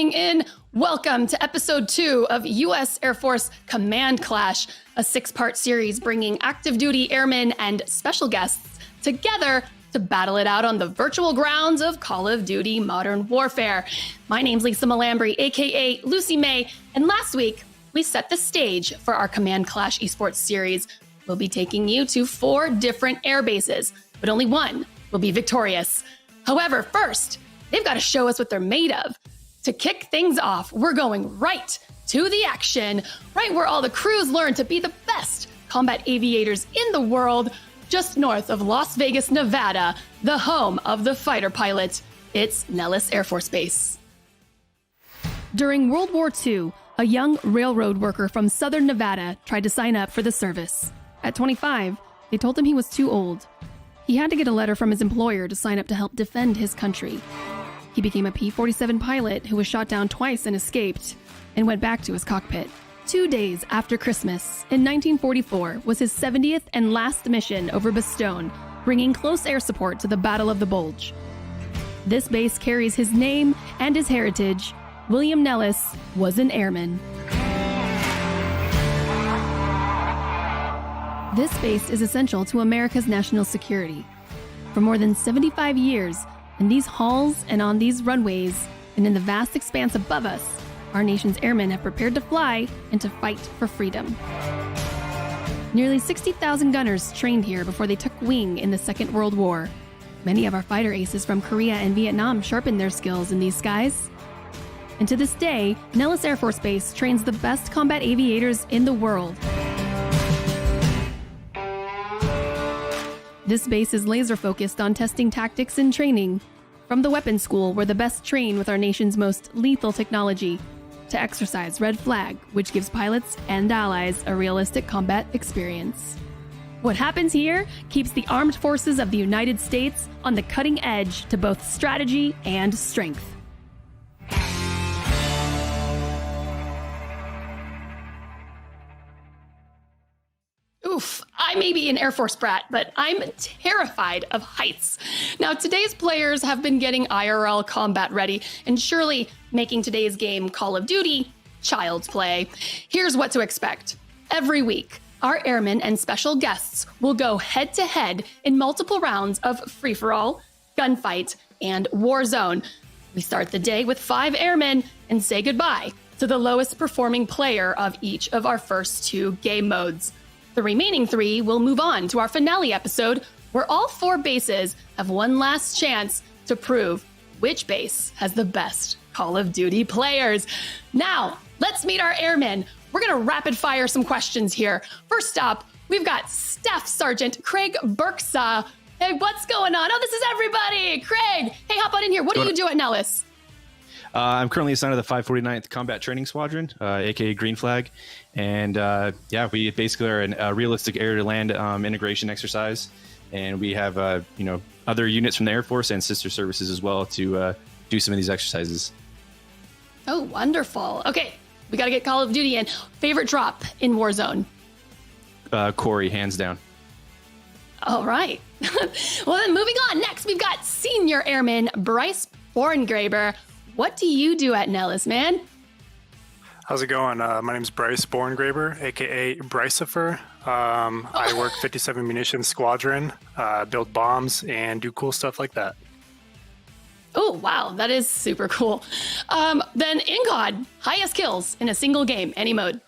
tuning in. Welcome to episode 2 of U.S. Air Force Command Clash, a 6-part series bringing active duty airmen and special guests together to battle it out on the virtual grounds of Call of Duty Modern Warfare. My name's Lisa Malambry, aka Lucy May, and last week we set the stage for our Command Clash esports series. We'll be taking you to 4 different air bases, but only one will be victorious. However, first, they've got to show us what they're made of. To kick things off, we're going right to the action, right where all the crews learn to be the best combat aviators in the world, just north of Las Vegas, Nevada, the home of the fighter pilot. It's Nellis Air Force Base. During World War II, a young railroad worker from southern Nevada tried to sign up for the service. At 25, they told him he was too old. He had to get a letter from his employer to sign up to help defend his country. He became a P-47 pilot who was shot down twice and escaped, and went back to his cockpit. 2 days after Christmas, in 1944, was his 70th and last mission over Bastogne, bringing close air support to the Battle of the Bulge. This base carries his name and his heritage. William Nellis was an airman. This base is essential to America's national security. For more than 75 years, in these halls and on these runways, and in the vast expanse above us, our nation's airmen have prepared to fly and to fight for freedom. Nearly 60,000 gunners trained here before they took wing in the Second World War. Many of our fighter aces from Korea and Vietnam sharpened their skills in these skies. And to this day, Nellis Air Force Base trains the best combat aviators in the world. This base is laser-focused on testing tactics and training. From the weapons school, where the best train with our nation's most lethal technology, to exercise Red Flag, which gives pilots and allies a realistic combat experience. What happens here keeps the armed forces of the United States on the cutting edge to both strategy and strength. Oof, I may be an Air Force brat, but I'm terrified of heights. Now, today's players have been getting IRL combat ready and surely making today's game Call of Duty child's play. Here's what to expect. Every week, our airmen and special guests will go head-to-head in multiple rounds of free-for-all, gunfight, and Warzone. We start the day with 5 airmen and say goodbye to the lowest performing player of each of our first 2 game modes. The remaining 3 will move on to our finale episode, where all 4 bases have one last chance to prove which base has the best Call of Duty players. Now, let's meet our airmen. We're gonna rapid fire some questions here. First up, we've got Staff Sergeant Craig Burksaw. Hey, what's going on? Oh, this is everybody. Craig, hey, hop on in here. What do you do at Nellis? I'm currently assigned to the 549th Combat Training Squadron, aka Green Flag, and yeah, we basically are a realistic air-to-land integration exercise, and we have other units from the Air Force and sister services as well to do some of these exercises. Oh, wonderful. Okay, we got to get Call of Duty in. Favorite drop in Warzone? Corey, hands down. All right. Well, then moving on. Next, we've got Senior Airman Bryce Borngraber. What do you do at Nellis, man? How's it going? My name's Bryce Borngraber, aka Brycifer. I work 57 Munitions Squadron, build bombs, and do cool stuff like that. Oh, wow. That is super cool. Then Ingod, highest kills in a single game, any mode.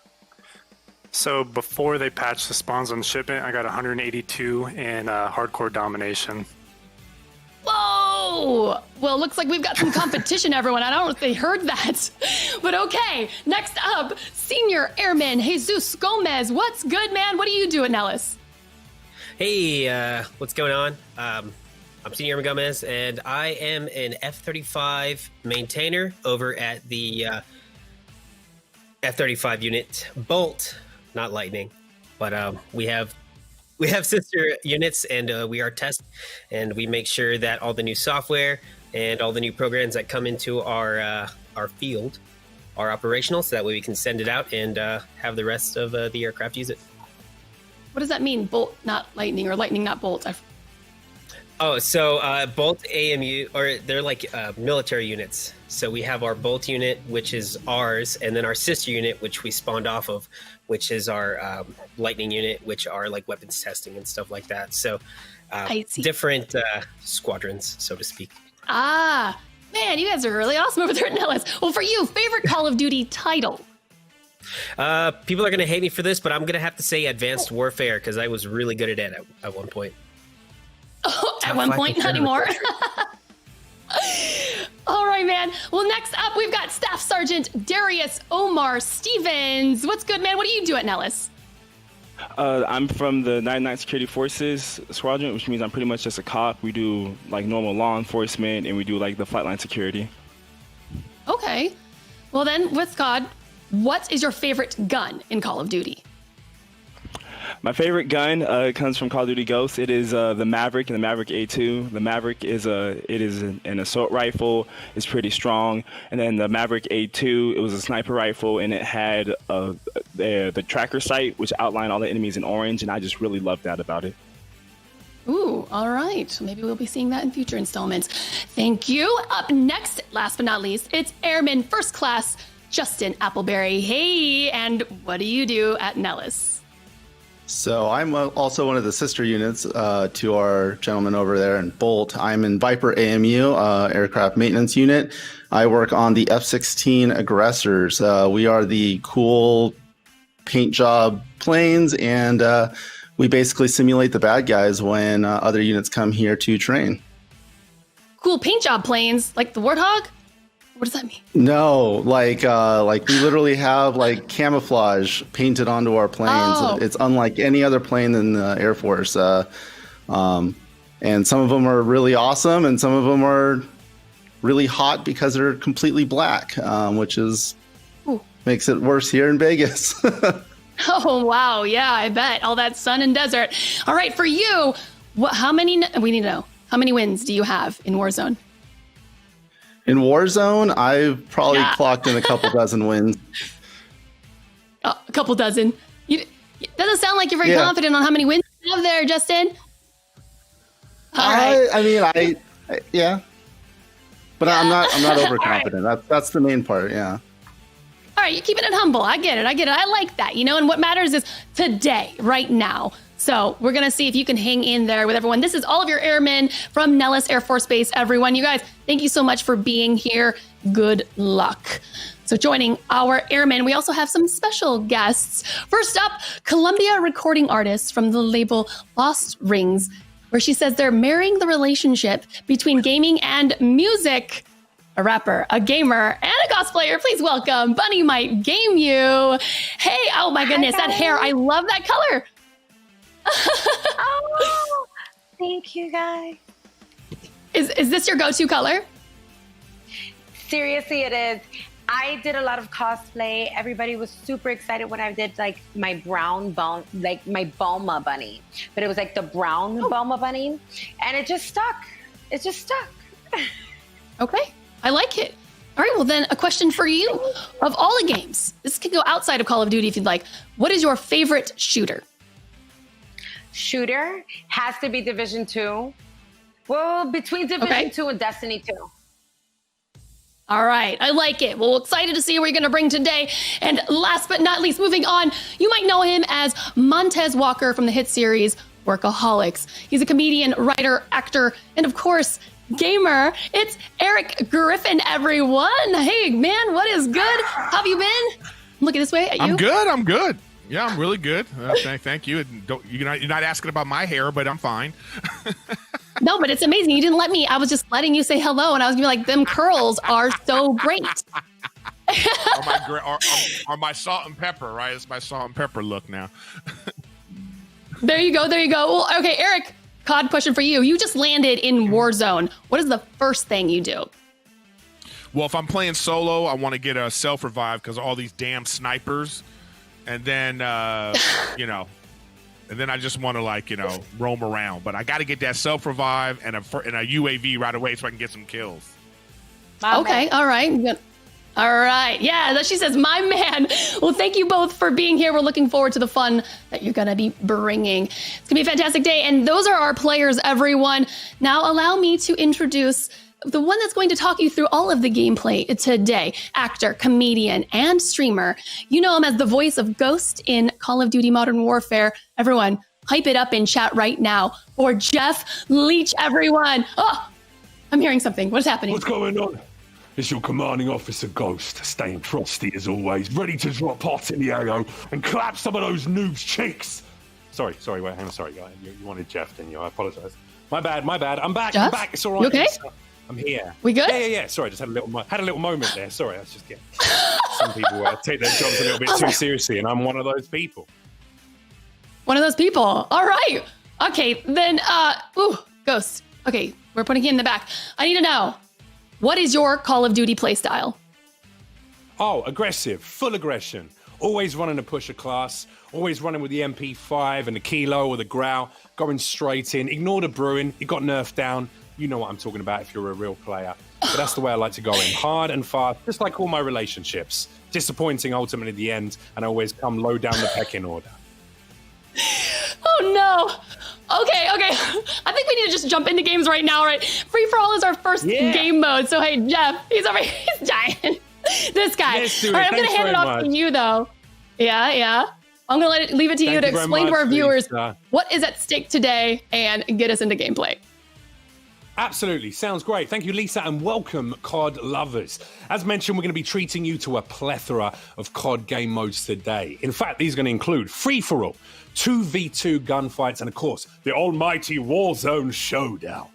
So before they patched the spawns on shipment, I got 182 in hardcore domination. Whoa! Well, looks like we've got some competition, everyone. I don't know if they heard that. But okay, next up, Senior Airman Jesus Gomez. What's good, man? What do you do at Nellis? Hey, what's going on? I'm Senior Airman Gomez, and I am an F-35 maintainer over at the F-35 unit. Bolt, not Lightning, but we have sister units, and we are test, and we make sure that all the new software and all the new programs that come into our field are operational, so that way we can send it out and have the rest of the aircraft use it. What does that mean? Bolt, not lightning, or lightning, not bolt? Oh, so Bolt AMU, or they're like military units. So we have our Bolt unit, which is ours, and then our sister unit, which we spawned off of, which is our lightning unit, which are like weapons testing and stuff like that. So different squadrons, so to speak. Ah, man, you guys are really awesome over there at Nellis. Well, for you, favorite Call of Duty title? People are going to hate me for this, but I'm going to have to say Advanced Warfare, because I was really good at it at one point. Oh, at one point, not anymore. All right, man. Well, next up, we've got Staff Sergeant Darius Omar Stevens. What's good, man? What do you do at Nellis? I'm from the 99th Security Forces Squadron, which means I'm pretty much just a cop. We do like normal law enforcement, and we do like the flight line security. Okay. Well, then, with God, what is your favorite gun in Call of Duty? My favorite gun comes from Call of Duty Ghosts. It is the Maverick and the Maverick A2. The Maverick is an assault rifle. It's pretty strong. And then the Maverick A2, it was a sniper rifle, and it had the tracker sight, which outlined all the enemies in orange. And I just really loved that about it. Ooh, all right. Maybe we'll be seeing that in future installments. Thank you. Up next, last but not least, it's Airman First Class Justin Appleberry. Hey, and what do you do at Nellis? So I'm also one of the sister units to our gentleman over there in Bolt. I'm in Viper AMU, aircraft maintenance unit. I work on the F-16 aggressors. We are the cool paint job planes, and we basically simulate the bad guys when other units come here to train. Cool paint job planes, like the Warthog? What does that mean? No, like we literally have like camouflage painted onto our planes. Oh. It's unlike any other plane in the Air Force. And some of them are really awesome, and some of them are really hot because they're completely black, which is makes it worse here in Vegas. Oh, wow. Yeah, I bet. All that sun and desert. All right, for you, we need to know, how many wins do you have in Warzone? In Warzone, I've probably clocked in a couple dozen wins. Oh, a couple dozen. It doesn't sound like you're very confident on how many wins you have there, Justin. All right. I mean, yeah. But I'm not overconfident. Right. That's the main part, yeah. All right, you're keeping it humble. I get it. I like that, and what matters is today, right now. So we're going to see if you can hang in there with everyone. This is all of your airmen from Nellis Air Force Base, everyone. You guys, thank you so much for being here. Good luck. So joining our airmen, we also have some special guests. First up, Columbia recording artist from the label Lost Rings, where she says they're marrying the relationship between gaming and music. A rapper, a gamer, and a cosplayer. Please welcome BunnyMightGameU. Hey, oh my goodness, that hair. I love that color. Oh, thank you, guys. Is this your go-to color? Seriously, it is. I did a lot of cosplay. Everybody was super excited when I did like my brown like my Bulma bunny, but it was like the brown Bulma bunny, and it just stuck. It just stuck. Okay, I like it. All right, well then, a question for you. Of all the games, this can go outside of Call of Duty if you'd like. What is your favorite shooter? Shooter has to be Division 2. Well, between Division 2 and Destiny 2. All right, I like it. Well, excited to see what you're going to bring today. And last but not least, moving on, you might know him as Montez Walker from the hit series Workaholics. He's a comedian, writer, actor, and of course, gamer. It's Erik Griffin, everyone. Hey, man, what is good? How have you been? I'm looking this way at you. I'm good. Yeah, I'm really good. Thank you. You're not asking about my hair, but I'm fine. No, but it's amazing. You didn't let me. I was just letting you say hello, and I was gonna be like, them curls are so great. Or my salt and pepper, right? It's my salt and pepper look now. There you go. Well, okay, Erik, COD question for you. You just landed in Warzone. What is the first thing you do? Well, if I'm playing solo, I want to get a self-revive because all these damn snipers. And then, and then I just want to roam around. But I got to get that self-revive and a UAV right away so I can get some kills. Okay, all right. All right. Yeah, she says, my man. Well, thank you both for being here. We're looking forward to the fun that you're going to be bringing. It's going to be a fantastic day. And those are our players, everyone. Now allow me to introduce the one that's going to talk you through all of the gameplay today. Actor, comedian, and streamer. You know him as the voice of Ghost in Call of Duty Modern Warfare. Everyone, hype it up in chat right now for Jeff Leach, everyone. Oh, I'm hearing something. What's happening? What's going on? It's your commanding officer Ghost, staying frosty as always, ready to drop hot in the AO and clap some of those noobs' cheeks. Sorry, wait, hang on, sorry, you wanted Jeff, didn't you? I apologize. My bad. I'm back. Jeff? I'm back. It's all right. You okay? I'm here. We good? Yeah. Sorry, just had a little moment there. Sorry, I was just getting. Some people take their jobs a little bit too seriously, and I'm one of those people. One of those people. All right. Okay, then, Ghost. Okay, we're putting you in the back. I need to know, what is your Call of Duty playstyle? Oh, aggressive, full aggression. Always running to push a class, always running with the MP5 and the Kilo or the Growl, going straight in. Ignore the brewing, it got nerfed down. You know what I'm talking about if you're a real player. But that's the way I like to go in, hard and fast, just like all my relationships. Disappointing ultimately at the end, and I always come low down the pecking order. Oh no. Okay. I think we need to just jump into games right now, right? Free for all is our first game mode. So hey, Jeff, he's over here, he's dying. This guy. All right, I'm gonna hand it off to you though. Yeah. I'm gonna leave it to you to explain to our viewers what is at stake today and get us into gameplay. Absolutely. Sounds great. Thank you, Lisa, and welcome, COD lovers. As mentioned, we're going to be treating you to a plethora of COD game modes today. In fact, these are going to include free-for-all, 2v2 gunfights, and of course, the almighty Warzone showdown.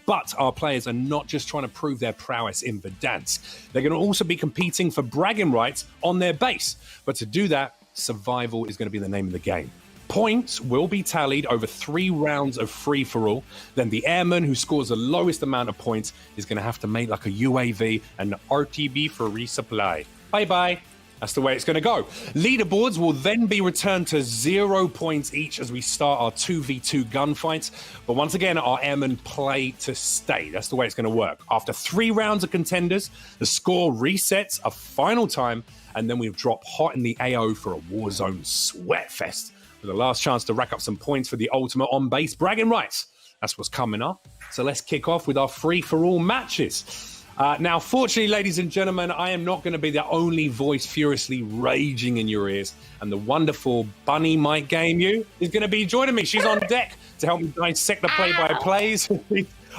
But our players are not just trying to prove their prowess in Verdansk. They're going to also be competing for bragging rights on their base. But to do that, survival is going to be the name of the game. Points will be tallied over 3 rounds of free-for-all. Then the Airman who scores the lowest amount of points is going to have to make like a UAV and RTB for resupply. Bye-bye. That's the way it's going to go. Leaderboards will then be returned to 0 points each as we start our 2v2 gunfights. But once again, our Airmen play to stay. That's the way it's going to work. After 3 rounds of contenders, the score resets a final time, and then we'll drop hot in the AO for a Warzone sweatfest, with the last chance to rack up some points for the ultimate on-base bragging rights. That's what's coming up. So let's kick off with our free-for-all matches. Now, fortunately, ladies and gentlemen, I am not going to be the only voice furiously raging in your ears. And the wonderful BunnyMightGameU is going to be joining me. She's on deck to help me dissect the play-by-plays.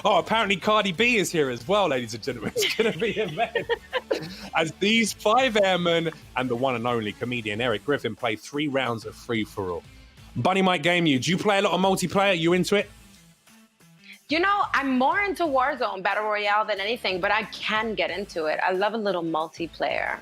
Oh, apparently Cardi B is here as well, ladies and gentlemen. It's going to be a mess. As these 5 airmen and the one and only comedian Erik Griffin play 3 rounds of free-for-all. BunnyMightGameU, do you play a lot of multiplayer? Are you into it? You know, I'm more into Warzone Battle Royale than anything, but I can get into it. I love a little multiplayer.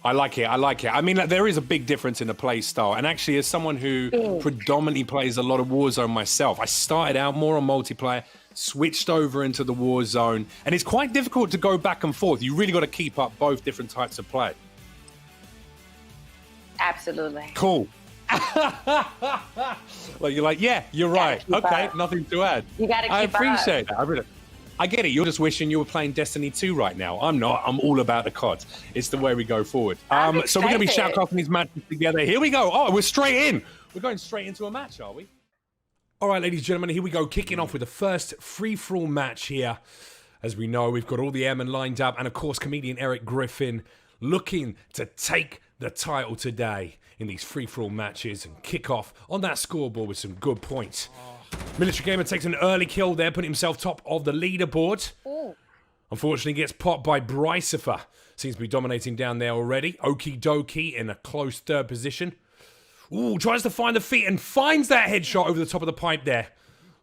I like it. I mean, there is a big difference in the play style. And actually, as someone who predominantly plays a lot of Warzone myself, I started out more on multiplayer, switched over into the Warzone, and it's quite difficult to go back and forth. You really got to keep up both different types of play. Absolutely. Cool. Well, you're like, yeah, you're right. Okay, nothing to add. You got to keep up. I appreciate that. I get it. You're just wishing you were playing Destiny 2 right now. I'm not. I'm all about the COD. It's the way we go forward. So we're going to be shoutcasting these matches together. Here we go. Oh, we're straight in. We're going straight into a match, are we? All right, ladies and gentlemen, here we go. Kicking off with the first free-for-all match here. As we know, we've got all the airmen lined up. And, of course, comedian Erik Griffin looking to take the title today in these free-for-all matches and kick off on that scoreboard with some good points. Military Gamer takes an early kill there, putting himself top of the leaderboard. Ooh. Unfortunately, gets popped by Brycifer. Seems to be dominating down there already. Okie dokie in a close 3rd position. Ooh, tries to find the feet and finds that headshot over the top of the pipe there.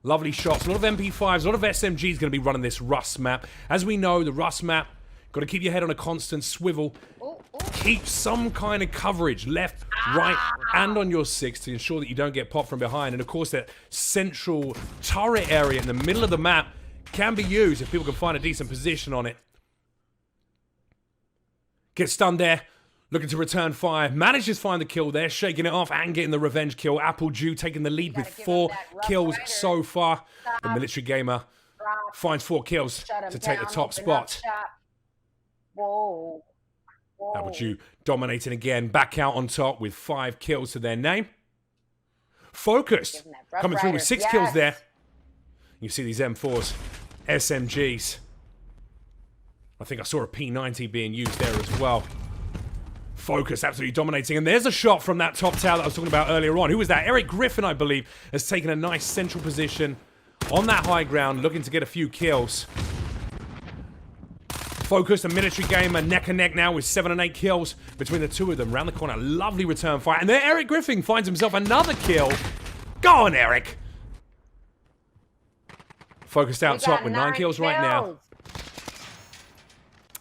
Lovely shots. A lot of MP5s, a lot of SMGs going to be running this Rust map. As we know, the Rust map, got to keep your head on a constant swivel. Keep some kind of coverage left, right, and on your 6 to ensure that you don't get popped from behind. And of course, that central turret area in the middle of the map can be used if people can find a decent position on it. Gets stunned there, looking to return fire. Manages to find the kill there, shaking it off and getting the revenge kill. Apple Jew taking the lead with 4 kills so far. The Military Gamer finds 4 kills to take the top spot. Whoa. Apple Jew dominating again, back out on top with 5 kills to their name. Focus coming through with 6 kills there. You see these M4s SMGs. I think I saw a P90 being used there as well. Focus absolutely dominating. And there's a shot from that top tower that I was talking about earlier on. Who was that? Erik Griffin, I believe, has taken a nice central position on that high ground, looking to get a few kills. Focus, a military gamer, neck and neck now with 7 and 8 kills between the two of them. Round the corner, lovely return fire. And there Erik Griffin finds himself another kill. Go on, Erik. Focused out top with 9 kills right now.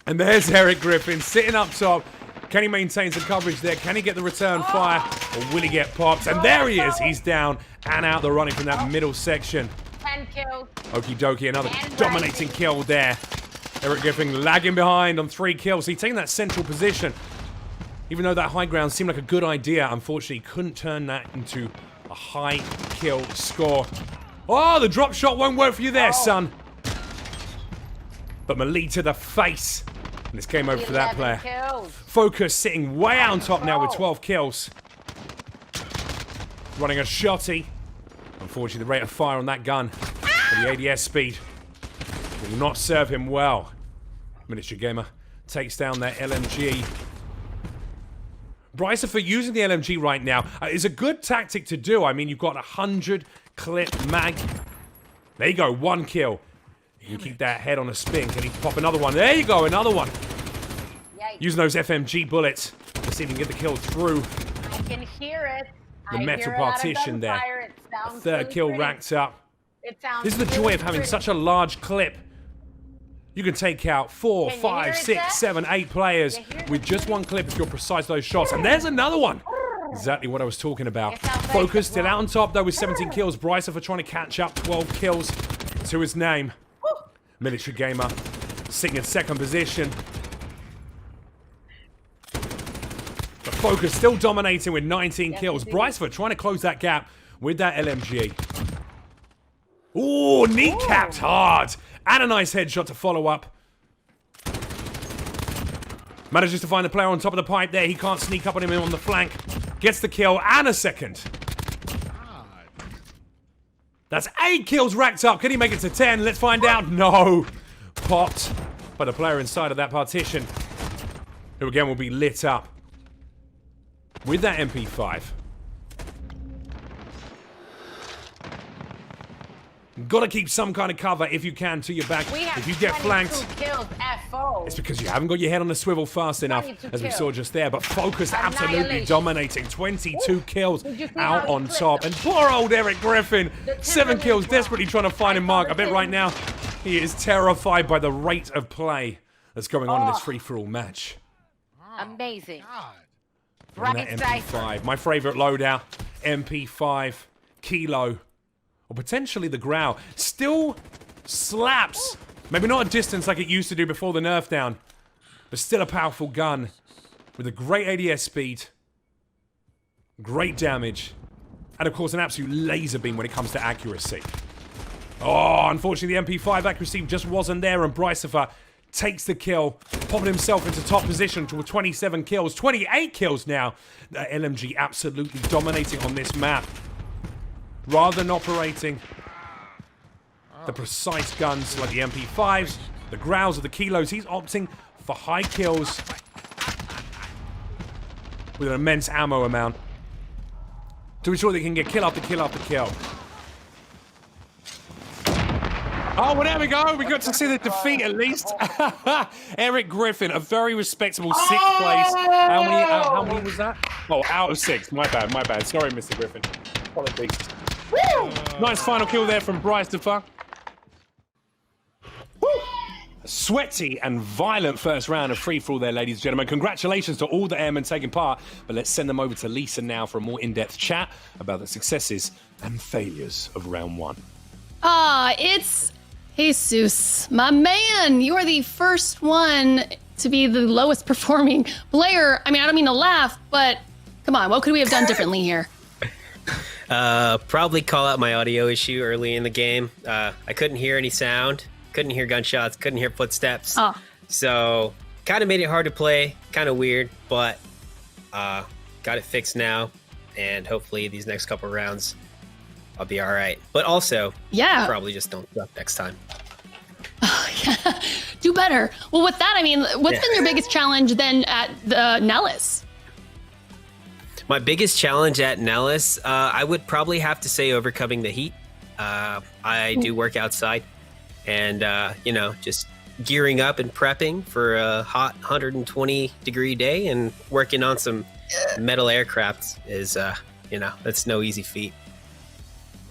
And there's Erik Griffin sitting up top. Can he maintain some coverage there? Can he get the return fire? Or will he get popped? And there he is. He's down and out the running from that middle section. 10 kills. Okie dokie, another dominating kill there. Erik Griffin lagging behind on 3 kills. He's taking that central position. Even though that high ground seemed like a good idea, unfortunately couldn't turn that into a high kill score. Oh, the drop shot won't work for you there, son. But Melee to the face. And it's game over for that player. Kills. Focus sitting way out on top now with 12 kills. Running a shotty. Unfortunately, the rate of fire on that gun for the ADS speed will not serve him well. Miniature Gamer takes down their LMG. Bryce, for using the LMG right now is a good tactic to do. I mean, you've got a 100 clip mag. There you go, 1 kill. You can keep that head on a spin. Can he pop another one? There you go, another one. Yikes. Using those FMG bullets to see if he can get the kill through. I can hear it. The metal partition there. A 3rd kill pretty. racked up. It sounds This is the joy of having pretty. such a large clip. You can take out 4, Can you 5, hear it, 6, Jack? 7, 8 players You hear with the just one clip if you're precise those shots. And there's another one. Exactly what I was talking about. It sounds like Focus the still out on top though with 17 kills. Bryce for trying to catch up 12 kills to his name. Military Gamer sitting in 2nd position. But Focus still dominating with 19 kills. Bryceford trying to close that gap with that LMG. Ooh, kneecapped hard. And a nice headshot to follow up. Manages to find the player on top of the pipe there. He can't sneak up on him on the flank. Gets the kill and a 2nd. That's 8 kills racked up. Can he make it to 10? Let's find out. No. Popped by the player inside of that partition, who again will be lit up with that MP5. Gotta keep some kind of cover if you can to your back. If you get flanked, Kills, FO. it's because you haven't got your head on the swivel fast enough, 22 as we kills. saw just there. But Focus absolutely Annihilation. dominating. 22 kills Did you see out how on he flipped top. And poor old Erik Griffin, The 7 Timberland kills, drop. desperately trying to find him, Mark. I bet right now he is terrified by the rate of play that's going on in this free-for-all match. Amazing. And that Right cipher. MP5, my favorite loadout, MP5, Kilo, or potentially the Growl. Still slaps. Maybe not a distance like it used to do before the nerf down, but still a powerful gun with a great ADS speed, great damage, and of course an absolute laser beam when it comes to accuracy. Oh, unfortunately the MP5 accuracy just wasn't there, and Bryceford takes the kill, popping himself into top position to 27 kills, 28 kills now. The LMG absolutely dominating on this map. Rather than operating the precise guns like the MP5s, the Growls, or the Kilos, he's opting for high kills with an immense ammo amount to ensure that he can get kill after kill after kill. Oh, well, there we go. We got to see the defeat at least. Erik Griffin, a very respectable 6th place. How many was that? Oh, out of 6. My bad, my bad. Sorry, Mr. Griffin. Apologies. Nice final kill there from Bryceford. A sweaty and violent first round of free-for-all there, ladies and gentlemen. Congratulations to all the airmen taking part. But let's send them over to Lisa now for a more in-depth chat about the successes and failures of round 1. It's Jesus, my man. You are the first one to be the lowest performing player. I mean, I don't mean to laugh, but come on, what could we have done differently here? Probably call out my audio issue early in the game. I couldn't hear any sound, couldn't hear gunshots, couldn't hear footsteps. Oh. So kind of made it hard to play, kind of weird, but got it fixed now. And hopefully these next couple rounds, I'll be all right. But also, Yeah. probably just don't suck next time. Do better. Well, with that, I mean, what's been your biggest challenge then at the Nellis? My biggest challenge at Nellis, I would probably have to say overcoming the heat. I do work outside, and just gearing up and prepping for a hot 120-degree day and working on some metal aircraft is, that's no easy feat.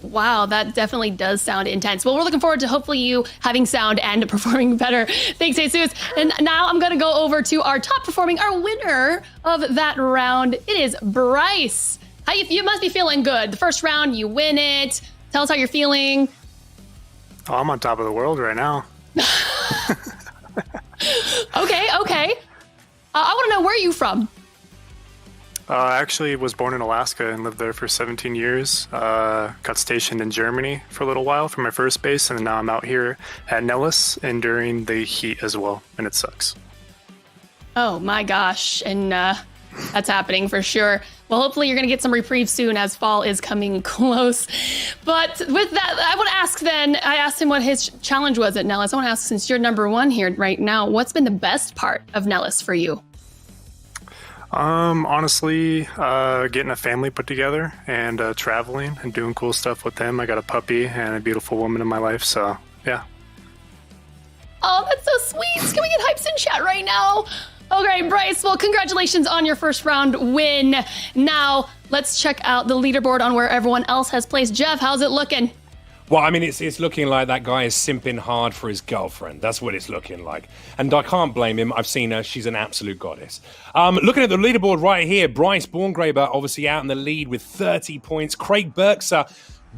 Wow, that definitely does sound intense. Well, we're looking forward to hopefully you having sound and performing better. Thanks, Jesus. And now I'm going to go over to our top performing, our winner of that round. It is Bryce. How you must be feeling good. The first round, you win it. Tell us how you're feeling. Oh, I'm on top of the world right now. Okay. I want to know, where are you from? I actually was born in Alaska and lived there for 17 years. Got stationed in Germany for a little while for my first base, and now I'm out here at Nellis enduring the heat as well, and it sucks. Oh my gosh, and that's happening for sure. Well, hopefully you're going to get some reprieve soon as fall is coming close. But with that, I want to ask then, I asked him what his challenge was at Nellis. I want to ask, since you're number one here right now, what's been the best part of Nellis for you? Honestly, getting a family put together and traveling and doing cool stuff with them. I got a puppy and a beautiful woman in my life, so yeah. Oh, that's so sweet. Can we get hypes in chat right now? Okay, Bryce, well, congratulations on your first round win. Now, let's check out the leaderboard on where everyone else has placed. Jeff, how's it looking? Well, I mean, it's looking like that guy is simping hard for his girlfriend. That's what it's looking like. And I can't blame him. I've seen her. She's an absolute goddess. Looking at the leaderboard right here, Bryce Borngraber obviously out in the lead with 30 points. Craig Berkser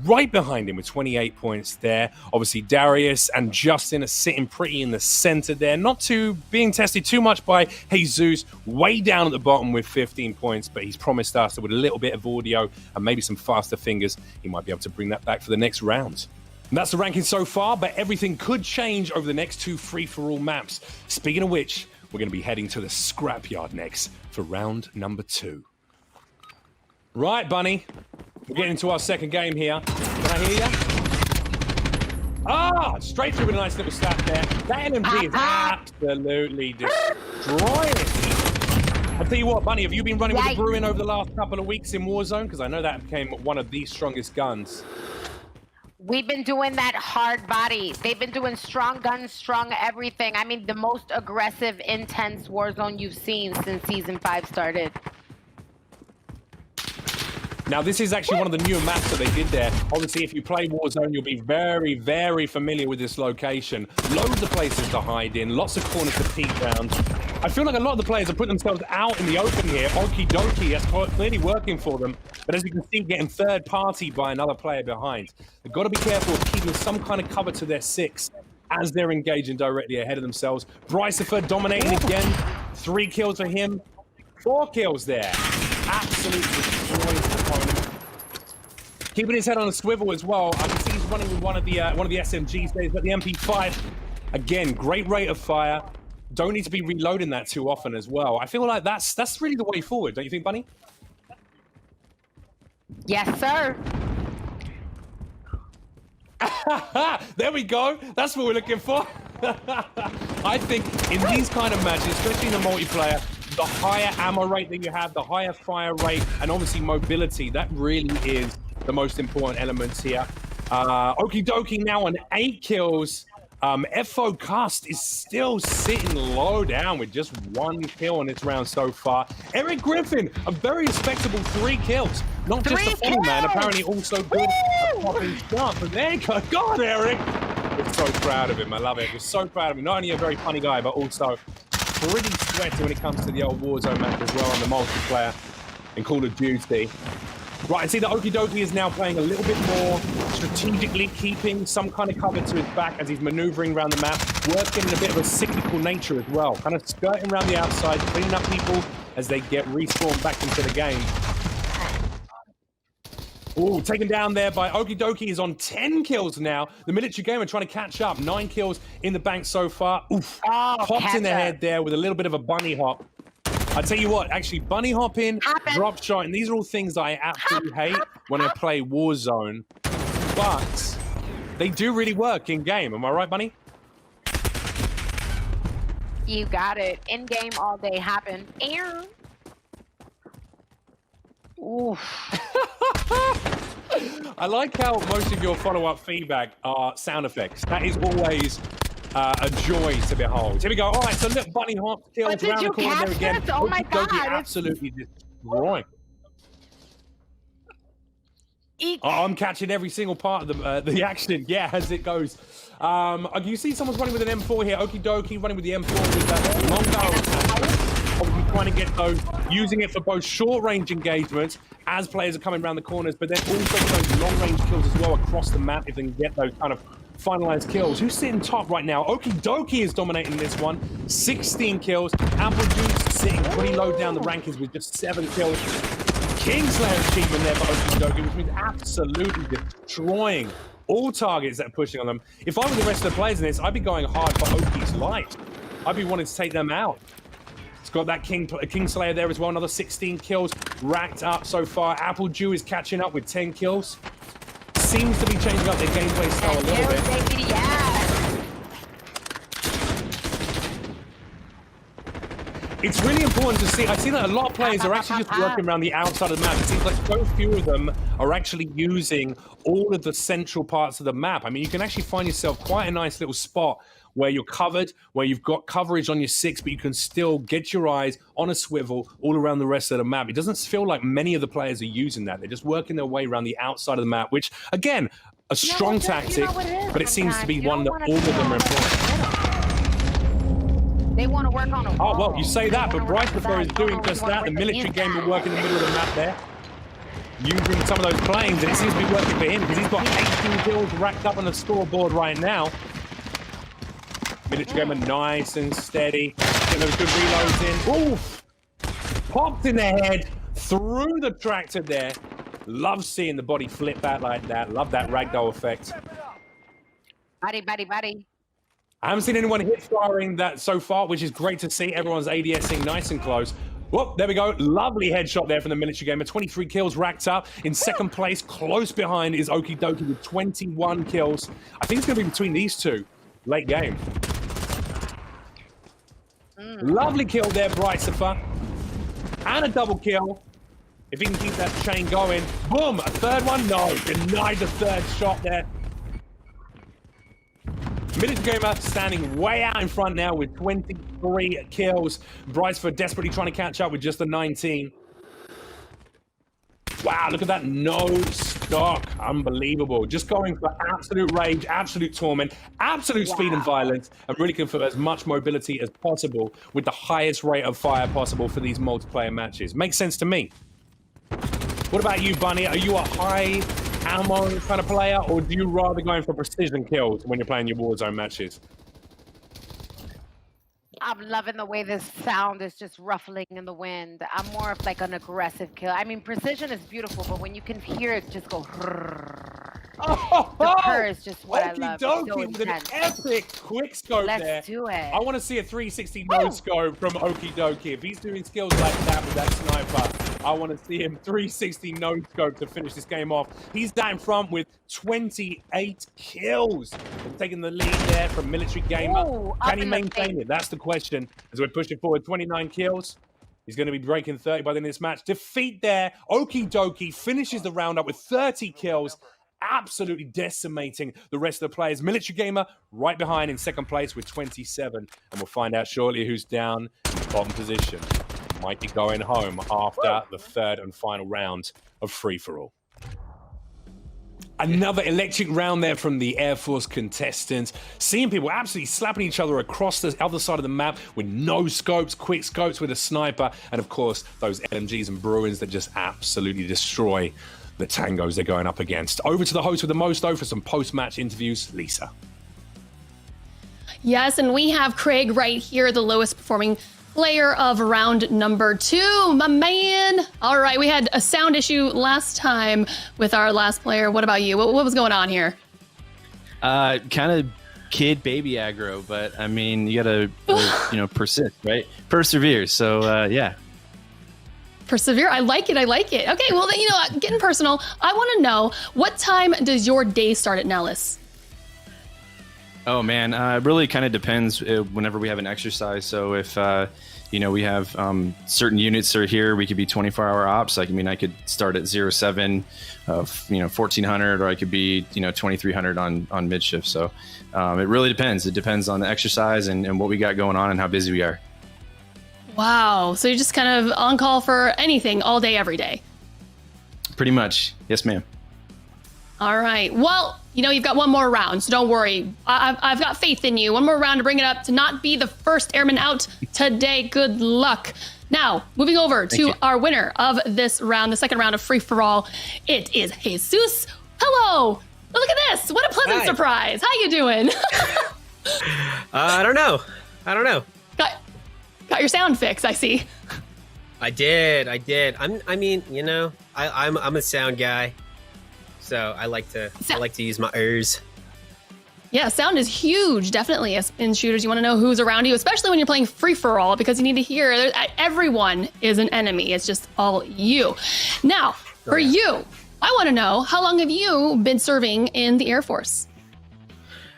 right behind him with 28 points there. Obviously, Darius and Justin are sitting pretty in the center there. Not being tested too much by Jesus, way down at the bottom with 15 points, but he's promised us that with a little bit of audio and maybe some faster fingers, he might be able to bring that back for the next round. And that's the ranking so far, but everything could change over the next two free-for-all maps. Speaking of which, we're going to be heading to the scrapyard next for round number 2. Right, Bunny. We're getting into our second game here. Can I hear you? Straight through with a nice little stat there. That LMG is absolutely destroying. I'll tell you what, Bunny, have you been running with the Bruin over the last couple of weeks in Warzone? Because I know that became one of the strongest guns. We've been doing that hard body. They've been doing strong guns, strong everything. I mean, the most aggressive, intense Warzone you've seen since Season 5 started. Now, this is actually one of the newer maps that they did there. Obviously, if you play Warzone, you'll be very, very familiar with this location. Loads of places to hide in, lots of corners to peek around. I feel like a lot of the players are putting themselves out in the open here. Okie dokie, that's clearly working for them. But as you can see, getting third party by another player behind. They've got to be careful of keeping some kind of cover to their 6 as they're engaging directly ahead of themselves. Brycifer dominating again. 3 kills for him. 4 kills there. Absolutely destroying the opponent. Keeping his head on a swivel as well. I can see he's running with one of the SMGs there. He's got the MP5. Again, great rate of fire. Don't need to be reloading that too often as well. I feel like that's really the way forward, don't you think, Bunny? Yes, sir. There we go. That's what we're looking for. I think in these kind of matches, especially in the multiplayer, the higher ammo rate that you have, the higher fire rate, and obviously mobility, that really is the most important elements here. Okie dokie now on 8 kills. FO Cust is still sitting low down with just 1 kill in this round so far. Erik Griffin, a very respectable 3 kills. Not just a funny man, apparently also good at popping shots. But there you go. God, Erik! We're so proud of him. I love it. We're so proud of him. Not only a very funny guy, but also pretty sweaty when it comes to the old Warzone match as well on the multiplayer in Call of Duty. Right, I see that Okie dokie is now playing a little bit more strategically, keeping some kind of cover to his back as he's maneuvering around the map, working in a bit of a cyclical nature as well, kind of skirting around the outside, cleaning up people as they get respawned back into the game. Oh, taken down there by Okie dokie is on 10 kills now. The military gamer trying to catch up. 9 kills in the bank so far. Oof. Popped in the head there with a little bit of a bunny hop. I tell you what, actually, bunny hopping, drop shot, and these are all things that I absolutely hate when I play Warzone. But they do really work in game. Am I right, Bunny? You got it. In game all day happen. Oof. I like how most of your follow-up feedback are sound effects. That is always a joy to behold. Here we go. All right, so look, Bunny Hop kills But did around the you corner there catch again. this? Oh my Okie dokie, God. absolutely destroying. I'm catching every single part of the action, yeah, as it goes. You see someone's running with an M4 here. Okie dokie, running with the M4 with that long barrel attack. Obviously trying to get those, using it for both short-range engagements as players are coming around the corners, but then also for those long-range kills as well across the map if they can get those kind of finalized kills. Who's sitting top right now? Okie dokie is dominating this one. 16 kills. Apple Juice sitting pretty low down the rankings with just 7 kills. Kingslayer achievement there for Okie dokie, which means absolutely destroying all targets that are pushing on them. If I were the rest of the players in this, I'd be going hard for Okie's life. I'd be wanting to take them out. It's got that Kingslayer there as well. Another 16 kills racked up so far. Apple Dew is catching up with 10 kills. Seems to be changing up their gameplay style a little bit. It's really important to see. I see that a lot of players are actually just working around the outside of the map. It seems like so few of them are actually using all of the central parts of the map. I mean, you can actually find yourself quite a nice little spot where you're covered, where you've got coverage on your 6, but you can still get your eyes on a swivel all around the rest of the map. It doesn't feel like many of the players are using that. They're just working their way around the outside of the map, which, again, a strong tactic, but it seems to be one that all of them are employing. They want to work on a wall. Oh, well, you say that, but Bryce Prefer is doing just that. The military game will work in the middle of the map there, using some of those planes, and it seems to be working for him because he's got 18 kills racked up on the scoreboard right now. Military gamer nice and steady, getting those good reloads in. Oof! Popped in the head, through the tractor there. Love seeing the body flip back like that. Love that ragdoll effect. Buddy. I haven't seen anyone hit firing that so far, which is great to see. Everyone's ADSing nice and close. Whoop, there we go. Lovely headshot there from the military gamer. 23 kills racked up. In second place, close behind, is Okie dokie with 21 kills. I think it's going to be between these two. Late game. Lovely kill there, Brycifer. And a double kill. If he can keep that chain going. Boom, a third one. No, denied the third shot there. Military gamer standing way out in front now with 23 kills. Brycifer desperately trying to catch up with just the 19. Wow, look at that no stock. Unbelievable. Just going for absolute rage, absolute torment, absolute speed and violence, and really can for as much mobility as possible with the highest rate of fire possible for these multiplayer matches. Makes sense to me. What about you, Bunny? Are you a high ammo kind of player, or do you rather go in for precision kills when you're playing your Warzone matches? I'm loving the way this sound is just ruffling in the wind. I'm more of like an aggressive kill. I mean, precision is beautiful, but when you can hear it just go, the purr is just what I love. It's so with an intense. epic quick scope there. Let's do it. I want to see a 360 no scope from Okie dokie. If he's doing skills like that with that sniper, I want to see him 360 no scope to finish this game off. He's down in front with 28 kills. And taking the lead there from Military Gamer. Ooh, Can he maintain it? That's the question as we're pushing forward. 29 kills. He's going to be breaking 30 by the end of this match. Defeat there. Okie dokie finishes the round up with 30 kills. Absolutely decimating the rest of the players. Military Gamer right behind in second place with 27. And we'll find out shortly who's down in the bottom position. Might be going home after the third and final round of free-for-all. Another electric round there from the Air Force contestants. Seeing people absolutely slapping each other across the other side of the map with no scopes, quick scopes with a sniper, and of course, those LMGs and Bruins that just absolutely destroy the tangos they're going up against. Over to the host with the most, though, for some post-match interviews. Lisa. Yes, and we have Craig right here, the lowest performing player of round number 2, my man. All right, we had a sound issue last time with our last player. What about you? What was going on here? Kind of kid baby aggro, but I mean, you gotta persist, right? Persevere. So yeah. Persevere. I like it. Okay, well, then, getting personal, I want to know, what time does your day start at Nellis? Oh man, it really kind of depends whenever we have an exercise. So if we have certain units are here, we could be 24-hour ops. Like, I mean, I could start at 07 of 1400, or I could be 2300 on mid shift. So it really depends. It depends on the exercise and what we got going on and how busy we are. Wow. So you're just kind of on call for anything all day, every day. Pretty much. Yes, ma'am. All right. Well, you've got one more round, so don't worry. I've got faith in you. One more round to bring it up, to not be the first airman out today. Good luck. Now, moving over to our winner of this round, the second round of Free For All. It is Jesus. Hello. Look at this. What a pleasant surprise. How you doing? I don't know. Got your sound fix, I see. I did. I'm a sound guy. So I like to use my ears. Yeah, sound is huge, definitely. In shooters, you want to know who's around you, especially when you're playing free for all, because you need to hear everyone is an enemy. It's just all you. Now, for you, I want to know, how long have you been serving in the Air Force?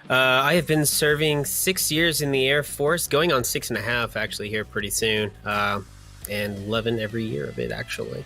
I have been serving 6 years in the Air Force, going on 6.5 actually here pretty soon, and loving every year of it actually.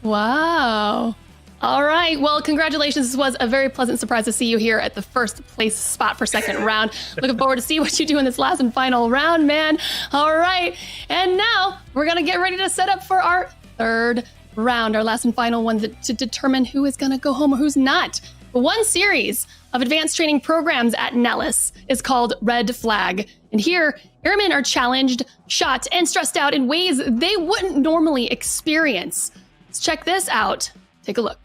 Wow. All right. Well, congratulations. This was a very pleasant surprise to see you here at the first place spot for second round. Looking forward to see what you do in this last and final round, man. All right. And now we're going to get ready to set up for our third round, our last and final one to determine who is going to go home or who's not. One series of advanced training programs at Nellis is called Red Flag. And here, airmen are challenged, shot, and stressed out in ways they wouldn't normally experience. Let's check this out. Take a look.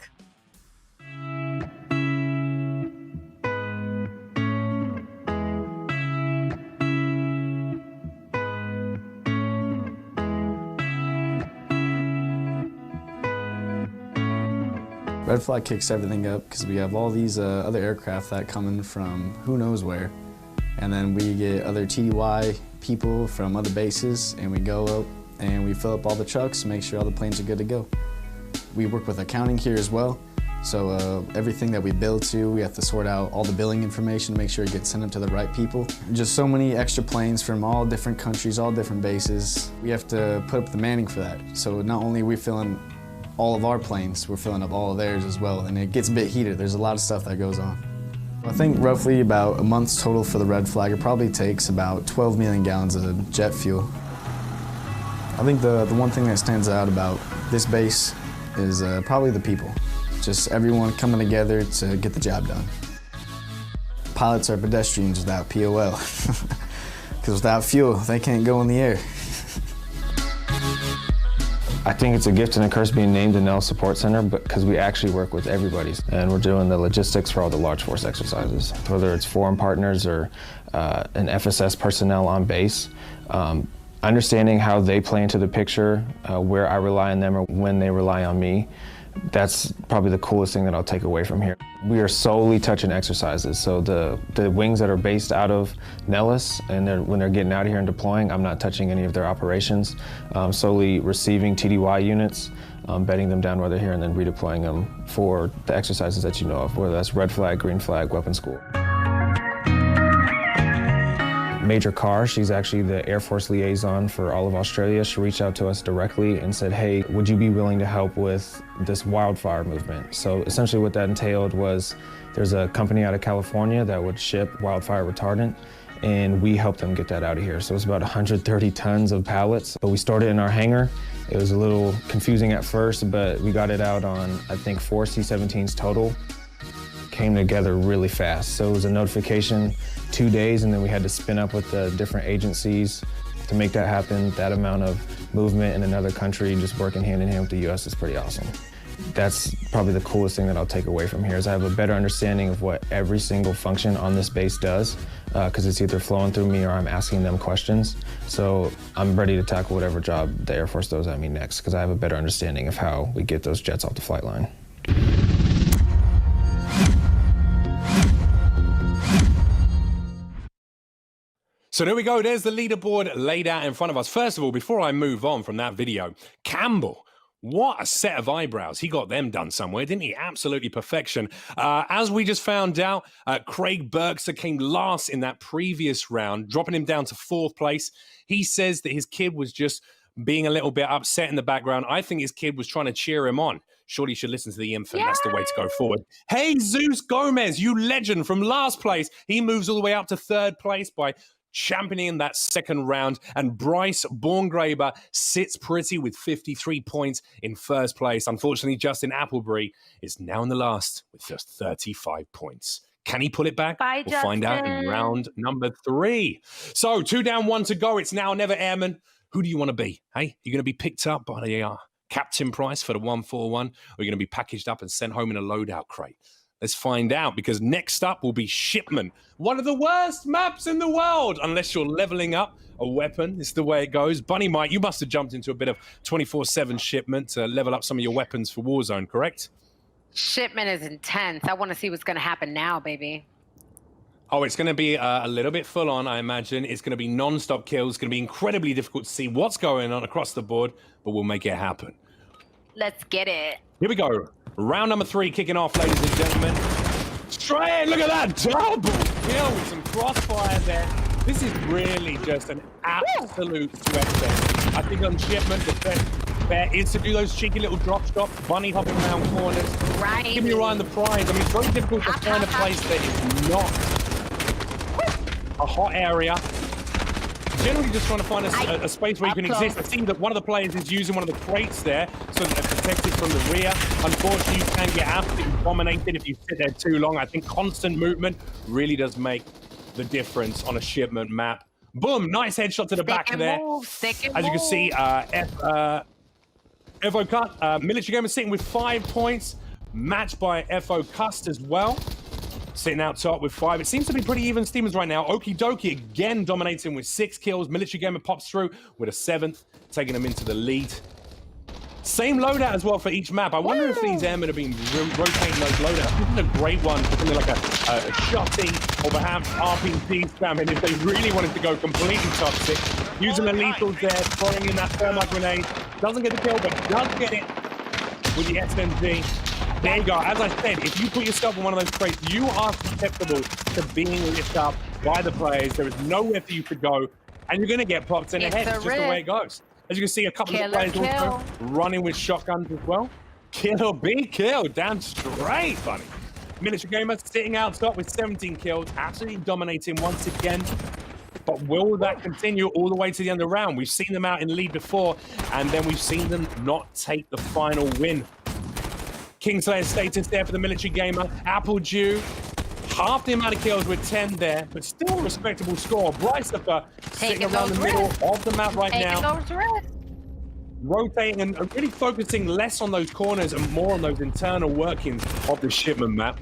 Red Flag kicks everything up because we have all these other aircraft that come in from who knows where. And then we get other TDY people from other bases, and we go up and we fill up all the trucks, make sure all the planes are good to go. We work with accounting here as well, so everything that we bill to, we have to sort out all the billing information to make sure it gets sent up to the right people. Just so many extra planes from all different countries, all different bases. We have to put up the manning for that. So not only are we filling all of our planes, we're filling up all of theirs as well, and it gets a bit heated. There's a lot of stuff that goes on. I think roughly about a month's total for the Red Flag. It probably takes about 12 million gallons of jet fuel. I think the one thing that stands out about this base is probably the people. Just everyone coming together to get the job done. Pilots are pedestrians without POL, because without fuel, they can't go in the air. I think it's a gift and a curse being named the Nellis Support Center, because we actually work with everybody, and we're doing the logistics for all the large force exercises, whether it's foreign partners or an FSS personnel on base. Understanding how they play into the picture, where I rely on them or when they rely on me, that's probably the coolest thing that I'll take away from here. We are solely touching exercises, so the wings that are based out of Nellis, and when they're getting out of here and deploying, I'm not touching any of their operations. Solely receiving TDY units, bedding them down while they're here, and then redeploying them for the exercises that you know of, whether that's red flag, green flag, weapon school. Major Carr, she's actually the Air Force liaison for all of Australia. She reached out to us directly and said, hey, would you be willing to help with this wildfire movement? So essentially what that entailed was there's a company out of California that would ship wildfire retardant, and we helped them get that out of here. So it's about 130 tons of pallets. But we started in our hangar. It was a little confusing at first, but we got it out on, I think, 4 C-17s total. Came together really fast. So it was a notification 2 days, and then we had to spin up with the different agencies to make that happen. That amount of movement in another country, just working hand in hand with the US, is pretty awesome. That's probably the coolest thing that I'll take away from here, is I have a better understanding of what every single function on this base does, because it's either flowing through me or I'm asking them questions. So I'm ready to tackle whatever job the Air Force throws at me next, because I have a better understanding of how we get those jets off the flight line. So there we go. There's the leaderboard laid out in front of us. First of all, before I move on from that video, Campbell, What a set of eyebrows. He got them done somewhere, didn't he? Absolutely perfection. As we just found out, Craig Berkser came last in that previous round, dropping him down to 4th place. He says that his kid was just being a little bit upset in the background. I think his kid was trying to cheer him on. Surely you should listen to the info. That's the way to go forward. Hey, Zeus Gomez, you legend from last place. He moves all the way up to 3rd place by championing that 2nd round. And Bryce Borngraber sits pretty with 53 points in 1st place. Unfortunately, Justin Applebury is now in the last with just 35 points. Can he pull it back? Bye, we'll find out in round number 3. So 2 down, 1 to go. It's now or never, Airmen. Who do you want to be? Hey, you're going to be picked up by the captain price for the 141, or you're going to be packaged up and sent home in a loadout crate? Let's find out, because next up will be Shipment, one of the worst maps in the world, unless you're leveling up a weapon. It's the way it goes. Bunny Mike, you must have jumped into a bit of 24/7 Shipment to level up some of your weapons for Warzone, correct? Shipment is intense. I want to see what's going to happen now, baby. Oh, it's going to be a little bit full on, I imagine. It's going to be non-stop kills. It's going to be incredibly difficult to see what's going on across the board, but we'll make it happen. Let's get it. Here we go. Round number 3 kicking off, ladies and gentlemen. Straight, look at that double kill with some crossfire there. This is really just an absolute sweat. I think on Shipment, the best bet is to do those cheeky little drop shots, bunny hopping around corners. Right. Give me your eye on the prize. I mean, it's very difficult to find a place that is not a hot area. Generally just trying to find a space where you can exist. I see that one of the players is using one of the crates there so that they're protected from the rear. Unfortunately, you can get absolutely dominated if you sit there too long. I think constant movement really does make the difference on a Shipment map. Boom, nice headshot to the back there. As you can see, FO Cut, Military Gamer sitting with 5 points, matched by FO Cust as well. Sitting out top with 5. It seems to be pretty even Steamers right now. Okie Dokie again dominating with 6 kills. Military Gamer pops through with a 7th, taking them into the lead. Same loadout as well for each map. I wonder if these airmen have been rotating those loadouts. This is a great one for something like a shotty or perhaps RPG spamming if they really wanted to go completely toxic. Using the lethals there, throwing in that thermite grenade. Doesn't get the kill, but does get it with the SMG. There you go. As I said, if you put yourself in one of those crates, you are susceptible to being lifted up by the players. There is nowhere for you to go, and you're going to get popped in the head. It's just the way it goes. As you can see, a couple of players also running with shotguns as well. Kill, be killed. Damn straight, Bunny. Military Gamer sitting out top with 17 kills, absolutely dominating once again. But will that continue all the way to the end of the round? We've seen them out in lead before, and then we've seen them not take the final win. Kingslayer status there for the Military Gamer. Appledew, half the amount of kills with 10 there, but still a respectable score. Brycefer sitting around the middle of the map right now. Rotating and really focusing less on those corners and more on those internal workings of the Shipment map.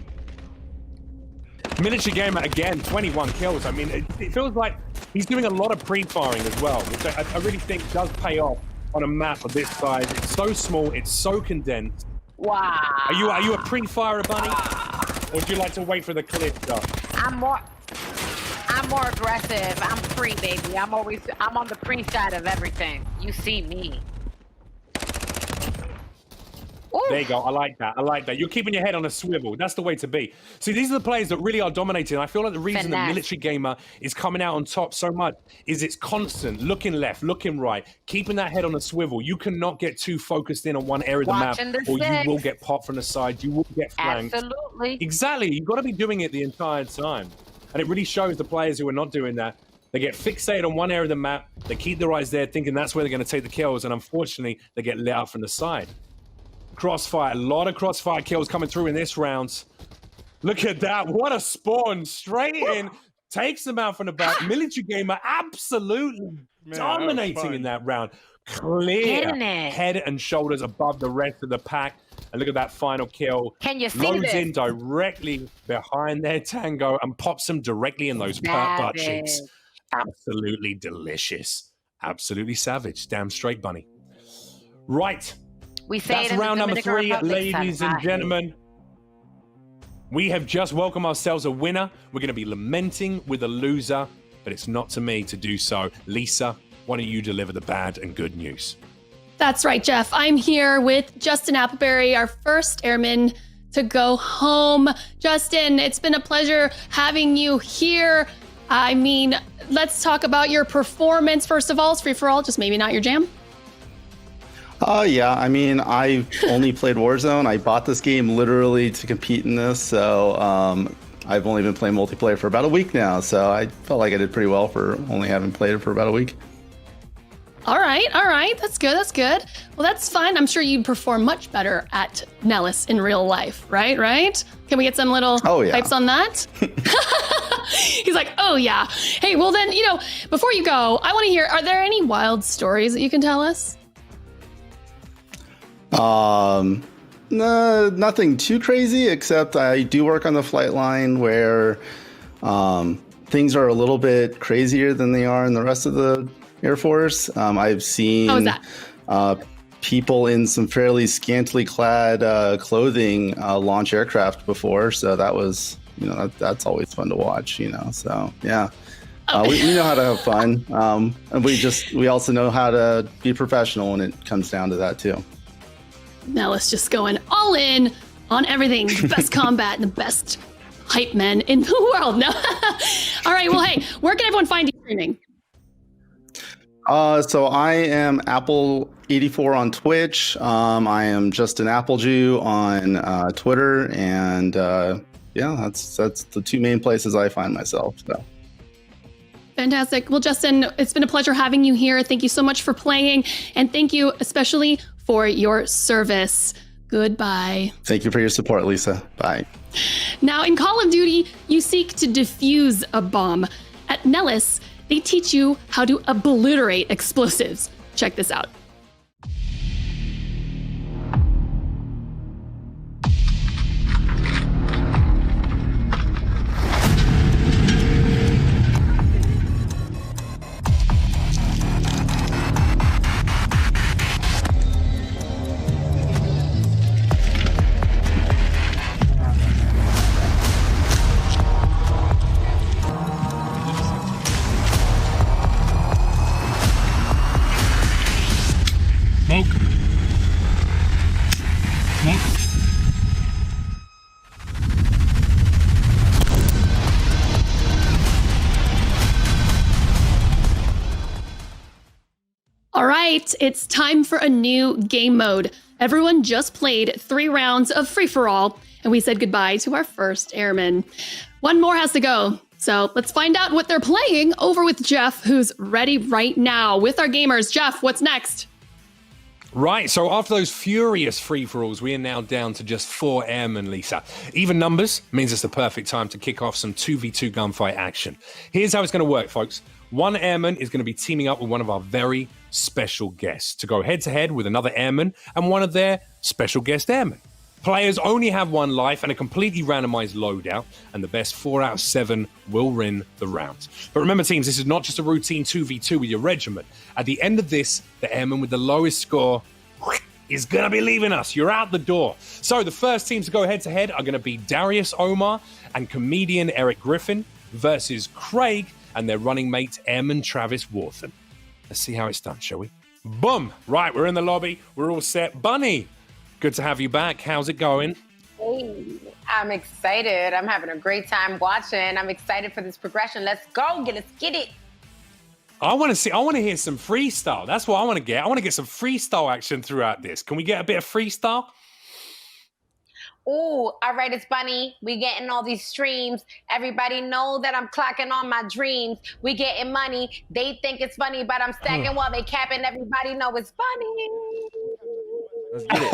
Military Gamer, again, 21 kills. I mean, it feels like he's doing a lot of pre-firing as well, which I really think does pay off on a map of this size. It's so small, it's so condensed. Wow. Are you a pre-firer, Bunny? Or would you like to wait for the cliff stuff? I'm more aggressive. I'm pre, baby. I'm on the pre side of everything. You see me. Ooh. There you go. I like that. I like that. You're keeping your head on a swivel. That's the way to be. See, these are the players that really are dominating. I feel like the reason the Military Gamer is coming out on top so much is it's constant, looking left, looking right, keeping that head on a swivel. You cannot get too focused in on one area of the map, or you will get popped from the side. You will get flanked. Absolutely. Exactly. You've got to be doing it the entire time. And it really shows the players who are not doing that. They get fixated on one area of the map. They keep their eyes there, thinking that's where they're going to take the kills. And unfortunately, they get lit up from the side. Crossfire, a lot of crossfire kills coming through in this round. Look at that. What a spawn. Straight in. Takes them out from the back. Military Gamer absolutely dominating in that round. Clear head and shoulders above the rest of the pack. And look at that final kill. Can you see Loads this? in directly behind their tango and pops them directly in those butt cheeks. Absolutely delicious. Absolutely savage. Damn straight, Bunny. Right. We say That's round number 3, ladies and gentlemen. We have just welcomed ourselves a winner. We're going to be lamenting with a loser, but it's not to me to do so. Lisa, why don't you deliver the bad and good news? That's right, Jeff. I'm here with Justin Appleberry, our first airman to go home. Justin, it's been a pleasure having you here. I mean, let's talk about your performance. First of all, it's free for all, just maybe not your jam. Yeah, I mean, I've only played Warzone. I bought this game literally to compete in this, so I've only been playing multiplayer for about a week now, so I felt like I did pretty well for only having played it for about a week. All right. That's good. Well, that's fine. I'm sure you'd perform much better at Nellis in real life, right? Can we get some little pipes on that? He's like, oh yeah. Hey, well then, before you go, I want to hear, are there any wild stories that you can tell us? No, nothing too crazy, except I do work on the flight line where things are a little bit crazier than they are in the rest of the Air Force. I've seen people in some fairly scantily clad clothing launch aircraft before, so that was, that's always fun to watch, so yeah. We know how to have fun, and we also know how to be professional when it comes down to that too. Nellis just going all in on everything. The best combat and the best hype men in the world. No. All right. Well, hey, where can everyone find you streaming? So I am Apple84 on Twitch. I am Justin Applejew on Twitter, and that's the two main places I find myself. So. Fantastic. Well, Justin, it's been a pleasure having you here. Thank you so much for playing, and thank you especially for your service. Goodbye. Thank you for your support, Lisa. Bye. Now, in Call of Duty, you seek to defuse a bomb. At Nellis, they teach you how to obliterate explosives. Check this out. All right, it's time for a new game mode. Everyone just played 3 rounds of free-for-all, and we said goodbye to our first airman. One more has to go, so let's find out what they're playing over with Jeff, who's ready right now with our gamers. Jeff, what's next? Right, so after those furious free-for-alls, we are now down to just 4 airmen, Lisa. Even numbers means it's the perfect time to kick off some 2v2 gunfight action. Here's how it's going to work, folks. One airman is going to be teaming up with one of our very special guests to go head-to-head with another airman and one of their special guest airmen. Players only have 1 life and a completely randomized loadout, and the best 4 out of 7 will win the round. But remember, teams, this is not just a routine 2v2 with your regiment. At the end of this, the airman with the lowest score is going to be leaving us. You're out the door. So the first teams to go head-to-head are going to be Darius Omar and comedian Erik Griffin versus Craig and their running mate, Airman Travis Warthen. Let's see how it's done, shall we? Boom! Right, we're in the lobby. We're all set. Bunny, good to have you back. How's it going? Hey, I'm excited. I'm having a great time watching. I'm excited for this progression. Let's go. Let's get it. I want to hear some freestyle. That's what I want to get. I want to get some freestyle action throughout this. Can we get a bit of freestyle? Oh, all right, it's Bunny. We getting all these streams. Everybody know that I'm clocking on my dreams. We getting money. They think it's funny, but I'm stacking while they capping. Everybody know it's funny. Let's get it,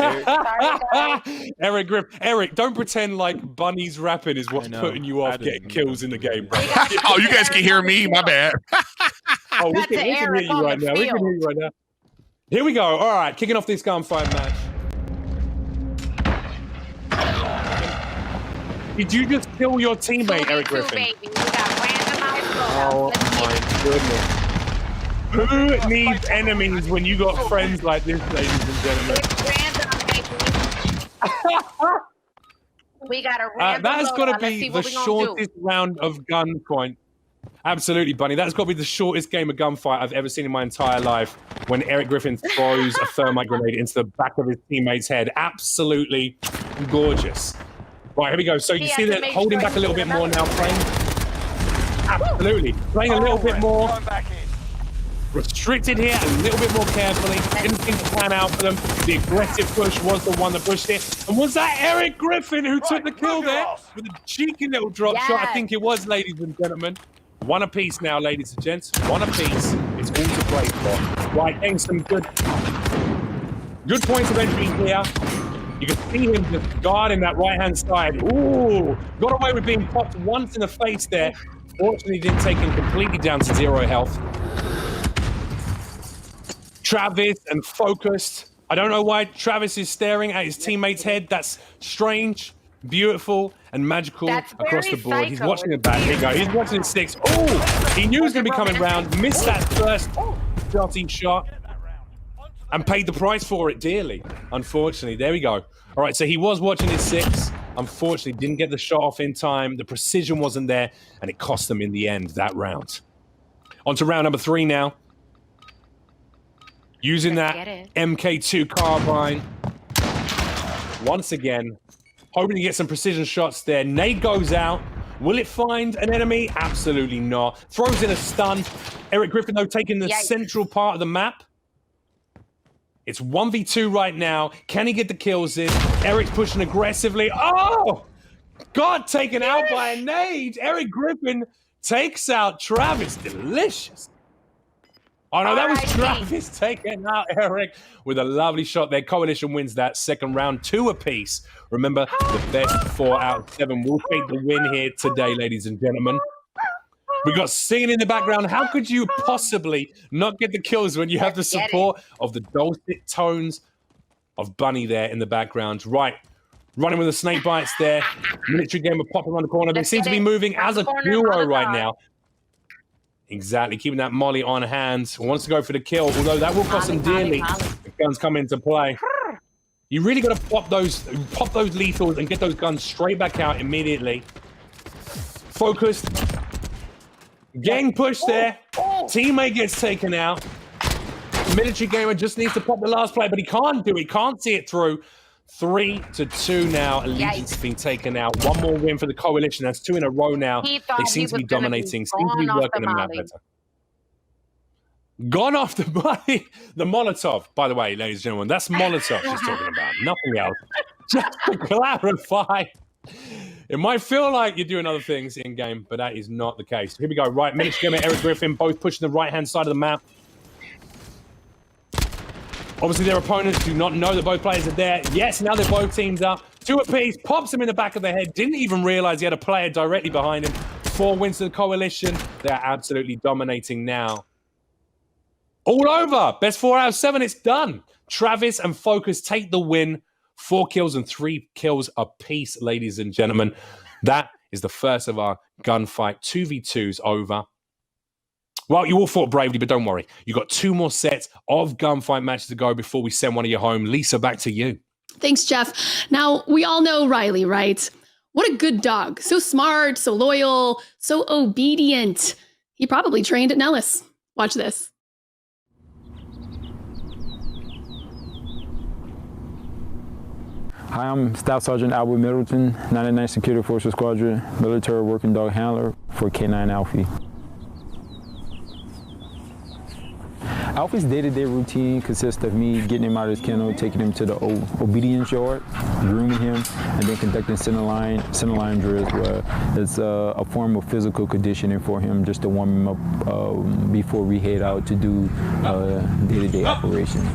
Eric. Erik Griffin. Erik, don't pretend like Bunny's rapping is what's putting you off getting kills in the game, bro. Oh, you guys can hear me? My bad. Oh, we can hear you right now. We can hear you right now. Here we go. All right, kicking off this gunfight match. Did you just kill your teammate, Erik Griffin? Baby. We got randomized Oh my goodness. Who needs enemies when you got friends like this, ladies and gentlemen? We got a random that has got to Let's be see the what we gonna shortest round of gunpoint. Absolutely, Bunny. That's got to be the shortest game of Gunfight I've ever seen in my entire life. When Erik Griffin throws a thermite grenade into the back of his teammate's head. Absolutely gorgeous. Right, here we go. So you see that holding back a little bit more now, playing. Absolutely. Playing a little bit more. Restricted here, a little bit more carefully. Didn't seem to plan out for them. The aggressive push was the one that pushed it. And was that Erik Griffin who took the kill there? With a cheeky little drop shot, I think it was, ladies and gentlemen. One apiece now, ladies and gents. One apiece. It's all to play for. Right, getting some good points of entry here. You can see him just guarding that right-hand side. Ooh, got away with being popped once in the face there. Fortunately, didn't take him completely down to 0 health. Travis and focused. I don't know why Travis is staring at his teammate's head. That's strange, beautiful, and magical across the board. He's watching it back. There you go. He's watching it 6. Oh, he knew he was going to be coming round. Missed that first shot. And paid the price for it dearly, unfortunately. There we go. All right, so he was watching his 6. Unfortunately, didn't get the shot off in time. The precision wasn't there, and it cost them in the end, that round. On to round number 3 now. Using that MK2 carbine. Once again, hoping to get some precision shots there. Nade goes out. Will it find an enemy? Absolutely not. Throws in a stun. Erik Griffin, though, taking the central part of the map. It's 1v2 right now. Can he get the kills in? Erik's pushing aggressively. Oh! God, taken out by a nade. Erik Griffin takes out Travis. Delicious. Oh, no, that was Travis taking out Erik with a lovely shot there. Coalition wins that second round, 2 apiece. Remember, the best 4 out of 7 will take the win here today, ladies and gentlemen. We got singing in the background. How could you possibly not get the kills when you have the support of the dulcet tones of Bunny there in the background? Right. Running with the snake bites there. Military Gamer popping around the corner. They seem to be moving as a duo right now. Exactly. Keeping that Molly on hand. Wants to go for the kill, although that will cost him dearly if guns come into play. You really got to pop those lethals and get those guns straight back out immediately. Focused. Getting pushed there. Teammate gets taken out. Military Gamer just needs to pop the last play, but he can't do it. He can't see it through. 3-2 now. Allegiance being taken out. One more win for the Coalition. That's 2 in a row now. They seem to be dominating. Seem to be working them out better. Gone off the body. The Molotov, by the way, ladies and gentlemen. That's Molotov she's talking about. Nothing else. Just to clarify. It might feel like you're doing other things in-game, but that is not the case. Here we go. Right, Military Gamer, Erik Griffin, both pushing the right-hand side of the map. Obviously, their opponents do not know that both players are there. Yes, now they're both teamed up. 2 apiece, pops him in the back of the head. Didn't even realize he had a player directly behind him. 4 wins to the Coalition. They're absolutely dominating now. All over. Best 4 out of 7. It's done. Travis and Focus take the win. 4 kills and 3 kills apiece, ladies and gentlemen. That is the first of our Gunfight 2v2s over. Well, you all fought bravely, but don't worry. You've got 2 more sets of Gunfight matches to go before we send one of you home. Lisa, back to you. Thanks, Jeff. Now, we all know Riley, right? What a good dog. So smart, so loyal, so obedient. He probably trained at Nellis. Watch this. Hi, I'm Staff Sergeant Albert Middleton, 99th Security Forces Squadron, military working dog handler for Canine Alfie. Alfie's day-to-day routine consists of me getting him out of his kennel, taking him to the obedience yard, grooming him, and then conducting center line drills where it's a form of physical conditioning for him just to warm him up before we head out to do day-to-day operations.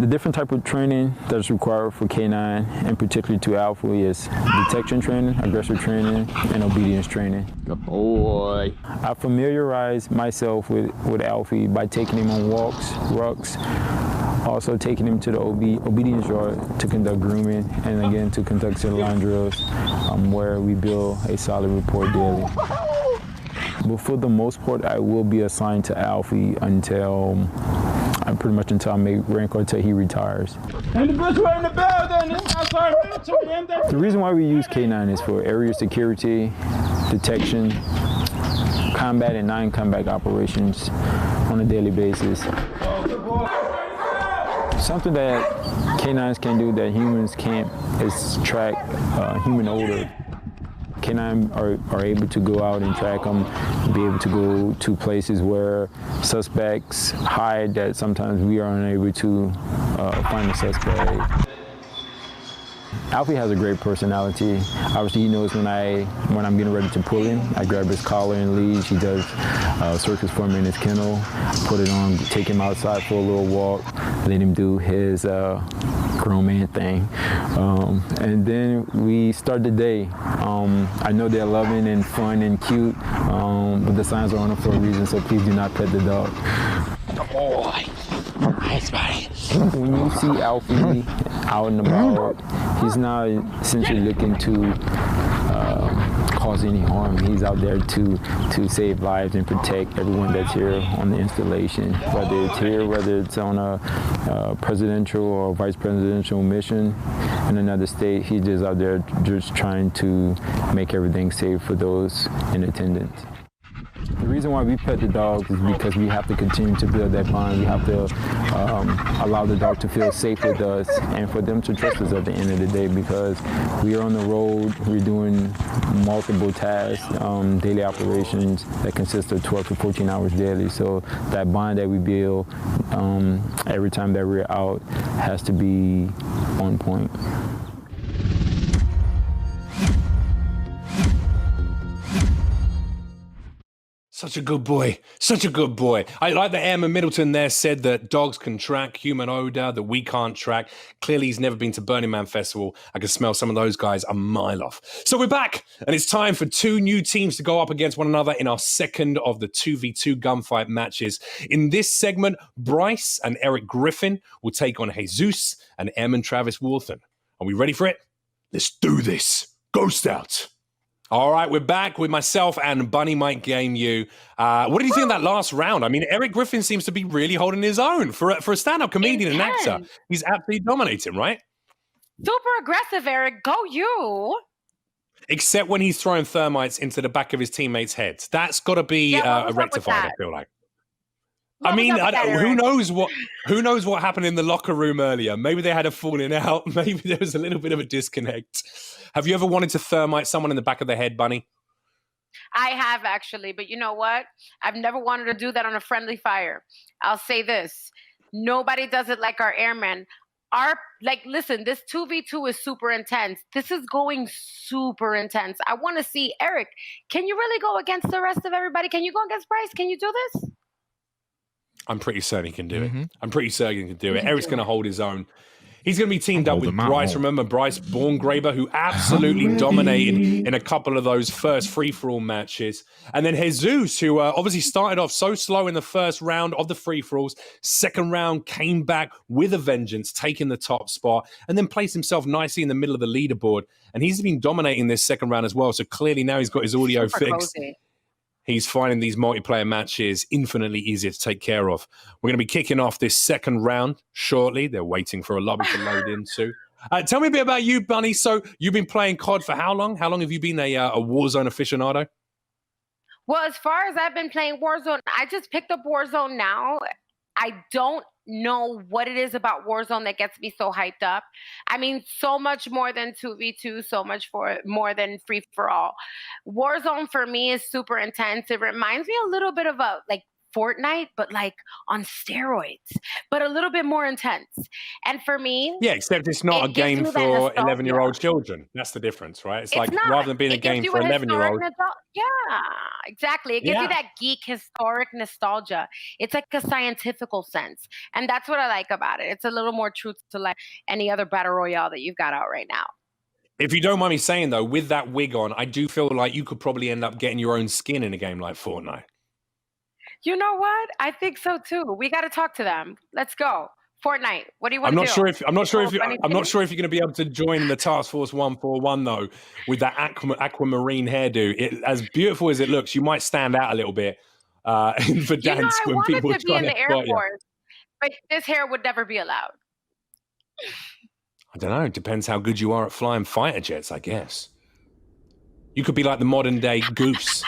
The different type of training that's required for Canine, and particularly to Alfie, is detection training, aggressive training, and obedience training. Good boy. I familiarize myself with Alfie by taking him on walks, rucks, also taking him to the obedience yard to conduct grooming, and again to conduct center line drills where we build a solid rapport daily. But for the most part, I will be assigned to Alfie until I make rank or until he retires. And the bus right in the building. The reason why we use K9 is for area security, detection, combat and non-combat operations on a daily basis. Something that canines can do that humans can't is track human odor. Canines are able to go out and track them, be able to go to places where suspects hide that sometimes we are unable to find the suspect. Alfie has a great personality. Obviously, he knows when I'm getting ready to pull him. I grab his collar and leash. He does circus for me in his kennel. Put it on, take him outside for a little walk, let him do his grown man thing. And then we start the day. I know they're loving and fun and cute, but the signs are on them for a reason, so please do not pet the dog. Good boy. Nice, buddy. When you see Alfie out and about, he's not essentially looking to cause any harm. He's out there to save lives and protect everyone that's here on the installation. Whether it's here, whether it's on a presidential or vice presidential mission in another state, he's just out there just trying to make everything safe for those in attendance. The reason why we pet the dogs is because we have to continue to build that bond. We have to allow the dog to feel safe with us and for them to trust us at the end of the day, because we are on the road, we're doing multiple tasks, daily operations that consist of 12 to 14 hours daily. So that bond that we build every time that we're out has to be on point. Such a good boy. Such a good boy. I like that Airman Middleton there said that dogs can track human odor that we can't track. Clearly, he's never been to Burning Man Festival. I can smell some of those guys a mile off. So we're back, and it's time for two new teams to go up against one another in our second of the 2v2 gunfight matches. In this segment, Bryce and Erik Griffin will take on Jesus and Airman Travis Walton. Are we ready for it? Let's do this. Ghost out. All right, we're back with myself and BunnyMightGameU. What did you think of that last round? I mean, Erik Griffin seems to be really holding his own for a stand-up comedian and actor. He's absolutely dominating, right? Super aggressive, Erik. Go you. Except when he's throwing thermites into the back of his teammates' heads. That's got to be rectified, I feel like. I mean, who knows what happened in the locker room earlier? Maybe they had a falling out. Maybe there was a little bit of a disconnect. Have you ever wanted to thermite someone in the back of the head, Bunny? I have, actually, but you know what? I've never wanted to do that on a friendly fire. I'll say this. Nobody does it like our airmen. Listen, this 2v2 is super intense. This is going super intense. I want to see, Erik, can you really go against the rest of everybody? Can you go against Bryce? Can you do this? I'm pretty certain he can do it. I'm pretty certain he can do it. Eric's going to hold his own. He's going to be teamed up with Bryce. Remember Bryce Borngraber, who absolutely dominated in a couple of those first free-for-all matches. And then Jesus, who obviously started off so slow in the first round of the free-for-alls. Second round came back with a vengeance, taking the top spot, and then placed himself nicely in the middle of the leaderboard. And he's been dominating this second round as well. So clearly now he's got his audio fixed. Cozy. He's finding these multiplayer matches infinitely easier to take care of. We're going to be kicking off this second round shortly. They're waiting for a lobby to load into. Tell me a bit about you, Bunny. So you've been playing COD for how long? How long have you been a Warzone aficionado? Well, as far as I've been playing Warzone, I just picked up Warzone now. I don't know what it is about Warzone that gets me so hyped up. I mean, so much more than 2v2, so much more than free-for-all. Warzone for me is super intense. It reminds me a little bit of Fortnite, but on steroids, but a little bit more intense. And for me, yeah, except it's not a game for 11-year-old children. That's the difference, right? It's like not. Rather than being a game for 11-year-olds. Yeah, exactly. It gives you that geek historic nostalgia. It's like a scientifical sense. And that's what I like about it. It's a little more true to any other battle royale that you've got out right now. If you don't mind me saying, though, with that wig on, I do feel like you could probably end up getting your own skin in a game like Fortnite. You know what? I think so too. We got to talk to them. Let's go. Fortnite. What do you want to do? I'm not sure if you're going to be able to join the Task Force 141 though, with that aquamarine hairdo. As beautiful as it looks, you might stand out a little bit for dance when people are trying to be in the Air Force, but this hair would never be allowed. I don't know. It depends how good you are at flying fighter jets, I guess. You could be like the modern day Goose.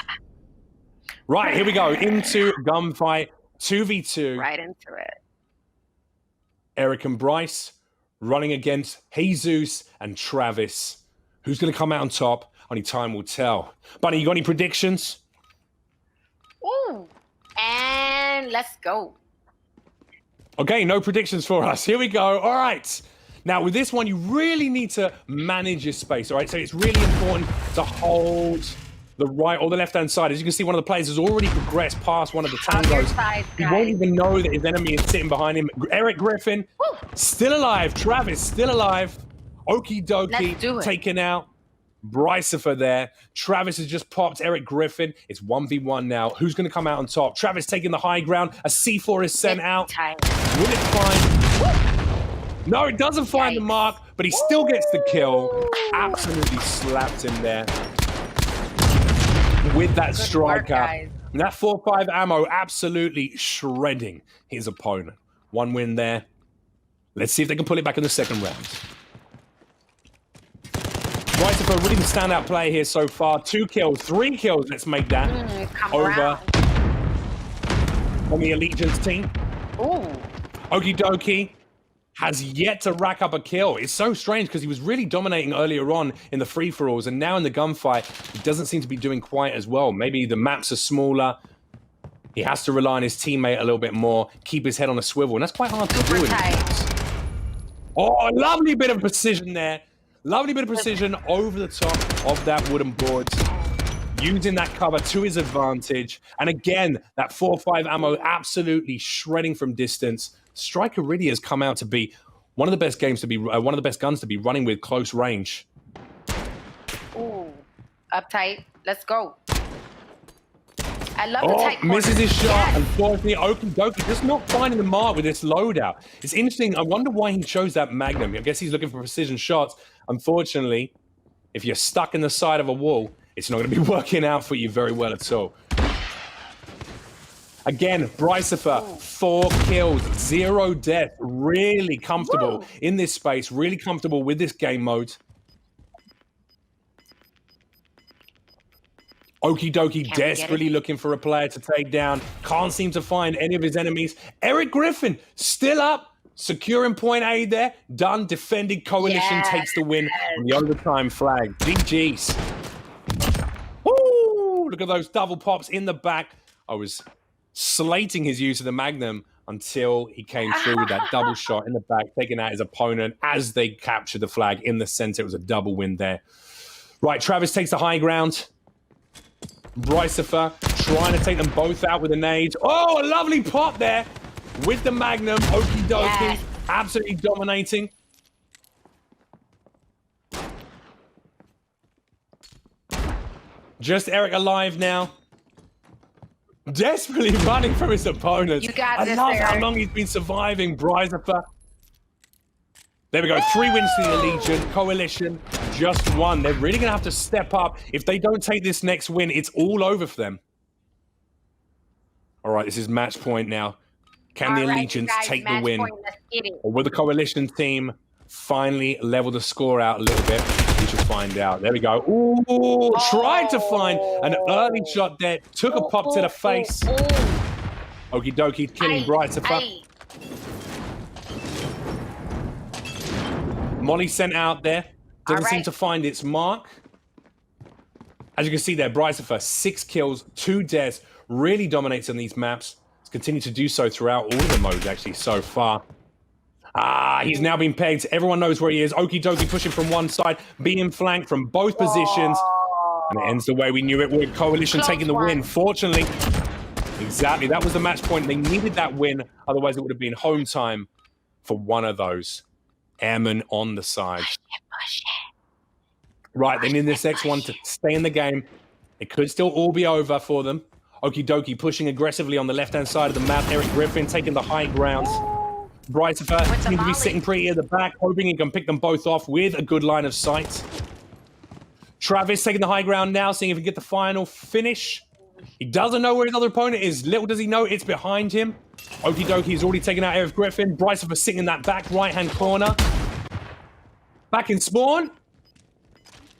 Right, here we go. Into gunfight 2v2. Right into it. Erik and Bryce running against Jesus and Travis. Who's going to come out on top? Only time will tell. Bunny, you got any predictions? Ooh. And let's go. Okay, no predictions for us. Here we go. All right. Now, with this one, you really need to manage your space, all right? So it's really important to hold the right or the left-hand side. As you can see, one of the players has already progressed past one of the tangos. He won't even know that his enemy is sitting behind him. Erik Griffin, still alive. Travis, still alive. Okie dokie, taken out. Brycifer there. Travis has just popped Erik Griffin. It's 1v1 now. Who's going to come out on top? Travis taking the high ground. A C4 is sent out. Will it find... No, it doesn't find the mark, but he still gets the kill. Absolutely slapped him there with that striker. And that 4.5 ammo absolutely shredding his opponent. One win there. Let's see if they can pull it back in the second round. Brycifer, really the standout player here so far. 2 kills, 3 kills. Let's make that over on the Allegiance team. Okie dokie has yet to rack up a kill. It's so strange because he was really dominating earlier on in the free-for-alls, and now in the gunfight, he doesn't seem to be doing quite as well. Maybe the maps are smaller. He has to rely on his teammate a little bit more, keep his head on a swivel, and that's quite hard to do in this. Oh, a lovely bit of precision there. Lovely bit of precision over the top of that wooden board. Using that cover to his advantage. And again, that 4.5 ammo absolutely shredding from distance. Striker really has come out to be one of the best games to be, one of the best guns to be running with close range. Ooh, uptight. Let's go. I love the tight corner. Misses his shot. Unfortunately, Okie dokie just not finding the mark with this loadout. It's interesting. I wonder why he chose that Magnum. I guess he's looking for precision shots. Unfortunately, if you're stuck in the side of a wall, it's not going to be working out for you very well at all. Again, Brycifer, 4 kills, 0 death. Really comfortable in this space. Really comfortable with this game mode. Okie dokie, desperately looking for a player to take down. Can't seem to find any of his enemies. Erik Griffin, still up. Securing point A there. Done. Defending. Coalition takes the win on the overtime flag. GG's. Woo! Look at those double pops in the back. I was slating his use of the Magnum until he came through with that double shot in the back, taking out his opponent as they captured the flag in the center. It was a double win there. Right, Travis takes the high ground. Brycifer trying to take them both out with a nade. Oh, a lovely pop there with the Magnum. Okie dokie. Absolutely dominating. Just Erik alive now. Desperately running from his opponents. You got this, I love how Erik. long he's been surviving, Brycifer. There we go. 3 wins for the Legion. Coalition, just 1. They're really going to have to step up. If they don't take this next win, it's all over for them. All right, this is match point now. Can the Allegiance take the win? Or will the Coalition team finally level the score out a little bit? We should find out. There we go. Ooh, tried to find an early shot there. Took a pop to the face. Okie dokie, killing Brycifer. Molly sent out there. Doesn't seem to find its mark. As you can see there, Brycifer, 6 kills, 2 deaths. Really dominates on these maps. Has continued to do so throughout all of the modes, actually, so far. He's now been pegged. Everyone knows where he is. Okie dokie pushing from one side, being flanked from both positions. And it ends the way we knew it would. Coalition taking the win. Fortunately, exactly. That was the match point. They needed that win. Otherwise, it would have been home time for one of those. Airmen on the side. Right, they need this X1 to stay in the game. It could still all be over for them. Okie dokie pushing aggressively on the left-hand side of the map. Erik Griffin taking the high ground. Brycifer seems to be sitting pretty at the back, hoping he can pick them both off with a good line of sight. Travis taking the high ground now, seeing if he can get the final finish. He doesn't know where his other opponent is. Little does he know it's behind him. Okie dokie, he's already taken out Erik Griffin. Brycifer sitting in that back right-hand corner. Back in spawn.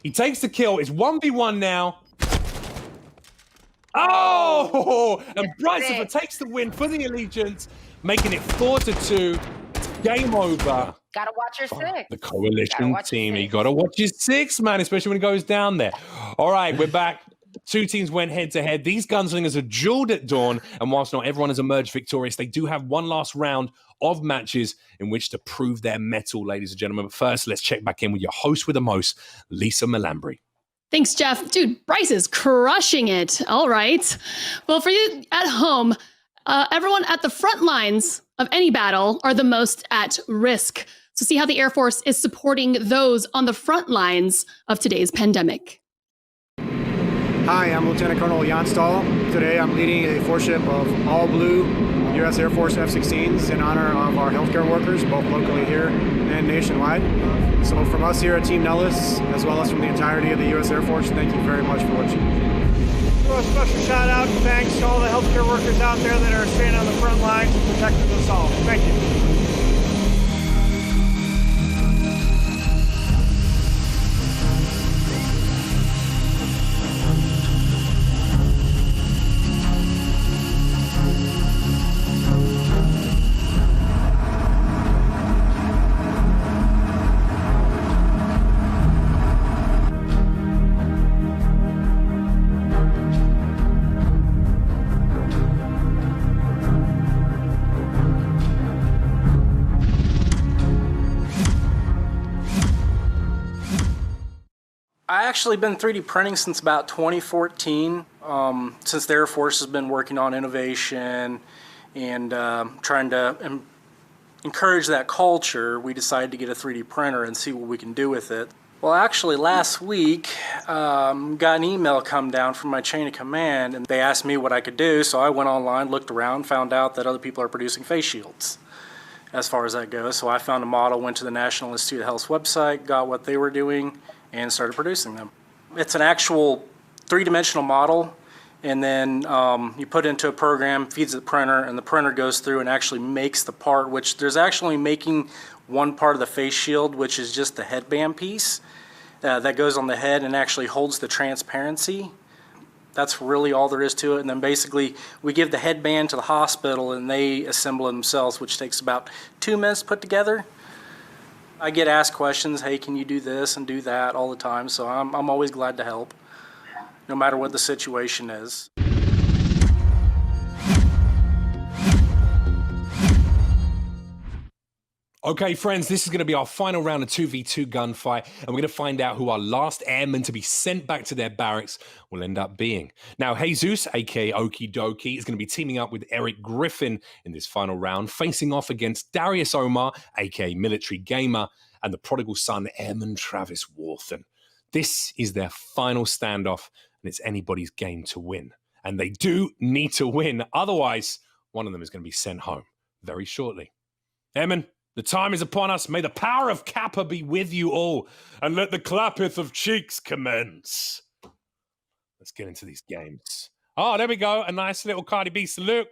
He takes the kill. It's 1v1 now. Oh, and Bryce takes the win for the Allegiance, making it 4-2. Game over. Gotta watch your six. The coalition team. You gotta watch his six, man, especially when it goes down there. All right, we're back. Two teams went head to head. These gunslingers are dueled at dawn, and whilst not everyone has emerged victorious, they do have one last round of matches in which to prove their mettle, ladies and gentlemen. But first, let's check back in with your host with the most, Lisa Malambri. Thanks, Jeff. Dude, Bryce is crushing it. All right. Well, for you at home, everyone at the front lines of any battle are the most at risk. So see how the Air Force is supporting those on the front lines of today's pandemic. Hi, I'm Lieutenant Colonel Jan Stahl. Today I'm leading a force-ship of all-blue U.S. Air Force F-16s in honor of our healthcare workers, both locally here and nationwide. So from us here at Team Nellis, as well as from the entirety of the U.S. Air Force, thank you very much for what you do. A special shout out and thanks to all the healthcare workers out there that are staying on the front lines and protecting us all. Thank you. I actually been 3D printing since about 2014, since the Air Force has been working on innovation and trying to encourage that culture. We decided to get a 3D printer and see what we can do with it. Well, actually last week, got an email come down from my chain of command and they asked me what I could do, so I went online, looked around, found out that other people are producing face shields as far as that goes. So I found a model, went to the National Institute of Health's website, got what they were doing, and started producing them. It's an actual three-dimensional model, and then you put it into a program, feeds the printer, and the printer goes through and actually makes the part, which there's actually making one part of the face shield, which is just the headband piece that goes on the head and actually holds the transparency. That's really all there is to it. And then basically we give the headband to the hospital and they assemble it themselves, which takes about 2 minutes to put together. I get asked questions, hey, can you do this and do that all the time, so I'm always glad to help, no matter what the situation is. Okay, friends, this is going to be our final round of 2v2 gunfight, and we're going to find out who our last airmen to be sent back to their barracks will end up being. Now, Jesus, aka Okie Dokie, is going to be teaming up with Erik Griffin in this final round, facing off against Darius Omar, aka Military Gamer, and the prodigal son, Airman Travis Warthen. This is their final standoff, and it's anybody's game to win. And they do need to win, otherwise, one of them is going to be sent home very shortly. Airmen, the time is upon us. May the power of Kappa be with you all, and let the clappeth of cheeks commence. Let's get into these games. Oh, there we go. A nice little Cardi B salute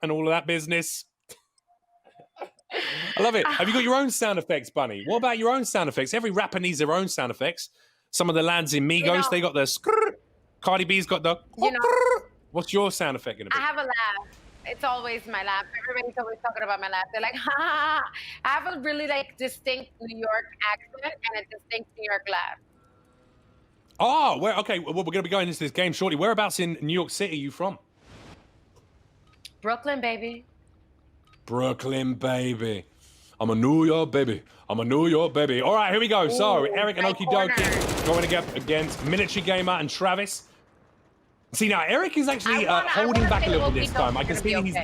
and all of that business. I love it. Have you got your own sound effects, Bunny? What about your own sound effects? Every rapper needs their own sound effects. Some of the lads in Migos, they got the Cardi B's got the What's your sound effect going to be? I have a laugh. It's always my laugh. Everybody's always talking about my laugh. They're like, ha, ha, ha. I have a really distinct New York accent and a distinct New York laugh. Oh, okay. Well, we're going to be going into this game shortly. Whereabouts in New York City are you from? Brooklyn, baby. Brooklyn, baby. I'm a New York baby. I'm a New York baby. All right, here we go. Ooh, so, Erik and Okie Dokie going against Military Gamer and Travis. See, now, Erik is actually holding back a little bit this time. I can see he's...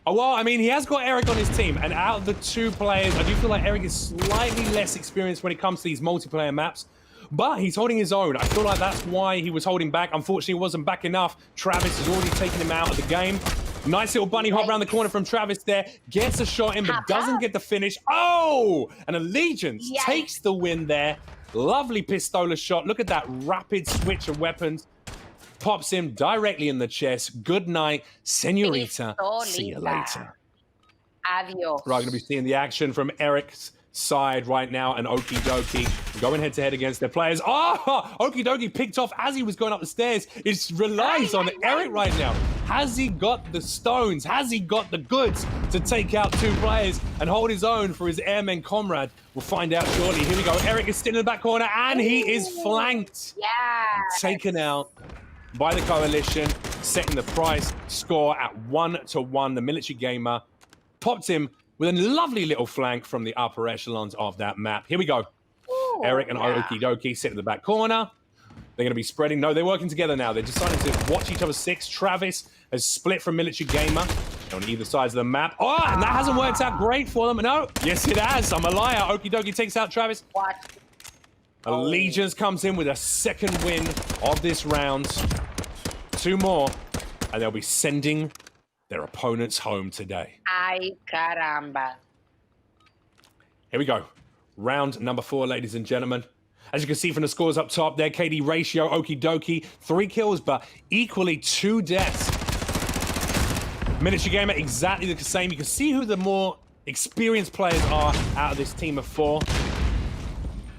Oh, well, I mean, he has got Erik on his team. And out of the two players, I do feel like Erik is slightly less experienced when it comes to these multiplayer maps. But he's holding his own. I feel like that's why he was holding back. Unfortunately, it wasn't back enough. Travis has already taken him out of the game. Nice little bunny hop around the corner from Travis there. Gets a shot in, but doesn't get the finish. Oh! And Allegiance takes the win there. Lovely pistola shot. Look at that rapid switch of weapons. Pops him directly in the chest. Good night, senorita. See you later. Adios. Right, going to be seeing the action from Erik's side right now, and Okie Dokie going head-to-head against their players. Oh, Okie Dokie picked off as he was going up the stairs. It relies on Erik right now. Has he got the stones? Has he got the goods to take out 2 players and hold his own for his Airmen comrade? We'll find out shortly. Here we go. Erik is still in the back corner, and he is flanked. Yeah. Taken out by the coalition, setting the prize score at 1-1. The military gamer popped him with a lovely little flank from the upper echelons of that map. Here we go. Erik and Okie Dokie sit in the back corner. They're going to be spreading. No, they're working together now. They're deciding to watch each other 6. Travis has split from military gamer on either sides of the map. Oh, and that hasn't worked out great for them. No, yes, it has. I'm a liar. Okie Dokie takes out Travis. What? Allegiance comes in with a second win of this round. 2 more, and they'll be sending their opponents home today. Ay, caramba. Here we go. Round number 4, ladies and gentlemen. As you can see from the scores up top there, KD ratio, Okie Dokie, 3 kills, but equally 2 deaths. Military gamer, exactly the same. You can see who the more experienced players are out of this team of 4.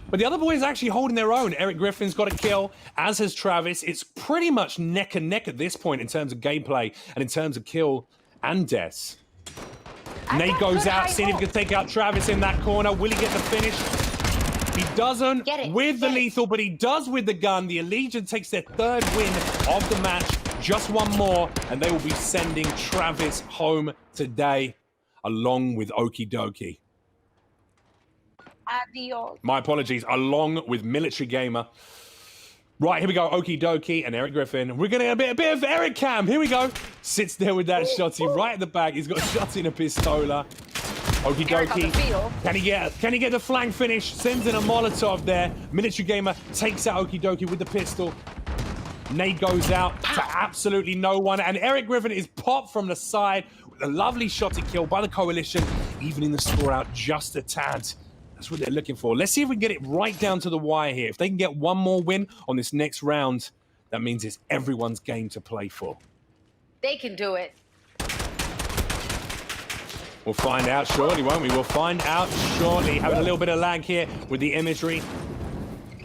But the other boys are actually holding their own. Erik Griffin's got a kill, as has Travis. It's pretty much neck and neck at this point in terms of gameplay and in terms of kill and deaths. Nate goes out, seeing if he can take out Travis in that corner. Will he get the finish? He doesn't with the lethal, but he does with the gun. The Allegiant takes their 3rd win of the match. Just 1 more, and they will be sending Travis home today, along with Okie Dokie. Adios. My apologies, along with military gamer. Right, here we go. Okie Dokie and Erik Griffin. We're going to get a bit of Erik cam. Here we go. Sits there with that shotty right at the back. He's got a shotty and a pistola. Okie Dokie. Can he get the flank finish? Sends in a Molotov there. Military gamer takes out Okie Dokie with the pistol. Nade goes out to absolutely no one. And Erik Griffin is popped from the side with a lovely shotty kill by the coalition, evening the score out just a tad. That's what they're looking for. Let's see if we can get it right down to the wire here. If they can get 1 more win on this next round, that means it's everyone's game to play for. They can do it. We'll find out shortly, won't we? We'll find out shortly. Having a little bit of lag here with the imagery.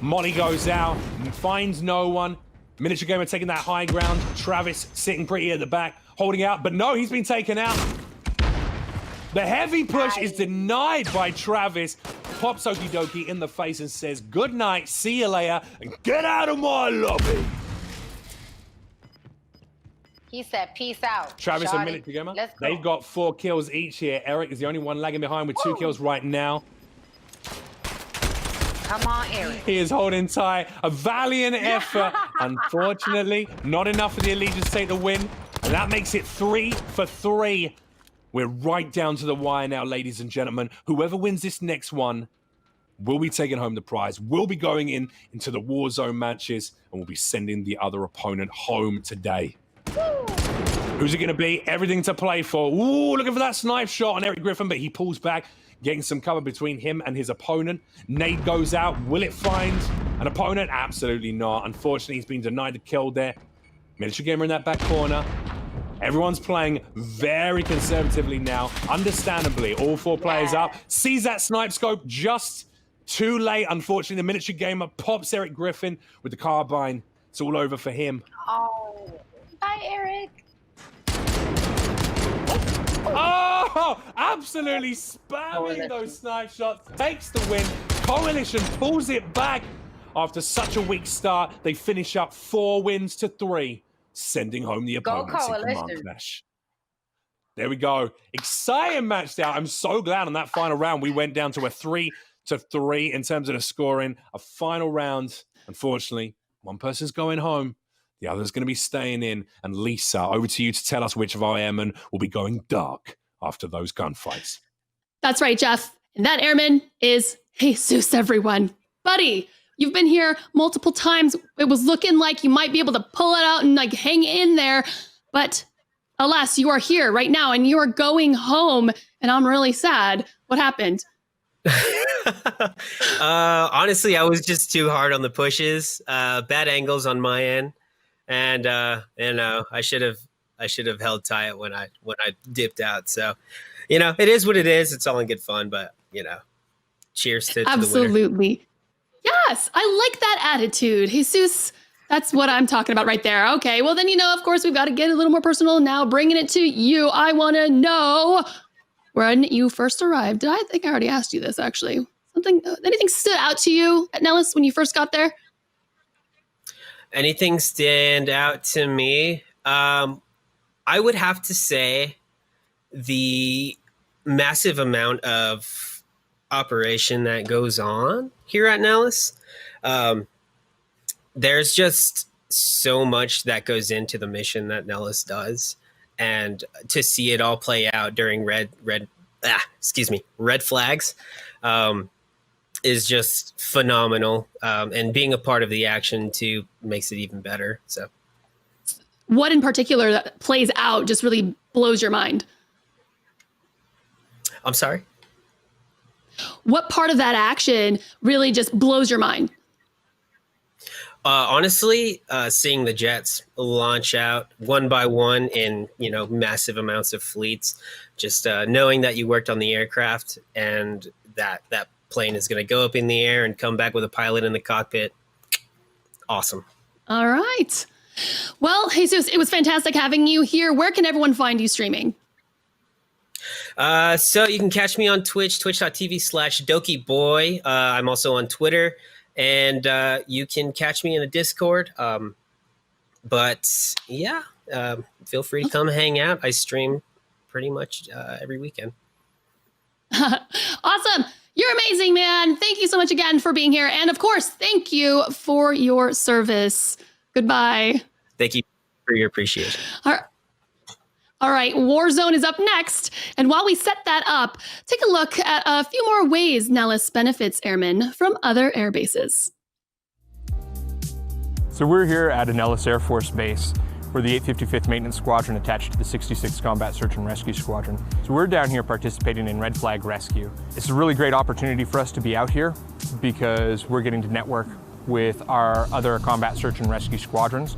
Molly goes out and finds no one. Military gamer taking that high ground. Travis sitting pretty at the back, holding out. But no, he's been taken out. The heavy push is denied by Travis. Pops Okie Dokie in the face and says, good night, see you later, and get out of my lobby. He said, peace out. Travis Shawty. and military gamer, Let's go. they've got 4 kills each here. Erik is the only one lagging behind with 2 kills right now. Come on, Erik. He is holding tight. A valiant effort. Unfortunately, not enough for the Allegiance to take the win. And that makes it 3 for 3. We're right down to the wire now, ladies and gentlemen. Whoever wins this next one will be taking home the prize. We'll be going into the Warzone matches, and we'll be sending the other opponent home today. Who's it going to be? Everything to play for. Ooh, looking for that snipe shot on Erik Griffin, but he pulls back, getting some cover between him and his opponent. Nade goes out. Will it find an opponent? Absolutely not. Unfortunately, he's been denied the kill there. Military gamer in that back corner. Everyone's playing very conservatively now. Understandably, all 4 players up. Sees that snipe scope just too late. Unfortunately, the military gamer pops Erik Griffin with the carbine. It's all over for him. Oh, bye, Erik. Oh, absolutely spamming those snipe shots. Takes the win. Coalition pulls it back. After such a weak start, they finish up 4 wins to 3. Sending home the opponents in Command Clash. There we go. Exciting match now. I'm so glad on that final round we went down to a 3 to 3 in terms of the scoring. A final round. Unfortunately, one person's going home. The other's going to be staying in. And Lisa, over to you to tell us which of our airmen will be going dark after those gunfights. That's right, Jeff. And that airman is Jesus, everyone. Buddy, you've been here multiple times. It was looking like you might be able to pull it out and like hang in there. But alas, you are here right now and you are going home. And I'm really sad. What happened? Honestly, I was just too hard on the pushes. Bad angles on my end. And I should have held tight when I dipped out. So, it is what it is. It's all in good fun, but cheers to the winner. Absolutely. Yes, I like that attitude. Jesus, that's what I'm talking about right there. Okay, well then, of course, we've got to get a little more personal now, bringing it to you. I want to know when you first arrived. I think I already asked you this, actually. Anything stood out to you at Nellis when you first got there? Anything stand out to me? I would have to say the massive amount of operation that goes on here at Nellis. There's just so much that goes into the mission that Nellis does, and to see it all play out during red flags is just phenomenal. And being a part of the action too makes it even better. So what in particular that plays out just really blows your mind? I'm sorry? What part of that action really just blows your mind? Honestly, seeing the jets launch out one by one in, massive amounts of fleets, just knowing that you worked on the aircraft and that plane is going to go up in the air and come back with a pilot in the cockpit. Awesome. All right. Well, Jesus, it was fantastic having you here. Where can everyone find you streaming? So you can catch me on Twitch, twitch.tv/DokiBoy. I'm also on Twitter, and you can catch me in a Discord. But yeah, feel free to come hang out. I stream pretty much every weekend. Awesome. You're amazing, man. Thank you so much again for being here. And of course, thank you for your service. Goodbye. Thank you for your appreciation. All right, Warzone is up next. And while we set that up, take a look at a few more ways Nellis benefits airmen from other air bases. So we're here at a Nellis Air Force Base. We're the 855th Maintenance Squadron attached to the 66th Combat Search and Rescue Squadron. So we're down here participating in Red Flag Rescue. It's a really great opportunity for us to be out here because we're getting to network with our other Combat Search and Rescue Squadrons.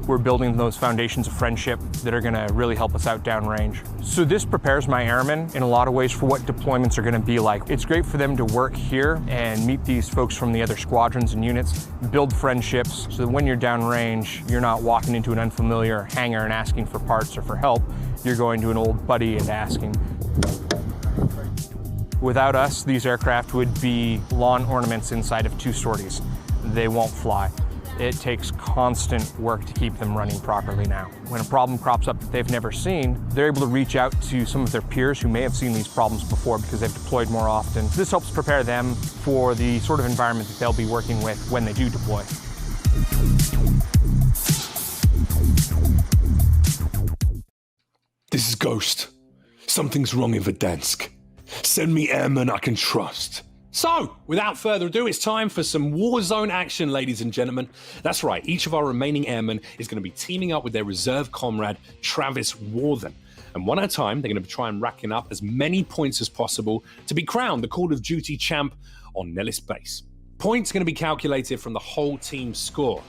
We're building those foundations of friendship that are gonna really help us out downrange. So this prepares my airmen in a lot of ways for what deployments are gonna be like. It's great for them to work here and meet these folks from the other squadrons and units, build friendships, so that when you're downrange, you're not walking into an unfamiliar hangar and asking for parts or for help. You're going to an old buddy and asking. Without us, these aircraft would be lawn ornaments inside of two sorties. They won't fly. It takes constant work to keep them running properly now. When a problem crops up that they've never seen, they're able to reach out to some of their peers who may have seen these problems before because they've deployed more often. This helps prepare them for the sort of environment that they'll be working with when they do deploy. This is Ghost. Something's wrong in Verdansk. Send me airmen I can trust. So, without further ado, it's time for some Warzone action, ladies and gentlemen. That's right, each of our remaining airmen is going to be teaming up with their reserve comrade, Travis Warthen. And one at a time, they're going to try and racking up as many points as possible to be crowned the Call of Duty champ on Nellis base. Points going to be calculated from the whole team's score.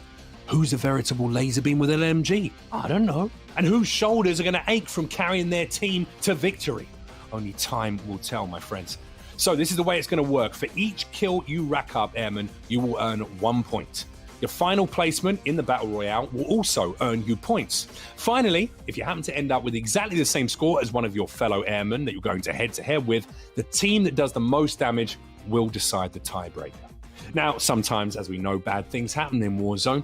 Who's a veritable laser beam with LMG? I don't know. And whose shoulders are going to ache from carrying their team to victory? Only time will tell, my friends. So this is the way it's going to work. For each kill you rack up, airman, you will earn 1 point. Your final placement in the Battle Royale will also earn you points. Finally, if you happen to end up with exactly the same score as one of your fellow airmen that you're going to head with, the team that does the most damage will decide the tiebreaker. Now, sometimes, as we know, bad things happen in Warzone,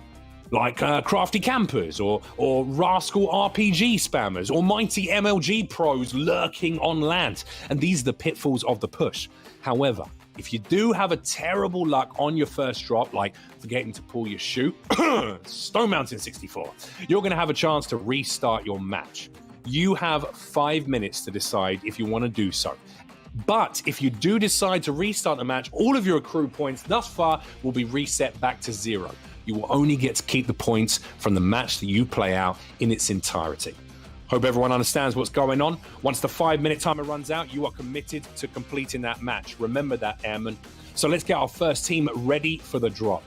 like crafty campers or rascal RPG spammers or mighty MLG pros lurking on land. And these are the pitfalls of the push. However, if you do have a terrible luck on your first drop, like forgetting to pull your chute, Stone Mountain 64, you're going to have a chance to restart your match. You have 5 minutes to decide if you want to do so. But if you do decide to restart the match, all of your accrued points thus far will be reset back to 0. You will only get to keep the points from the match that you play out in its entirety. Hope everyone understands what's going on. Once the 5-minute timer runs out, you are committed to completing that match. Remember that, airmen. So let's get our first team ready for the drop.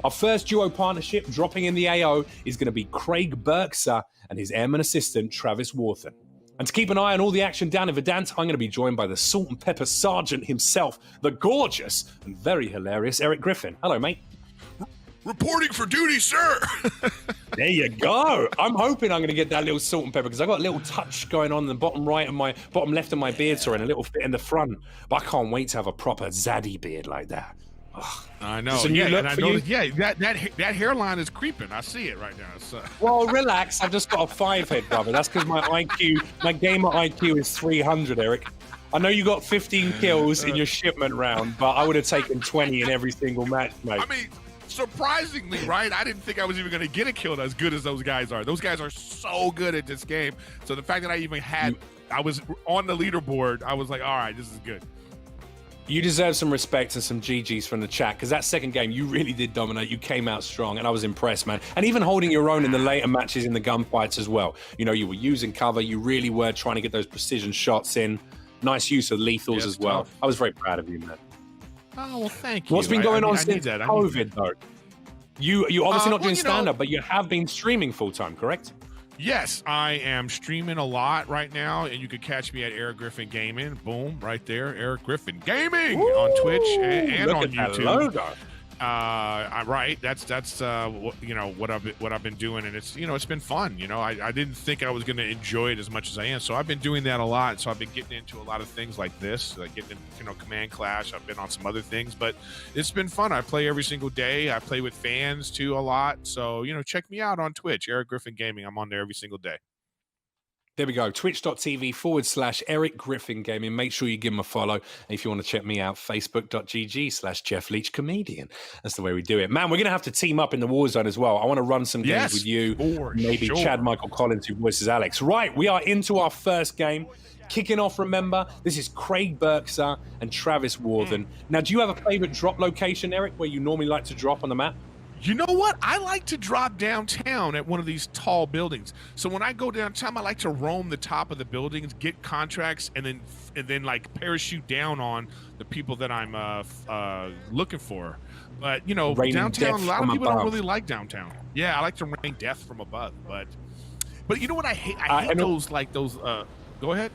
Our first duo partnership dropping in the AO is going to be Craig Berkser and his airman assistant, Travis Warthen. And to keep an eye on all the action down in Verdant, I'm going to be joined by the Salt and Pepper Sergeant himself, the gorgeous and very hilarious Erik Griffin. Hello, mate. Reporting for duty, sir. There you go. I'm hoping I'm going to get that little salt and pepper because I got a little touch going on in the bottom right of my bottom left of my beard, sorry, and a little fit in the front. But I can't wait to have a proper zaddy beard like that. Ugh. I know. It's a new look and I for noticed, you? yeah, that hairline is creeping. I see it right now. So. Well, relax. I've just got a 5 head, brother. That's because my IQ, my gamer IQ is 300, Erik. I know you got 15 kills in your shipment round, but I would have taken 20 in every single match, mate. I mean, surprisingly, right? I didn't think I was even going to get a kill as good as those guys are. Those guys are so good at this game. So the fact that I even I was on the leaderboard, I was like, all right, this is good. You deserve some respect and some GGs from the chat because that second game, you really did dominate. You came out strong, and I was impressed, man. And even holding your own in the later matches in the gunfights as well. You know, you were using cover. You really were trying to get those precision shots in. Nice use of lethals as well. Tough. I was very proud of you, man. Oh, well, thank you. What's been going on I since need that. COVID, though? You obviously not doing you know- stand-up, but you have been streaming full-time, correct? Yes, I am streaming a lot right now, and you can catch me at Erik Griffin Gaming. Boom, right there, Erik Griffin Gaming on Twitch and look on at that YouTube. logo. Right, that's what I've been doing, and it's been fun. I didn't think I was going to enjoy it as much as I am, so I've been doing that a lot. So I've been getting into a lot of things like this, like getting into Command Clash. I've been on some other things, but it's been fun. I play every single day. I play with fans too a lot. So check me out on Twitch, Erik Griffin Gaming. I'm on there every single day. There we go. Twitch.tv/Erik Griffin Gaming. Make sure you give him a follow. And if you want to check me out, Facebook.gg/Jeff Leach Comedian. That's the way we do it. Man, we're going to have to team up in the Warzone as well. I want to run some games with you. Maybe sure. Chad Michael Collins, who voices Alex. Right, we are into our first game. Kicking off, remember, this is Craig Berkser and Travis Worthen. Now, do you have a favorite drop location, Erik, where you normally like to drop on the map? You know what? I like to drop downtown at one of these tall buildings. So when I go downtown, I like to roam the top of the buildings, get contracts, and then like parachute down on the people that I'm looking for. But downtown, a lot of people don't really like downtown. Yeah, I like to rain death from above. But you know what I hate? I hate those. Go ahead.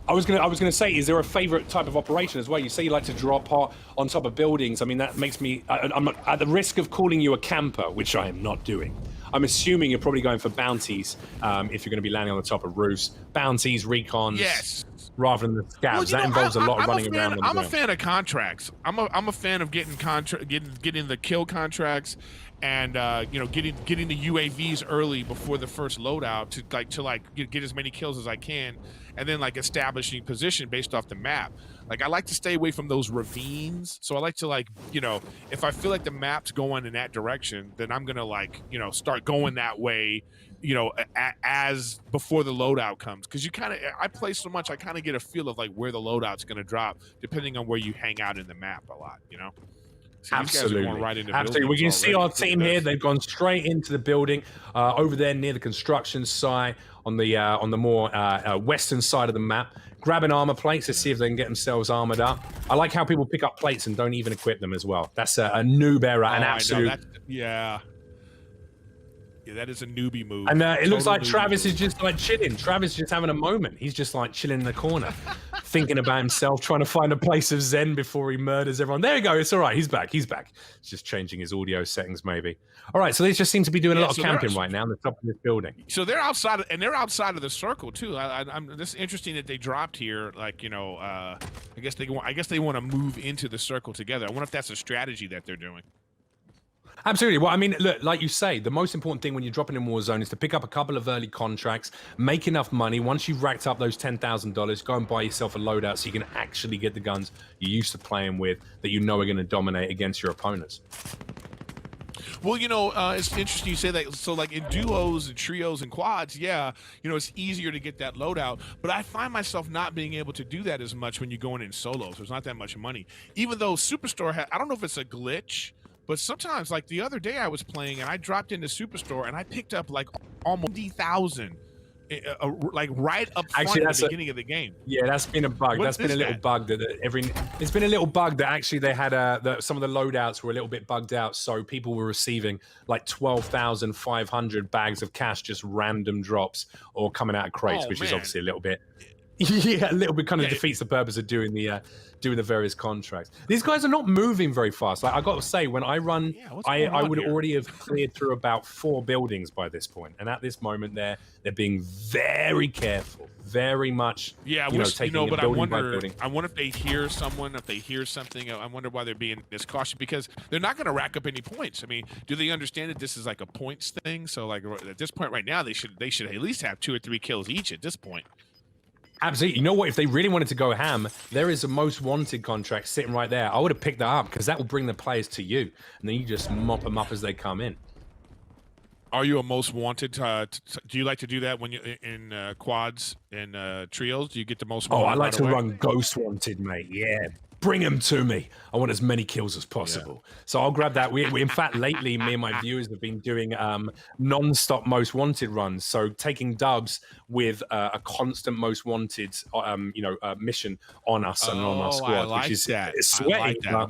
I was gonna say, is there a favorite type of operation as well? You say you like to drop on top of buildings. I mean, that makes me. I'm at the risk of calling you a camper, which I am not doing. I'm assuming you're probably going for bounties if you're going to be landing on the top of roofs. Bounties, recons. Yes. Rather than the scavs. That involves a lot of running around. I'm a fan of contracts. I'm a fan of getting the kill contracts, and getting the UAVs early before the first loadout to get as many kills as I can, and then establishing position based off the map. I like to stay away from those ravines, so I like to if I feel like the map's going in that direction, then I'm gonna start going that way. As before the loadout comes, because I play so much, I kind of get a feel of where the loadout's going to drop, depending on where you hang out in the map a lot. So Absolutely. Absolutely. We can see our team here. They've gone straight into the building over there near the construction site on the more western side of the map. Grabbing armor plates to see if they can get themselves armored up. I like how people pick up plates and don't even equip them as well. That's a noob error, an absolute. Yeah, that is a newbie move. And it looks like Travis is just chilling. Travis is just having a moment. He's just chilling in the corner, thinking about himself, trying to find a place of zen before he murders everyone. There we go. It's all right. He's back. He's just changing his audio settings, maybe. All right. So they just seem to be doing a lot of camping right now on the top of this building. So they're outside, they're outside of the circle too. This is interesting that they dropped here. I guess they want to move into the circle together. I wonder if that's a strategy that they're doing. Absolutely. Well, I mean, look, like you say, the most important thing when you're dropping in Warzone is to pick up a couple of early contracts, make enough money. Once you've racked up those $10,000, go and buy yourself a loadout so you can actually get the guns you're used to playing with that you know are going to dominate against your opponents. Well, it's interesting you say that. So, in duos and trios and quads, yeah, it's easier to get that loadout. But I find myself not being able to do that as much when you're going in solos. There's not that much money. Even though Superstore I don't know if it's a glitch, but sometimes, the other day I was playing and I dropped into Superstore and I picked up almost 50,000 like right up front Actually, at that's the beginning of the game. Yeah, that's been a bug. That's been a little bug it's been a little bug that actually they had some of the loadouts were a little bit bugged out, so people were receiving like 12,500 bags of cash, just random drops or coming out of crates, which is obviously a little bit. Yeah, a little bit kind of defeats the purpose of doing the various contracts. These guys are not moving very fast. Like I got to say, when I run, I would already have cleared through about 4 buildings by this point, and at this moment they're being very careful, very much. Yeah, but I wonder if they hear someone, if they hear something. I wonder why they're being this cautious, because they're not going to rack up any points. I mean, do they understand that this is like a points thing? So like at this point right now, they should at least have 2 or 3 kills each at this point. Absolutely. You know what? If they really wanted to go ham, there is a most wanted contract sitting right there. I would have picked that up because that will bring the players to you, and then you just mop them up as they come in. Are you a most wanted? Do you like to do that when you in quads and trios? Do you get the most wanted? Oh, I like to run ghost wanted, mate. Yeah. Bring them to me. I want as many kills as possible. Yeah. So I'll grab that. We in fact, lately, me and my viewers have been doing non-stop most wanted runs. So taking dubs with a constant most wanted, mission on us and on our squad, which is that. sweaty. I like that.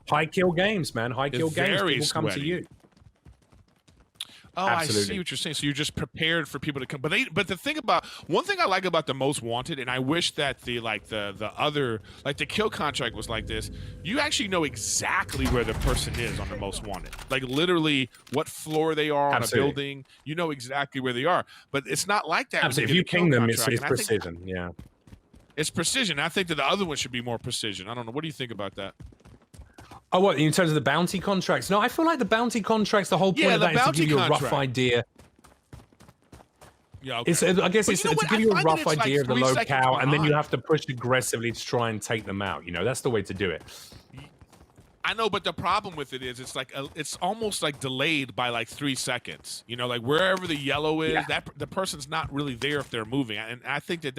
High kill games, man. High kill games. People come to you. Oh, absolutely. I see what you're saying. So you're just prepared for people to come. But one thing I like about the most wanted, and I wish that the other, like the kill contract was like this. You actually know exactly where the person is on the most wanted. Like literally what floor they are on a building. You know exactly where they are. But it's not like that. Absolutely. If you ping them, it's precision. Yeah. It's precision. I think that the other one should be more precision. I don't know. What do you think about that? Oh, what, in terms of the bounty contracts? No, I feel like the bounty contracts, the whole point of that is to give you a rough idea. Yeah, okay. I guess it's to give you a rough idea of the locale, and then you have to push aggressively to try and take them out. You know, that's the way to do it. I know, but the problem with it is it's almost like delayed by like 3 seconds. You know, like wherever the yellow is, that the person's not really there if they're moving. And I think I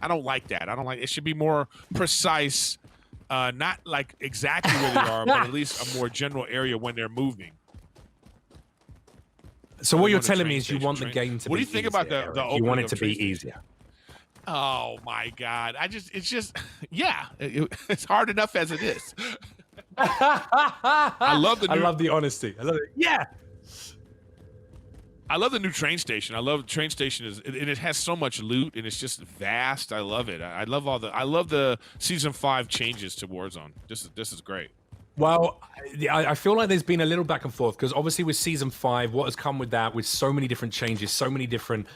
don't like that. I don't like it. Should be more precise. Not like exactly where they are, but at least a more general area when they're moving. So what you're telling me is you want the game to be easier. What do you think about the opening? You want it to be easier. Oh my God. It's hard enough as it is. I love the honesty. I love it. Yeah. I love the new train station. I love the train station and it has so much loot and it's just vast. I love it. I love the season 5 changes to Warzone. This is great. Well, I feel like there's been a little back and forth because obviously with season 5, what has come with that, with so many different changes, so many different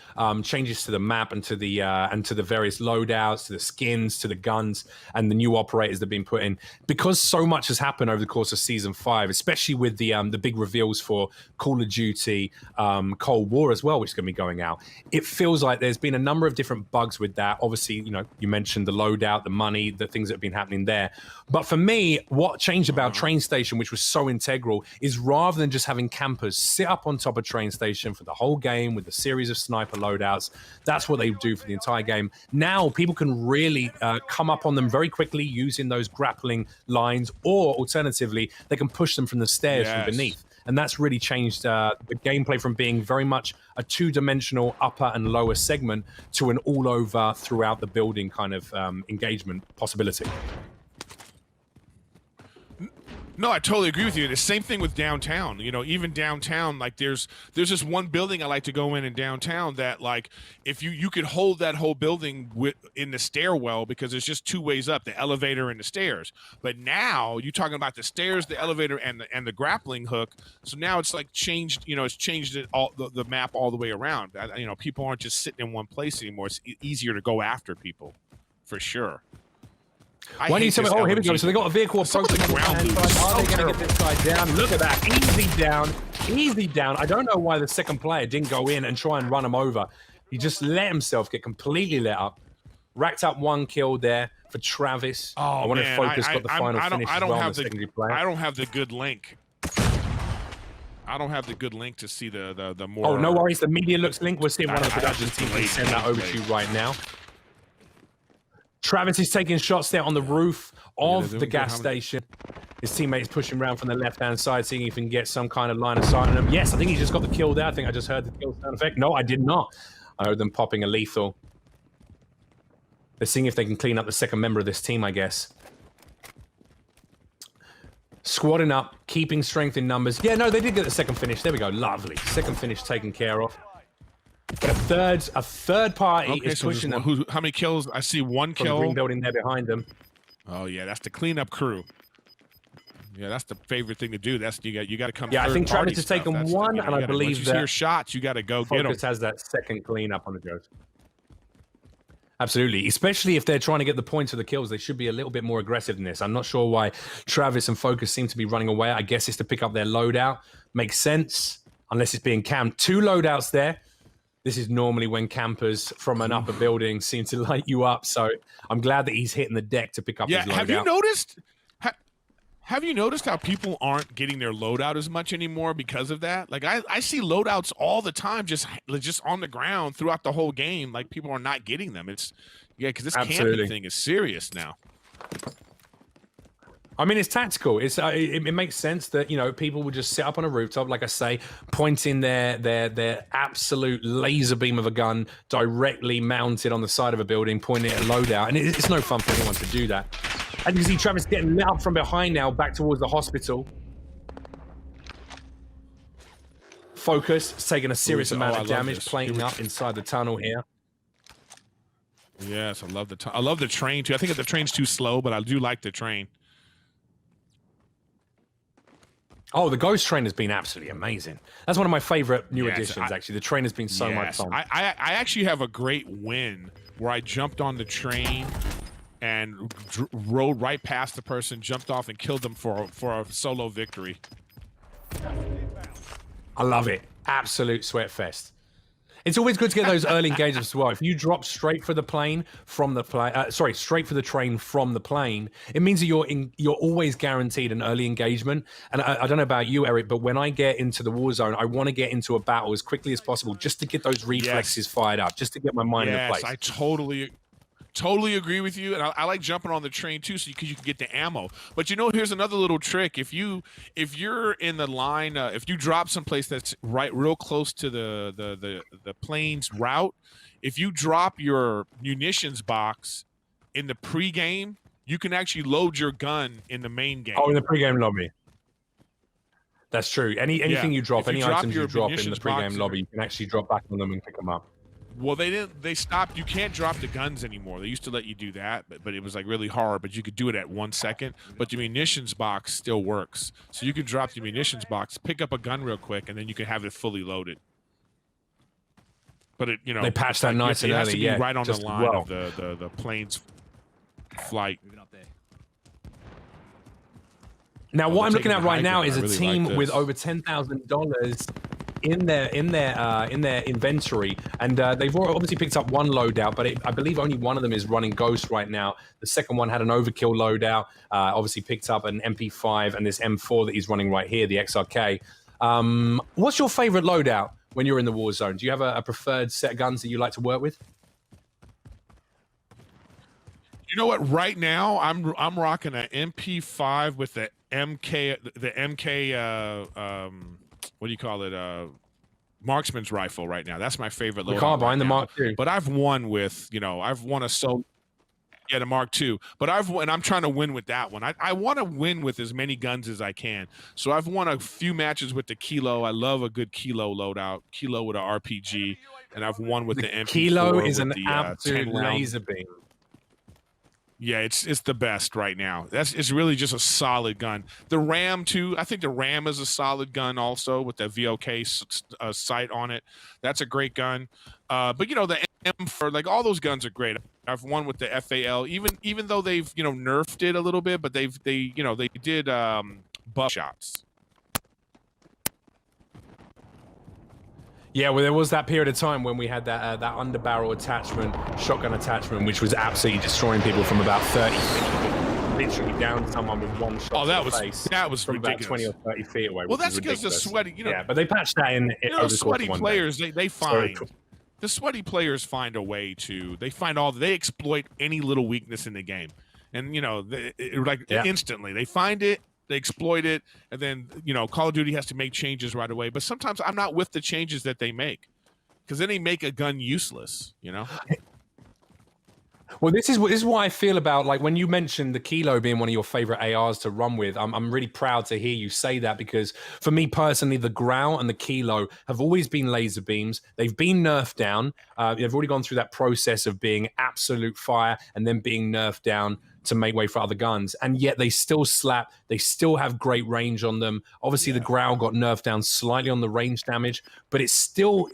changes to the map and to the various loadouts, to the skins, to the guns, and the new operators that have been put in. Because so much has happened over the course of season 5, especially with the big reveals for Call of Duty, Cold War as well, which is going to be going out. It feels like there's been a number of different bugs with that. Obviously, you know, you mentioned the loadout, the money, the things that have been happening there. But for me, what changed about train station, which was so integral, is rather than just having campers sit up on top of train station for the whole game with a series of sniper loadouts, that's what they do for the entire game. Now people can really come up on them very quickly using those grappling lines, or alternatively they can push them from the stairs from beneath. And that's really changed the gameplay from being very much a 2-dimensional upper and lower segment to an all over throughout the building kind of engagement possibility. No, I totally agree with you. The same thing with downtown. You know, even downtown, like there's this one building I like to go in downtown that, like, if you could hold that whole building in the stairwell because there's just 2 ways up, the elevator and the stairs. But now you're talking about the stairs, the elevator, and the grappling hook. So now it's like changed. You know, it's changed the map all the way around. You know, people aren't just sitting in one place anymore. It's easier to go after people, for sure. Why don't you tell me? Oh, here we go. So they got a vehicle approaching the ground. Are they going to get this guy down? Look at that. Easy down. Easy down. I don't know why the second player didn't go in and try and run him over. He just let himself get completely lit up. Racked up 1 kill there for Travis. Oh, I want to focus on the final finish as well on the secondary player. I don't have the good link. I don't have the good link to see the more... Oh, no worries. The media looks link. We're seeing one of the production teams can send that over to you right now. Travis is taking shots there on the roof of the gas station. His teammates pushing around from the left-hand side, seeing if he can get some kind of line of sight on him. Yes, I think he just got the kill there. I think I just heard the kill sound effect. No, I did not. I heard them popping a lethal. They're seeing if they can clean up the second member of this team, I guess. Squadding up, keeping strength in numbers. Yeah, no, they did get the second finish. There we go. Lovely. Second finish taken care of. But a third party is pushing them. How many kills? I see one From the kill. green building there behind them. Oh yeah, that's the cleanup crew. Yeah, that's the favorite thing to do. That's you got to come. Yeah, I think Travis has taken one, and I believe once that you hear shots, you got to go get them. Focus has that second cleanup on the Ghost. Absolutely, especially if they're trying to get the points of the kills, they should be a little bit more aggressive in this. I'm not sure why Travis and Focus seem to be running away. I guess it's to pick up their loadout. Makes sense, unless it's being camped. 2 loadouts there. This is normally when campers from an upper building seem to light you up. So I'm glad that he's hitting the deck to pick up his loadout. Have you noticed? Have you noticed how people aren't getting their loadout as much anymore because of that? Like I see loadouts all the time, just on the ground throughout the whole game. Like people are not getting them. It's because this camping thing is serious now. I mean, it's tactical. It makes sense that people will just sit up on a rooftop, like I say, pointing their absolute laser beam of a gun directly mounted on the side of a building, pointing at a loadout, and it's no fun for anyone to do that. And you can see Travis getting lit up from behind now, back towards the hospital. Focus, taking a serious amount of damage, playing up inside the tunnel here. Yes, I love the train too. I think the train's too slow, but I do like the train. Oh, the Ghost train has been absolutely amazing. That's one of my favorite new additions, actually. The train has been so much fun. I actually have a great win where I jumped on the train and rode right past the person, jumped off, and killed them for a solo victory. I love it. Absolute sweat fest. It's always good to get those early engagements as well. If you drop straight for the plane from the straight for the train from the plane, it means that you're always guaranteed an early engagement. And I don't know about you, Erik, but when I get into the Warzone, I want to get into a battle as quickly as possible, just to get those reflexes fired up, just to get my mind in place. Yes, I totally agree with you, and I like jumping on the train too, because you can get the ammo. But here's another little trick: if you're in the line, if you drop someplace that's real close to the plane's route, if you drop your munitions box in the pregame, you can actually load your gun in the main game. Oh, in the pregame lobby. That's true. Anything you drop, any items you drop in the pregame lobby, you can actually drop back on them and pick them up. Well, they stopped. You can't drop the guns anymore. They used to let you do that, but it was like really hard. But you could do it at 1 second. But the munitions box still works, so you can drop the munitions box, pick up a gun real quick, and then you can have it fully loaded. But they patched that nice and early, right on the line of the plane's flight. Now, what I'm looking at right now is a team with over $10,000 in their inventory, and they've obviously picked up one loadout, but I believe only one of them is running Ghost right now. The second one had an overkill loadout, obviously picked up an MP5 and this M4 that he's running right here, the XRK. What's your favorite loadout when you're in the war zone? Do you have a preferred set of guns that you like to work with? You know what? Right now, I'm rocking an MP5 with the MK. What do you call it? Marksman's rifle right now. That's my favorite loadout. The carbine, the Mark II. But I've won with, I've won the Mark II. But I'm trying to win with that one. I want to win with as many guns as I can. So I've won a few matches with the Kilo. I love a good Kilo loadout. Kilo with an RPG, and I've won with the MP4. Kilo is an absolute laser beam. Yeah, it's the best right now. It's really just a solid gun. The Ram too. I think the Ram is a solid gun also with the VOK sight on it. That's a great gun. But the M4, like all those guns are great. I've won with the FAL, even though they've nerfed it a little bit, but they did buff shots. Yeah, well, there was that period of time when we had that underbarrel attachment, shotgun attachment, which was absolutely destroying people from about 30 feet. Literally down someone with one shot. Oh, that was from ridiculous. About 20 or 30 feet away. Well, that's because the sweaty, Yeah, but they patched that in. Sweaty players, the sweaty players find a way to. They exploit any little weakness in the game, and instantly they find it. They exploit it, and then Call of Duty has to make changes right away. But sometimes I'm not with the changes that they make. Because then they make a gun useless, you know? Well, this is what I feel about, like, when you mentioned the Kilo being one of your favorite ARs to run with. I'm really proud to hear you say that, because for me personally, the Growl and the Kilo have always been laser beams. They've been nerfed down. They've already gone through that process of being absolute fire and then being nerfed down to make way for other guns, and yet they still slap. They still have great range on them. Obviously, the Growl got nerfed down slightly on the range damage, but it still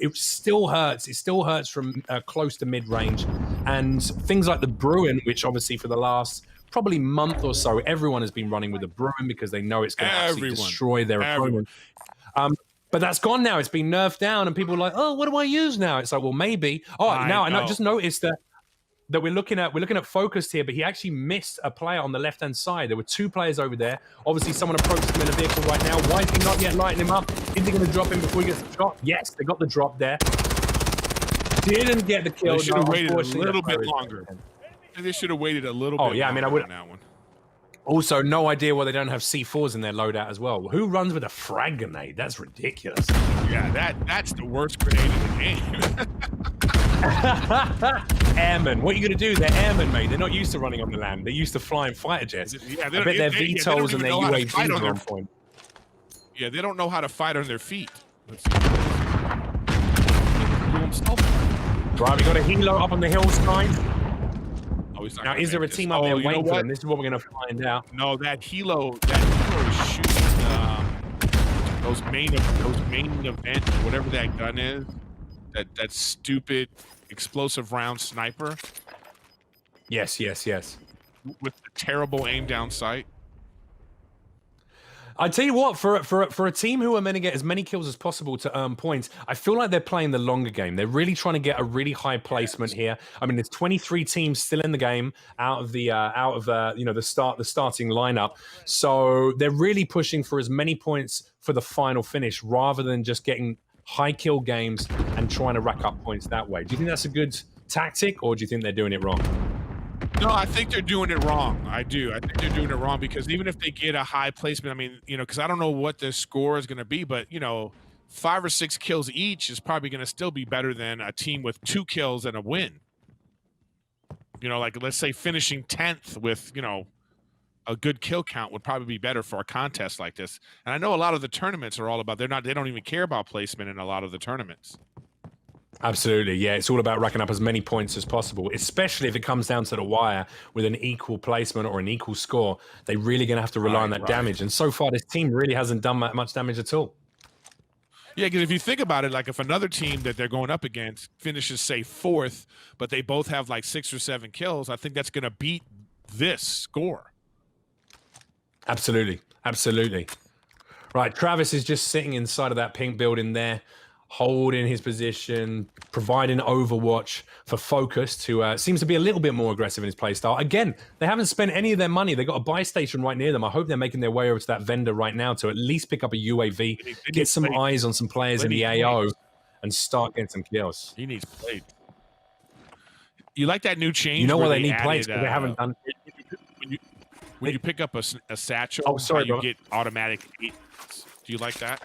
hurts. It still hurts from close to mid range, and things like the Bruin, which obviously for the last probably month or so, everyone has been running with the Bruin because they know it's going to absolutely destroy their opponent. But that's gone now. It's been nerfed down, and people are like, "Oh, what do I use now?" It's like, well, maybe. Oh, now I just noticed that we're looking at Focused here, but he actually missed a player on the left-hand side. There were two players over there. Obviously, someone approached him in a vehicle right now. Why is he not yet lighting him up? Is he going to drop him before he gets the shot? Yes, they got the drop there. Didn't get the kill. They should have waited a little bit longer. They should have waited a little bit longer on that one. Also, no idea why they don't have C4s in their loadout as well. Who runs with a frag grenade? That's ridiculous. Yeah, that's the worst grenade in the game. Airmen. What are you going to do? They're airmen, mate. They're not used to running on the land. They're used to flying fighter jets. Yeah, I bet their VTOLs and their UAVs are on point. Yeah, they don't know how to fight on their feet. Let's see. Right, we got a helo up on the hillside. Oh, now, is there a team up there waiting for them? This is what we're going to find out. No, that helo is shooting those main event, whatever that gun is. That stupid explosive round sniper. Yes. With the terrible aim down sight. I tell you what, for a team who are meant to get as many kills as possible to earn points, I feel like they're playing the longer game. They're really trying to get a really high placement here. I mean, there's 23 teams still in the game out of the starting lineup, so they're really pushing for as many points for the final finish rather than just getting high kill games and trying to rack up points that way. Do you think that's a good tactic, or do you think they're doing it wrong? No, I think they're doing it wrong. I do. I think they're doing it wrong because even if they get a high placement, I mean, because I don't know what the score is going to be, but, 5 or 6 kills each is probably going to still be better than a team with 2 kills and a win. Like, let's say finishing 10th with, a good kill count would probably be better for a contest like this. And I know a lot of the tournaments are all about, they don't even care about placement in a lot of the tournaments. Absolutely, yeah. It's all about racking up as many points as possible, especially if it comes down to the wire with an equal placement or an equal score. They're really going to have to rely on that damage. And so far, this team really hasn't done that much damage at all. Yeah, because if you think about it, like if another team that they're going up against finishes, say, 4th, but they both have like 6 or 7 kills, I think that's going to beat this score. Absolutely. Right, Travis is just sitting inside of that pink building there, holding his position, providing overwatch for Focused, who seems to be a little bit more aggressive in his playstyle. Again, they haven't spent any of their money. They've got a buy station right near them. I hope they're making their way over to that vendor right now to at least pick up a UAV, get some eyes on some players in the AO, and start getting some kills. He needs plates. You like that new change? You know why they need plates, because they haven't done when you pick up a satchel, you get automatic 8. Do you like that?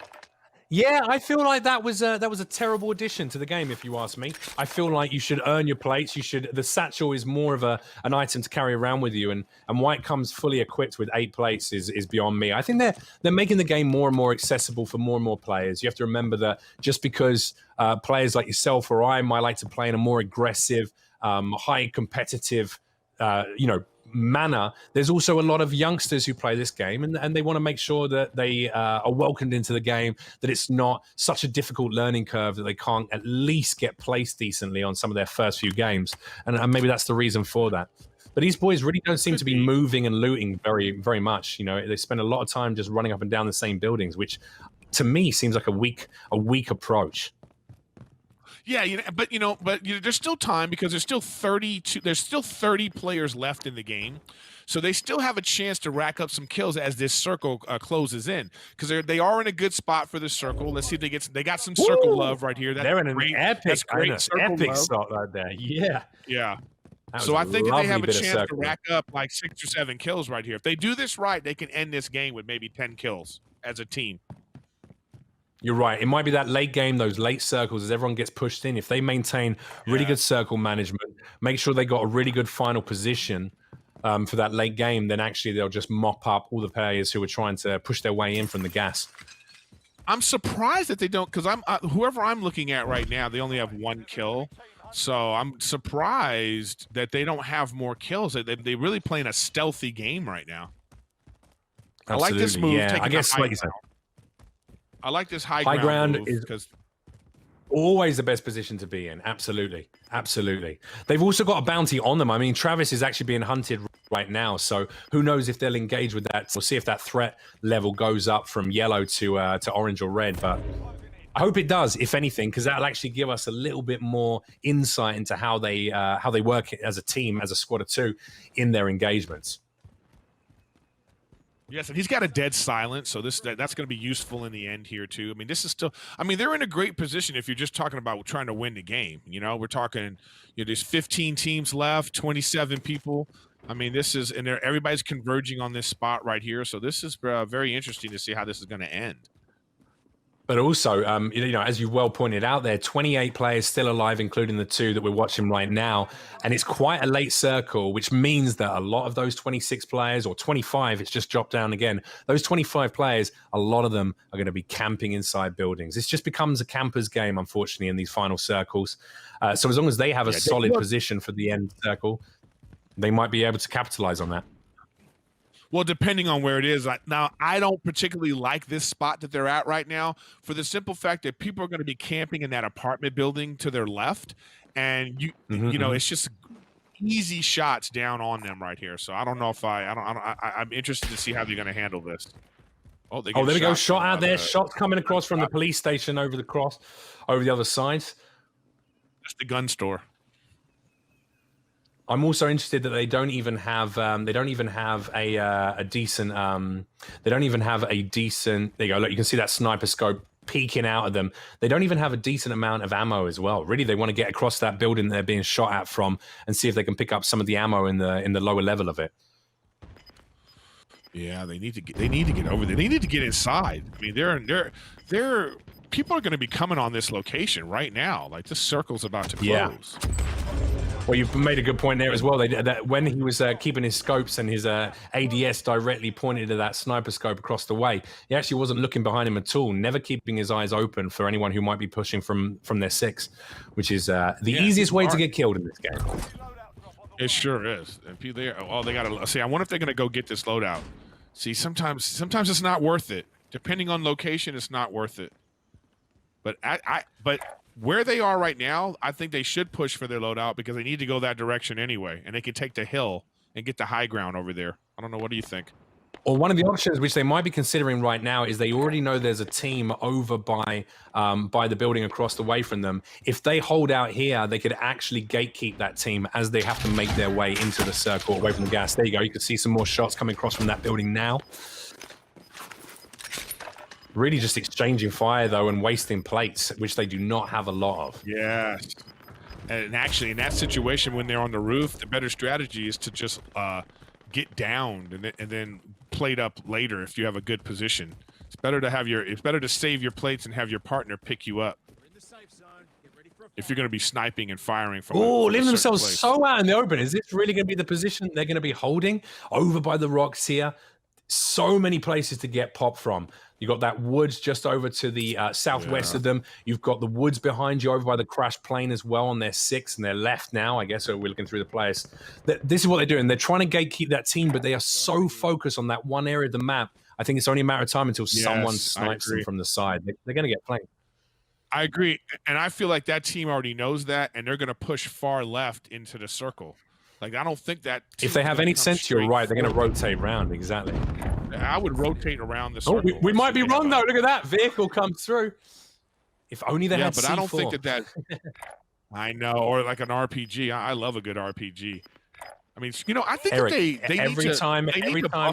Yeah, I feel like that was a terrible addition to the game, if you ask me. I feel like you should earn your plates. The satchel is more of an item to carry around with you, and why it comes fully equipped with 8 plates is beyond me. I think they're making the game more and more accessible for more and more players. You have to remember that just because players like yourself or I might like to play in a more aggressive, high competitive, manner, there's also a lot of youngsters who play this game, and they want to make sure that they are welcomed into the game, that it's not such a difficult learning curve that they can't at least get placed decently on some of their first few games, and maybe that's the reason for that. But these boys really don't seem to be moving and looting very, very much. They spend a lot of time just running up and down the same buildings, which to me seems like a weak approach. Yeah, but there's still time because there's still 30 players left in the game, so they still have a chance to rack up some kills as this circle closes in, because they are in a good spot for the circle. Let's see if they got some circle love right here. They're in an epic shot right there. Yeah. So I think that they have a chance to rack up like 6 or 7 kills right here. If they do this right, they can end this game with maybe 10 kills as a team. You're right. It might be that late game, those late circles as everyone gets pushed in. If they maintain really good circle management, make sure they got a really good final position for that late game, then actually they'll just mop up all the players who are trying to push their way in from the gas. I'm surprised that they don't, because whoever I'm looking at right now, they only have 1 kill. So I'm surprised that they don't have more kills. They really playing a stealthy game right now. Absolutely. I like this move. Yeah, Taking I guess high like ground. I like this high ground move is because always the best position to be in. Absolutely. Absolutely. They've also got a bounty on them. I mean, Travis is actually being hunted right now. So who knows if they'll engage with that. We'll see if that threat level goes up from yellow to orange or red. But I hope it does, if anything, because that'll actually give us a little bit more insight into how they work as a team, as a squad of 2 in their engagements. yes, and he's got a dead silence, so that's going to be useful in the end here too. I mean, this is still. I mean, they're in a great position if you're just talking about trying to win the game. You know, we're talking. There's 15 teams left, 27 people. I mean, this is, and everybody's converging on this spot right here. So this is very interesting to see how this is going to end. But also, as you well pointed out there, 28 players still alive, including the 2 that we're watching right now. And it's quite a late circle, which means that a lot of those 26 players, or 25, it's just dropped down again. Those 25 players, a lot of them are going to be camping inside buildings. This just becomes a camper's game, unfortunately, in these final circles. So as long as they have a solid position for the end circle, they might be able to capitalize on that. Well, depending on where it is. Now, I don't particularly like this spot that they're at right now for the simple fact that people are going to be camping in that apartment building to their left. And, it's just easy shots down on them right here. So I don't know if I'm interested to see how they're going to handle this. Oh, there we go. Shot out there. Shots coming across from the police station over the other side. That's the gun store. I'm also interested that they don't even have a decent. They don't even have a decent. There you go. Look, you can see that sniper scope peeking out of them. They don't even have a decent amount of ammo as well. Really, they want to get across that building they're being shot at from and see if they can pick up some of the ammo in the lower level of it. Yeah, they need to get over there. They need to get inside. I mean, they're people are going to be coming on this location right now. Like, this circle's about to close. Yeah. Well, you've made a good point there as well. That when he was keeping his scopes and his ADS directly pointed to that sniper scope across the way, he actually wasn't looking behind him at all, never keeping his eyes open for anyone who might be pushing from their 6, which is the easiest way to get killed in this game. It sure is. And they got to see. I wonder if they're going to go get this loadout. See, sometimes it's not worth it. Depending on location, it's not worth it. But but where they are right now, I think they should push for their loadout because they need to go that direction anyway, and they can take the hill and get the high ground over there. I don't know. What do you think? Or one of the options which they might be considering right now is they already know there's a team over by the building across the way from them. If they hold out here, they could actually gatekeep that team as they have to make their way into the circle away from the gas. There you go. You can see some more shots coming across from that building now. Really just exchanging fire, though, and wasting plates, which they do not have a lot of. Yes. And actually, in that situation, when they're on the roof, the better strategy is to just get downed and then plate up later if you have a good position. It's better to save your plates and have your partner pick you up if you're going to be sniping and firing from. Oh, leaving themselves so out in the open. Is this really going to be the position they're going to be holding over by the rocks here? So many places to get popped from. You've got that woods just over to the southwest of them. You've got the woods behind you over by the crash plane as well on their 6 and their left now. I guess we're looking through the players. This is what they're doing. They're trying to gatekeep that team, but they are so focused on that one area of the map. I think it's only a matter of time until someone snipes them from the side. They're going to get flanked. I agree. And I feel like that team already knows that, and they're going to push far left into the circle. Like, I don't think that... If they have any sense, you're right. They're going to rotate around. Exactly. I would rotate around the circle. We might be wrong, though. Look at that. Vehicle comes through. If only they had but C4. I don't think that... I know. Or like an RPG. I love a good RPG. I mean, I think Erik, that they every time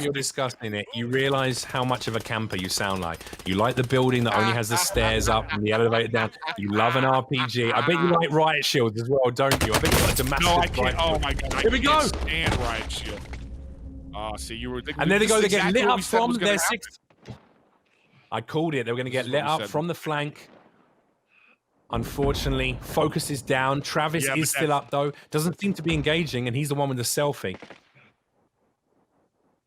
you're discussing it, you realize how much of a camper you sound like. You like the building that only has the stairs up and the elevator down. You love an RPG. I bet you like riot shields as well, don't you? I bet you like Damascus. No, I can't. Oh my god! Here we go. Stand riot shield. See, you were. And there they go. They get lit up from their 6. I called it. They were going to get lit up from the flank. Unfortunately, focus is down. Travis is still up, though. Doesn't seem to be engaging, and he's the one with the selfie.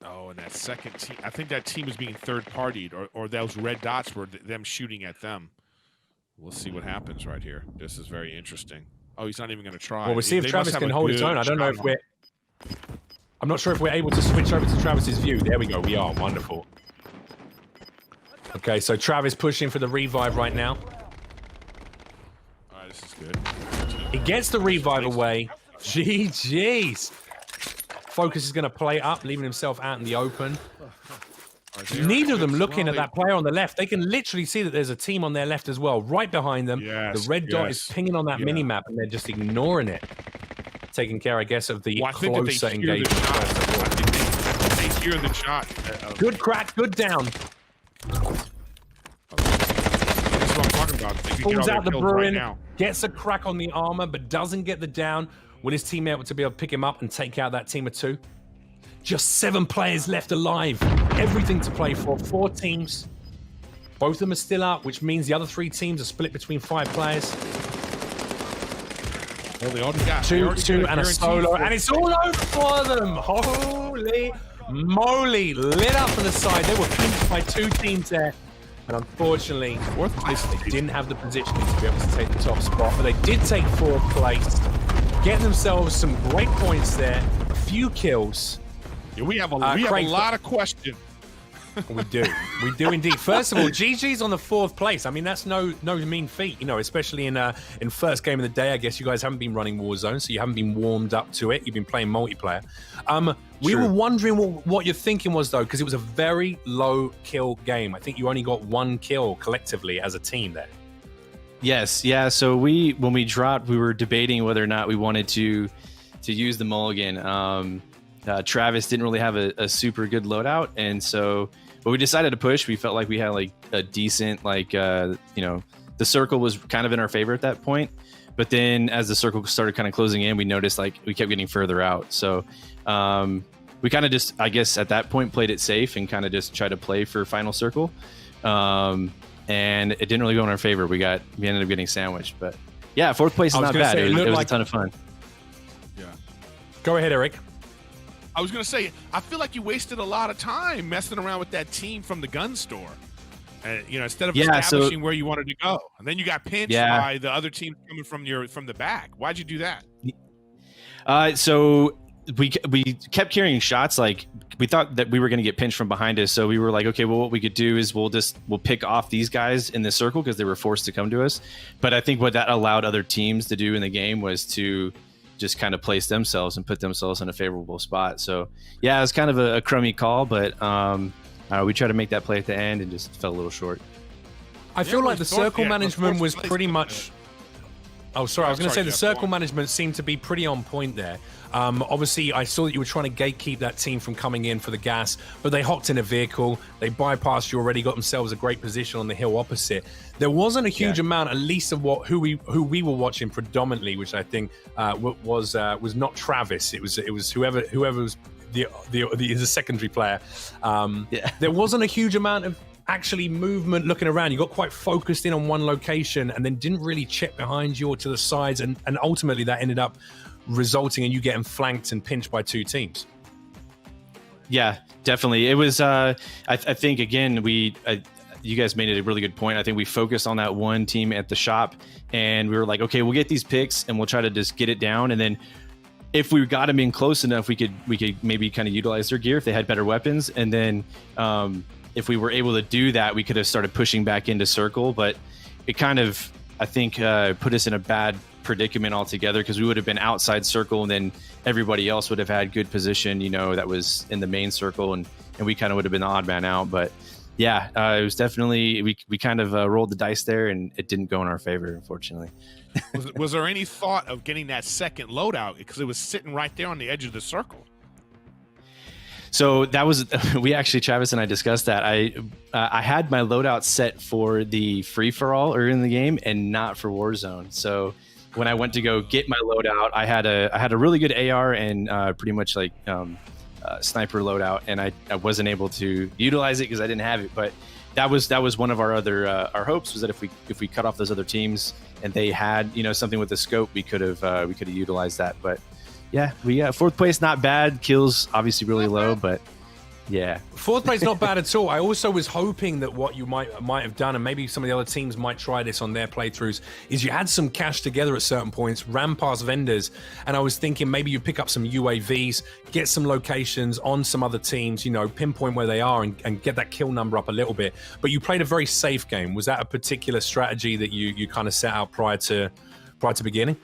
Oh, and that second team. I think that team was being third-partied, or those red dots were them shooting at them. We'll see what happens right here. This is very interesting. Oh, he's not even going to try. Well, we'll see if Travis can hold his own. I don't know if we're... I'm not sure if we're able to switch over to Travis's view. There we go. We are. Wonderful. Okay, so Travis pushing for the revive right now. All right, this is good. He gets the revive away. GG's. Focus is going to play up, leaving himself out in the open. Neither of them looking at that player on the left. They can literally see that there's a team on their left as well, right behind them. The red dot is pinging on that mini-map, and they're just ignoring it. Taking care, I guess, of the closer engagement. They hear the shot. Good crack, good down. That's what I'm talking about. Pulls out the Bruin, gets a crack on the armor, but doesn't get the down. Will his team able to be able to pick him up and take out that team of 2? Just 7 players left alive. Everything to play for. 4 teams. Both of them are still up, which means the other 3 teams are split between 5 players. Well, they already got 2 and a solo, and it's all over for them. Holy moly. Lit up on the side. They were pinched by 2 teams there. And unfortunately, 4th place, they didn't have the positioning to be able to take the top spot, but they did take 4th place, getting themselves some great points there, a few kills. Yeah, we have a lot of questions. We do indeed. First of all, GG's on the 4th place. I mean, that's no mean feat, you know, especially in first game of the day. I guess you guys haven't been running Warzone, so you haven't been warmed up to it. You've been playing multiplayer. We were wondering what your thinking was, though, because it was a very low kill game. I think you only got 1 kill collectively as a team there. Yes, yeah. So when we dropped, we were debating whether or not we wanted to use the mulligan. Travis didn't really have a super good loadout, and so but we decided to push. We felt like we had like a decent the circle was kind of in our favor at that point. But then as the circle started kind of closing in, we noticed like we kept getting further out. So we kind of just, I guess at that point, played it safe and kind of just tried to play for final circle. And it didn't really go in our favor. We ended up getting sandwiched. But yeah, 4th place is not bad. It was like a ton of fun. Yeah. Go ahead, Erik. I was going to say, I feel like you wasted a lot of time messing around with that team from the gun store. Instead of establishing where you wanted to go. And then you got pinched by the other team coming from the back. Why'd you do that? So we kept carrying shots. Like we thought that we were going to get pinched from behind us. So we were like, okay, well, what we could do is we'll pick off these guys in the circle because they were forced to come to us. But I think what that allowed other teams to do in the game was to just kind of place themselves and put themselves in a favorable spot. So yeah, it was kind of a crummy call, but we tried to make that play at the end and just fell a little short. I feel like the circle management was pretty much... Oh, sorry. I was going to say the circle management seemed to be pretty on point there. Obviously, I saw that you were trying to gatekeep that team from coming in for the gas, but they hopped in a vehicle. They bypassed you already, got themselves a great position on the hill opposite. There wasn't a huge amount, at least of who we were watching predominantly, which I think was not Travis. It was whoever was the secondary player. There wasn't a huge amount of actually movement looking around. You got quite focused in on one location and then didn't really check behind you or to the sides, and ultimately that ended up resulting in you getting flanked and pinched by 2 teams. Yeah, definitely. It was I think again you guys made it a really good point. I think we focused on that one team at the shop and we were like, okay, we'll get these picks and we'll try to just get it down, and then if we got them in close enough, we could maybe kind of utilize their gear if they had better weapons, and then if we were able to do that, we could have started pushing back into circle. But it kind of, I think, put us in a bad predicament altogether because we would have been outside circle and then everybody else would have had good position, that was in the main circle, and we kind of would have been the odd man out. But yeah, it was definitely, we kind of rolled the dice there and it didn't go in our favor, unfortunately. Was there any thought of getting that second loadout because it was sitting right there on the edge of the circle? So that was, we actually, Travis and I discussed that. I had my loadout set for the free-for-all early in the game and not for Warzone. So when I went to go get my loadout, I had a really good AR and pretty much like sniper loadout, and I wasn't able to utilize it because I didn't have it. But that was one of our other our hopes, was that if we cut off those other teams and they had something with the scope, we could have utilized that. But yeah, we got 4th place, not bad. Kills obviously really low, but yeah, 4th place not bad at all. I also was hoping that what you might have done, and maybe some of the other teams might try this on their playthroughs, is you had some cash together at certain points, ran past vendors, and I was thinking maybe you pick up some UAVs, get some locations on some other teams, pinpoint where they are and get that kill number up a little bit. But you played a very safe game. Was that a particular strategy that you kind of set out prior to beginning?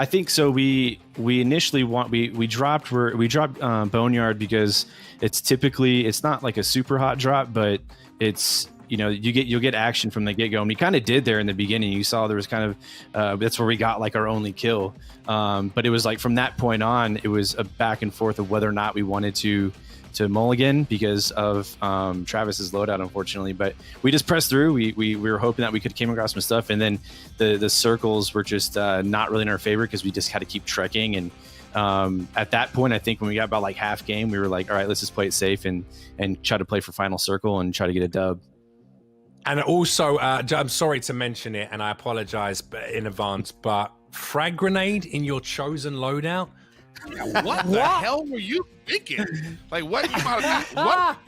I think so. We initially we dropped Boneyard because it's not like a super hot drop, but it's you'll get action from the get go, and we kind of did there in the beginning. You saw there was kind of that's where we got like our only kill, but it was like from that point on, it was a back and forth of whether or not we wanted to mulligan because of Travis's loadout, unfortunately. But we just pressed through. We were hoping that we could came across some stuff, and then the circles were just not really in our favor because we just had to keep trekking. And at that point, I think when we got about like half game, we were like, all right, let's just play it safe and try to play for final circle and try to get a dub. And also, I'm sorry to mention it, and I apologize in advance, but frag grenade in your chosen loadout. What the hell were you thinking? Like, what? You might have,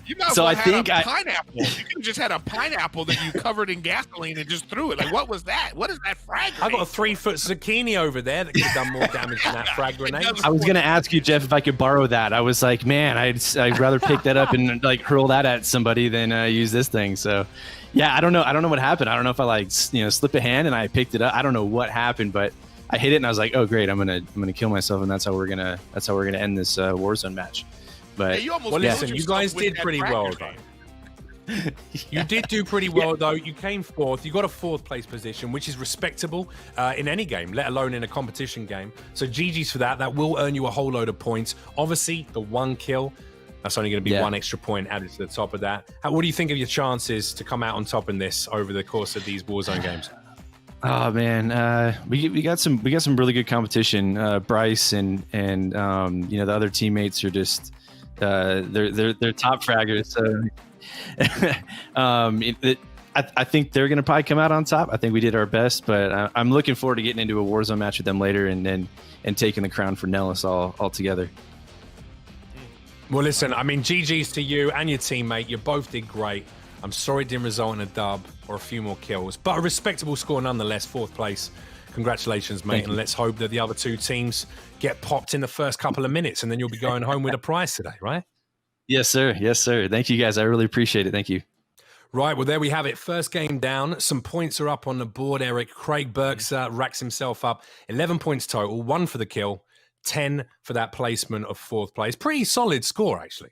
You might so well I had think a pineapple. You could have just had a pineapple that you covered in gasoline and just threw it. Like, what was that? What is that frag grenade? I got a 3-foot zucchini over there that could have done more damage than that frag grenade. I was gonna ask you, Jeff, if I could borrow that. I was like, man, I'd rather pick that up and like hurl that at somebody than use this thing. So, yeah, I don't know what happened. I don't know if I like slipped a hand and I picked it up. I don't know what happened, but I hit it and I was like, oh great, I'm gonna kill myself, and that's how we're gonna end this Warzone match. But hey, listen, you guys did pretty well though. You did do pretty well though. You came 4th. You got a 4th place position, which is respectable in any game, let alone in a competition game. So GG's for that. That will earn you a whole load of points. Obviously, the 1 kill, that's only going to be 1 extra point added to the top of that. What do you think of your chances to come out on top in this over the course of these Warzone games? Oh man, we got some really good competition. Bryce and the other teammates are just they're top fraggers. So I think they're gonna probably come out on top. I think we did our best, but I'm looking forward to getting into a Warzone match with them later and taking the crown for Nellis all together. Well, listen, I mean, GG's to you and your teammate. You both did great. I'm sorry it didn't result in a dub or a few more kills, but a respectable score nonetheless, 4th place. Congratulations, mate, and let's hope that the other 2 teams get popped in the first couple of minutes, and then you'll be going home with a prize today, right? Yes, sir. Yes, sir. Thank you, guys. I really appreciate it. Thank you. Right, well, there we have it. First game down. Some points are up on the board, Erik. Craig Burks racks himself up. 11 points total, 1 for the kill, 10 for that placement of 4th place. Pretty solid score, actually.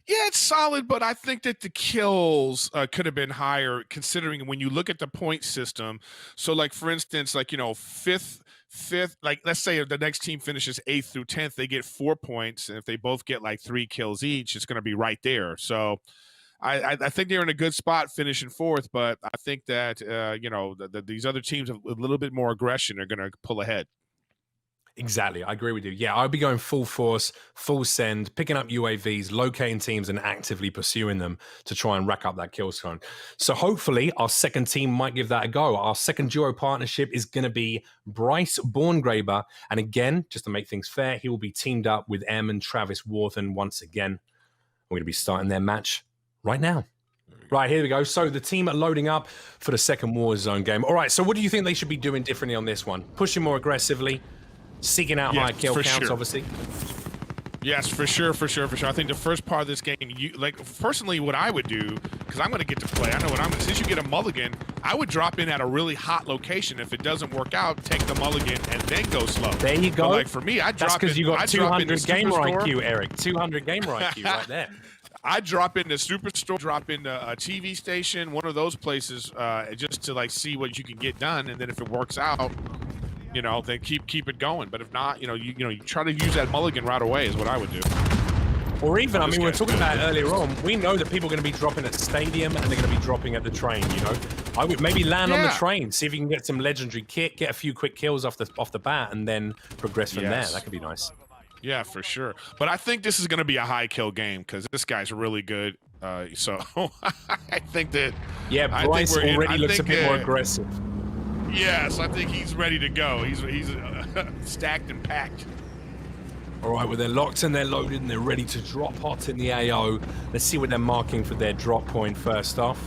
Yeah, it's solid, but I think that the kills could have been higher considering when you look at the point system. So, like, for instance, like, fifth, like, let's say if the next team finishes 8th through 10th, they get 4 points. And if they both get like 3 kills each, it's going to be right there. So I think they're in a good spot finishing 4th, but I think that, these other teams with a little bit more aggression are going to pull ahead. Exactly. I agree with you. Yeah, I'd be going full force, full send, picking up UAVs, locating teams and actively pursuing them to try and rack up that kill count. So hopefully our second team might give that a go. Our second duo partnership is going to be Bryce Borngraber. And again, just to make things fair, he will be teamed up with Airmen Travis Warthen once again. We're going to be starting their match right now. Right, here we go. So the team are loading up for the second Warzone game. All right, so what do you think they should be doing differently on this one? Pushing more aggressively, seeking out high kill counts, obviously. Yes, for sure. I think the first part of this game, personally, what I would do, because I'm going to get to play. I know what I'm going to. Since you get a mulligan, I would drop in at a really hot location. If it doesn't work out, take the mulligan and then go slow. There you go. But like for me, I drop. That's because you got 200 gamer IQ, Erik. 200 gamer IQ right there. I drop into Superstore, drop into a TV station, one of those places, just to like see what you can get done, and then if it works out, then keep it going. But if not, you try to use that mulligan right away is what I would do. Or even, I mean, we were talking about it earlier on. We know that people are going to be dropping at the stadium and they're going to be dropping at the train. I would maybe land on the train, see if you can get some legendary kit, get a few quick kills off the bat, and then progress from there. That could be nice. Yeah, for sure. But I think this is going to be a high kill game because this guy's really good. So I think that Bryce already looks a bit more aggressive. Yes, I think he's ready to go. He's stacked and packed. All right, well, they're locked and they're loaded and they're ready to drop hot in the AO. Let's see what they're marking for their drop point first off.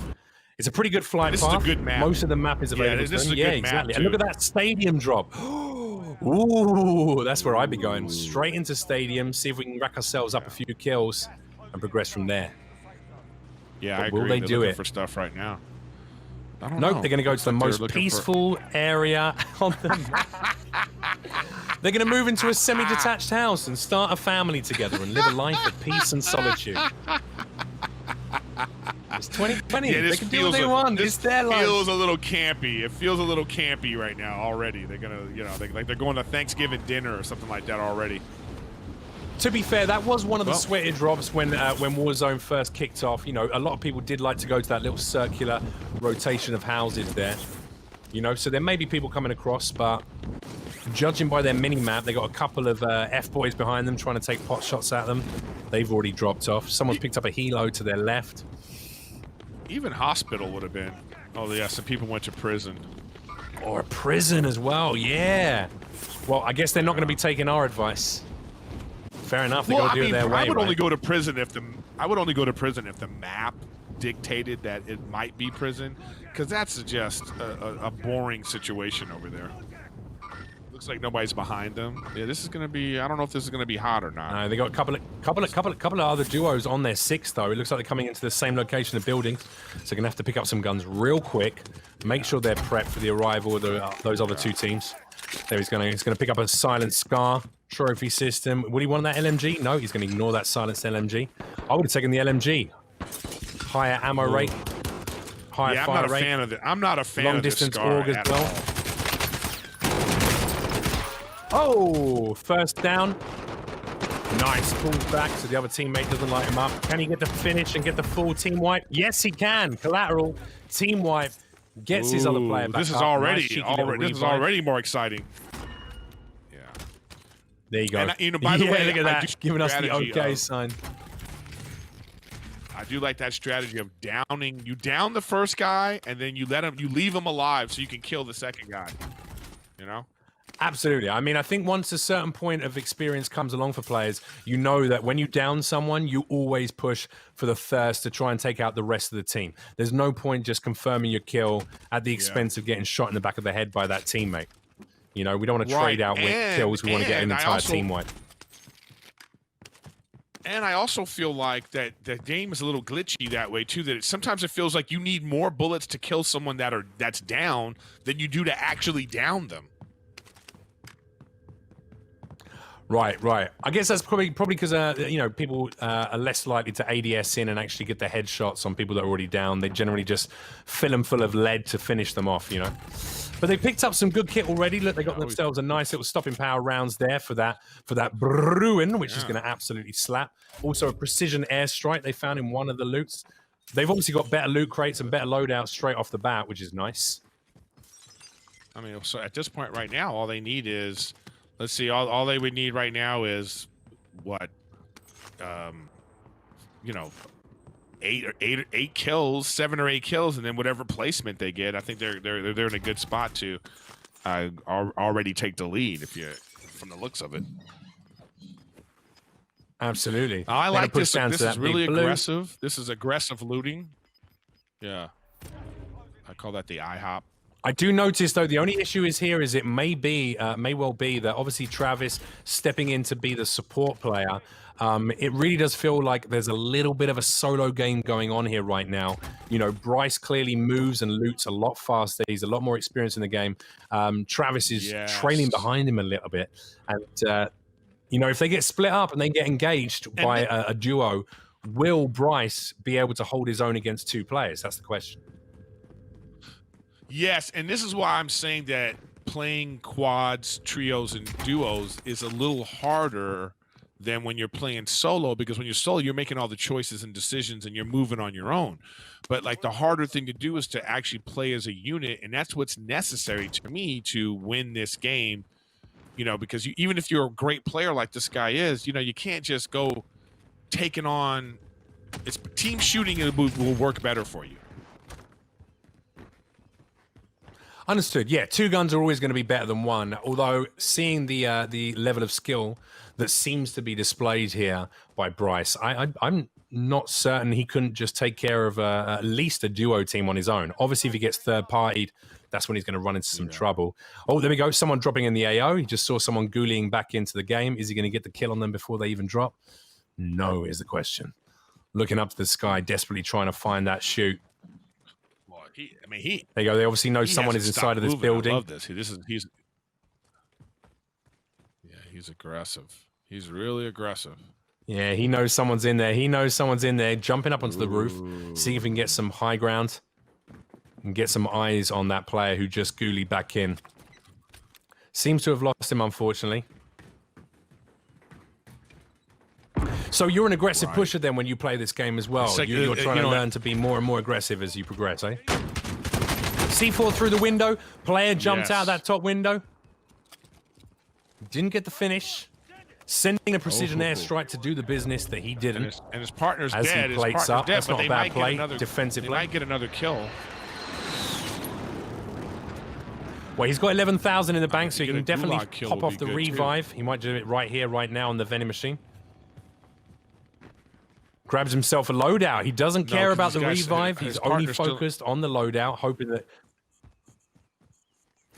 It's a pretty good flight path. This is a good map. Most of the map is available. Yeah, this is a good map, exactly. too. And look at that stadium drop. Ooh, that's where I'd be going. Straight into stadium, see if we can rack ourselves up a few kills and progress from there. Yeah, But I agree. will they They're do looking it? for stuff right now. I don't Nope, know. they're going to go to the They're most looking peaceful area on the map. They're going to move into a semi-detached house and start a family together and live a life of peace and solitude. It's 2020. Yeah, They can do what they want. It's their life. It feels a little campy. It feels a little campy right now already. They're gonna, like they're going to Thanksgiving dinner or something like that already. To be fair, that was one of the sweaty drops when Warzone first kicked off. You know, a lot of people did like to go to that little circular rotation of houses there. You know, so there may be people coming across, but judging by their mini-map, they got a couple of F-boys behind them trying to take pot shots at them. They've already dropped off. Someone's picked up a helo to their left. Even hospital would have been. Oh yeah, some people went to prison. Or a prison as well, yeah. Well, I guess they're not going to be taking our advice. Fair enough. They got to do it their way. I would only right? go to prison if the map dictated that it might be prison, because that's just a boring situation over there. Looks like nobody's behind them. Yeah, this is gonna be. I don't know if this is gonna be hot or not. No, they got a couple of other duos on their 6 though. It looks like they're coming into the same location of buildings, so they're gonna have to pick up some guns real quick. Make sure they're prepped for the arrival of those other two teams. There he's gonna pick up a silent Scar trophy system. Would he want that LMG? No, he's gonna ignore that silenced LMG. I would have taken the LMG. Higher ammo rate, higher Yeah, fire rate. I'm not a fan Long of this distance Scar AUG as at well. all. Oh, first down. Nice, pulls back so the other teammate doesn't light him up. Can he get the finish and get the full team wipe? Yes, he can. Collateral, team wipe, gets his other player back This is up. already, Nice, cheeky little this is revive. already more exciting. Yeah. There you go. And, by the way, look at I that, do giving us the strategy okay of- sign. I do like that strategy of downing. You down the first guy, and then you leave him alive so you can kill the second guy. You know? Absolutely. I mean, I think once a certain point of experience comes along for players, you know that when you down someone, you always push for the thirst to try and take out the rest of the team. There's no point just confirming your kill at the expense of getting shot in the back of the head by that teammate. You know, we don't want to trade out with kills. We want to get an entire team wipe. And I also feel like that the game is a little glitchy that way too. That sometimes it feels like you need more bullets to kill someone that's down than you do to actually down them. Right. I guess that's probably because people are less likely to ADS in and actually get the headshots on people that are already down. They generally just fill them full of lead to finish them off, you know. But they picked up some good kit already. Look, they got themselves a nice little stopping power rounds there for that Bruin, which is going to absolutely slap. Also a precision airstrike they found in one of the loots. They've obviously got better loot crates and better loadouts straight off the bat, which is nice. I mean, so at this point right now, all they need is. Let's see. All they would need right now is what, 8 kills, 7 or 8 kills, and then whatever placement they get. I think they're in a good spot to already take the lead from the looks of it. Absolutely. I like this. This is really blue. aggressive. This is aggressive looting. Yeah, I call that the IHOP. I do notice, though, the only issue is it may well be that obviously Travis stepping in to be the support player. It really does feel like there's a little bit of a solo game going on here right now. You know, Bryce clearly moves and loots a lot faster. He's a lot more experienced in the game. Travis is trailing behind him a little bit. And, if they get split up and they get engaged by a duo, will Bryce be able to hold his own against 2 players? That's the question. Yes, and this is why I'm saying that playing quads, trios, and duos is a little harder than when you're playing solo, because when you're solo, you're making all the choices and decisions and you're moving on your own. But like the harder thing to do is to actually play as a unit, and that's what's necessary to me to win this game. Because even if you're a great player like this guy is, you can't just go taking on It's team shooting will work better for you. Understood. Yeah, 2 guns are always going to be better than 1. Although seeing the level of skill that seems to be displayed here by Bryce, I'm not certain he couldn't just take care of at least a duo team on his own. Obviously, if he gets third-partied, that's when he's going to run into some trouble. Oh, there we go. Someone dropping in the AO. He just saw someone ghouling back into the game. Is he going to get the kill on them before they even drop? No, is the question. Looking up to the sky, desperately trying to find that shoot. There you go. They obviously know someone is inside of this building. I love this. He's aggressive. He's really aggressive. Yeah, he knows someone's in there. He knows someone's in there. Jumping up onto the roof, seeing if he can get some high ground and get some eyes on that player who just ghoulied back in. Seems to have lost him, unfortunately. So you're an aggressive pusher then when you play this game as well. Like, you're trying to learn to be more and more aggressive as you progress, eh? C4 through the window. Player jumped out that top window. Didn't get the finish. Sending a precision airstrike to do the business that he didn't. And his partner's as dead. He plates up. That's not a bad play defensively. They might get another kill. Well, he's got 11,000 in the bank, so he can definitely pop off the revive. He might do it right here, right now on the vending machine. Grabs himself a loadout. He doesn't care about the revive. He's only focused on the loadout, hoping that...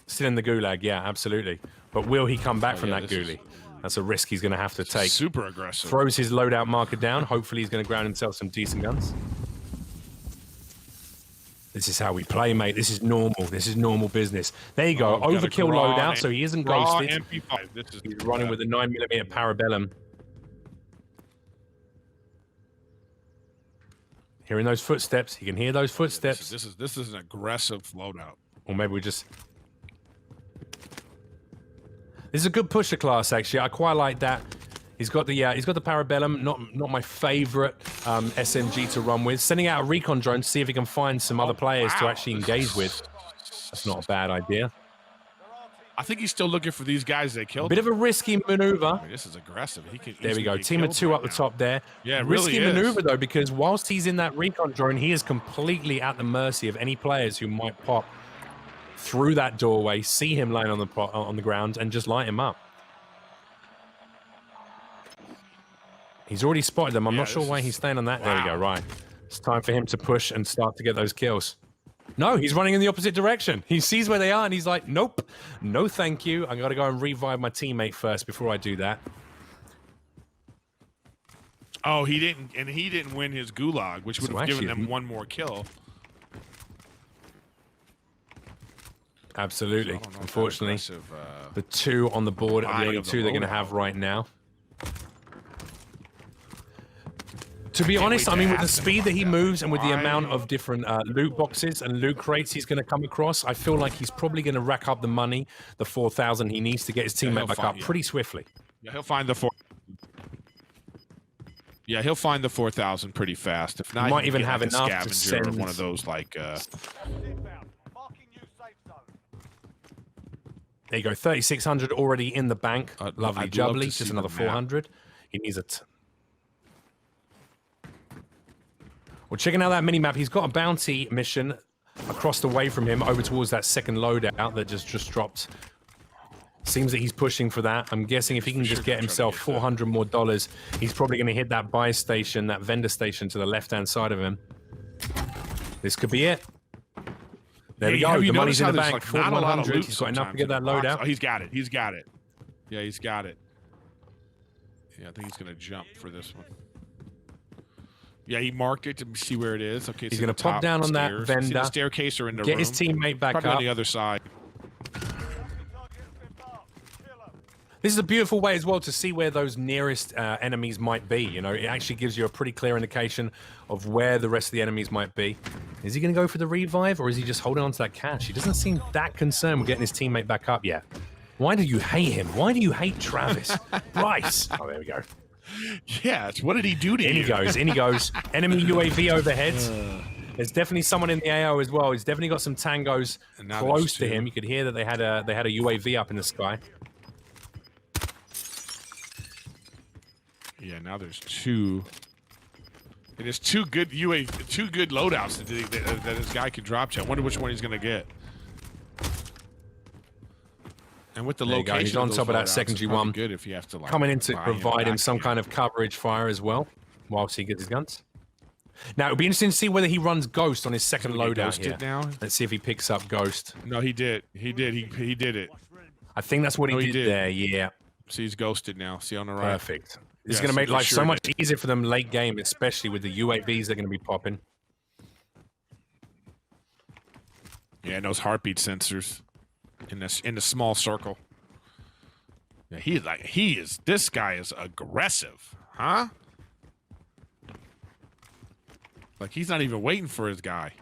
Still in the gulag, yeah, absolutely. But will he come back from that ghoulie? That's a risk he's going to have to take. Super aggressive. Throws his loadout marker down. Hopefully he's going to ground himself some decent guns. This is how we play, mate. This is normal. This is normal business. There you go. Overkill loadout, so he isn't ghosted. He's running with a 9mm Parabellum. Hearing those footsteps. He can hear those footsteps. This is an aggressive loadout. Or maybe we just... This is a good pusher class, actually. I quite like that. He's got the Parabellum, not my favorite SMG to run with. Sending out a recon drone to see if he can find some other players to actually engage with. That's not a bad idea. I think he's still looking for these guys they killed. Bit of a risky maneuver. I mean, this is aggressive. There we go. Team of 2 up the top there. Yeah, risky really maneuver though, because whilst he's in that recon drone, he is completely at the mercy of any players who might pop through that doorway, see him laying on the ground, and just light him up. He's already spotted them. I'm not sure why he's staying on that. Wow. There we go. Right. It's time for him to push and start to get those kills. No, he's running in the opposite direction. He sees where they are and he's like, nope, no thank you. I got to go and revive my teammate first before I do that. Oh, he didn't win his gulag, which would have given them one more kill. Absolutely. Unfortunately, the 2 on the board are the only 2 they're going to have right now. To be honest, I mean, with the speed that he moves and with the amount of different loot boxes and loot crates he's going to come across, I feel like he's probably going to rack up the money, the 4,000 he needs to get his teammate back up pretty swiftly. Yeah, he'll find the 4. Yeah, he'll find the 4,000 pretty fast. If not, he might even have enough to send one of those like. There you go, 3,600 already in the bank. Lovely jubbly, just another 400. He needs a. Well, checking out that mini-map, he's got a bounty mission across the way from him over towards that second loadout that just dropped. Seems that he's pushing for that. I'm guessing if he can just get himself $400 more, he's probably going to hit that buy station, that vendor station to the left-hand side of him. This could be it. There we go. The money's in the bank. 4,100. He's got enough to get that loadout. Oh, he's got it. He's got it. Yeah, he's got it. Yeah, I think he's going to jump for this one. Yeah, he marked it to see where it is. Okay, he's going to pop down on that vendor, see the staircase or in the get room. his teammate back Probably up. on the other side. This is a beautiful way as well to see where those nearest enemies might be. You know, it actually gives you a pretty clear indication of where the rest of the enemies might be. Is he going to go for the revive, or is he just holding on to that cash? He doesn't seem that concerned with getting his teammate back up yet. Why do you hate him? Why do you hate Travis? Bryce. Oh, there we go. Yes, what did he do to in you? In he goes, in he goes. Enemy UAV overhead. There's definitely someone in the AO as well. He's definitely got some tangos close to him. You could hear that they had a UAV up in the sky. Yeah, now there's 2. And there's two good loadouts that this guy can drop to. I wonder which one he's gonna get. And with the There you go. location, He's on top of that secondary one. Good if you have to like coming in to buy provide him back some here. kind of coverage fire as well, whilst he gets his guns. Now it'll be interesting to see whether he runs Ghost on his second loadout here. Now? Let's see if he picks up Ghost. No, he did. He did. He did it. I think that's what he did there. Yeah. See, he's ghosted now. See on the right. Perfect. This is Yeah, going to make for life sure so he much did. easier for them late game, especially with the UAVs they're going to be popping. Yeah, and those heartbeat sensors in the small circle. Yeah, this guy is aggressive, huh? Like he's not even waiting for his guy.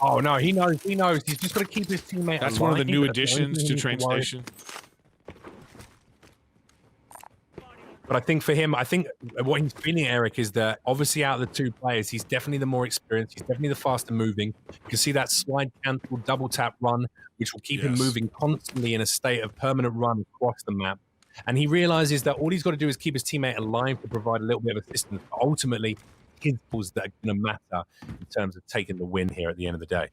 Oh no, he knows. He's just got to keep his teammate. That's one of the alive, new but that's the only additions thing to he Train needs worry. Station. But I think for him, what he's feeling, Eric, is that obviously out of the two players, he's definitely the more experienced. He's definitely the faster moving. You can see that slide cancel double tap run, which will keep him moving constantly in a state of permanent run across the map. And he realizes that all he's got to do is keep his teammate alive to provide a little bit of assistance. But ultimately, his balls that are going to matter in terms of taking the win here at the end of the day.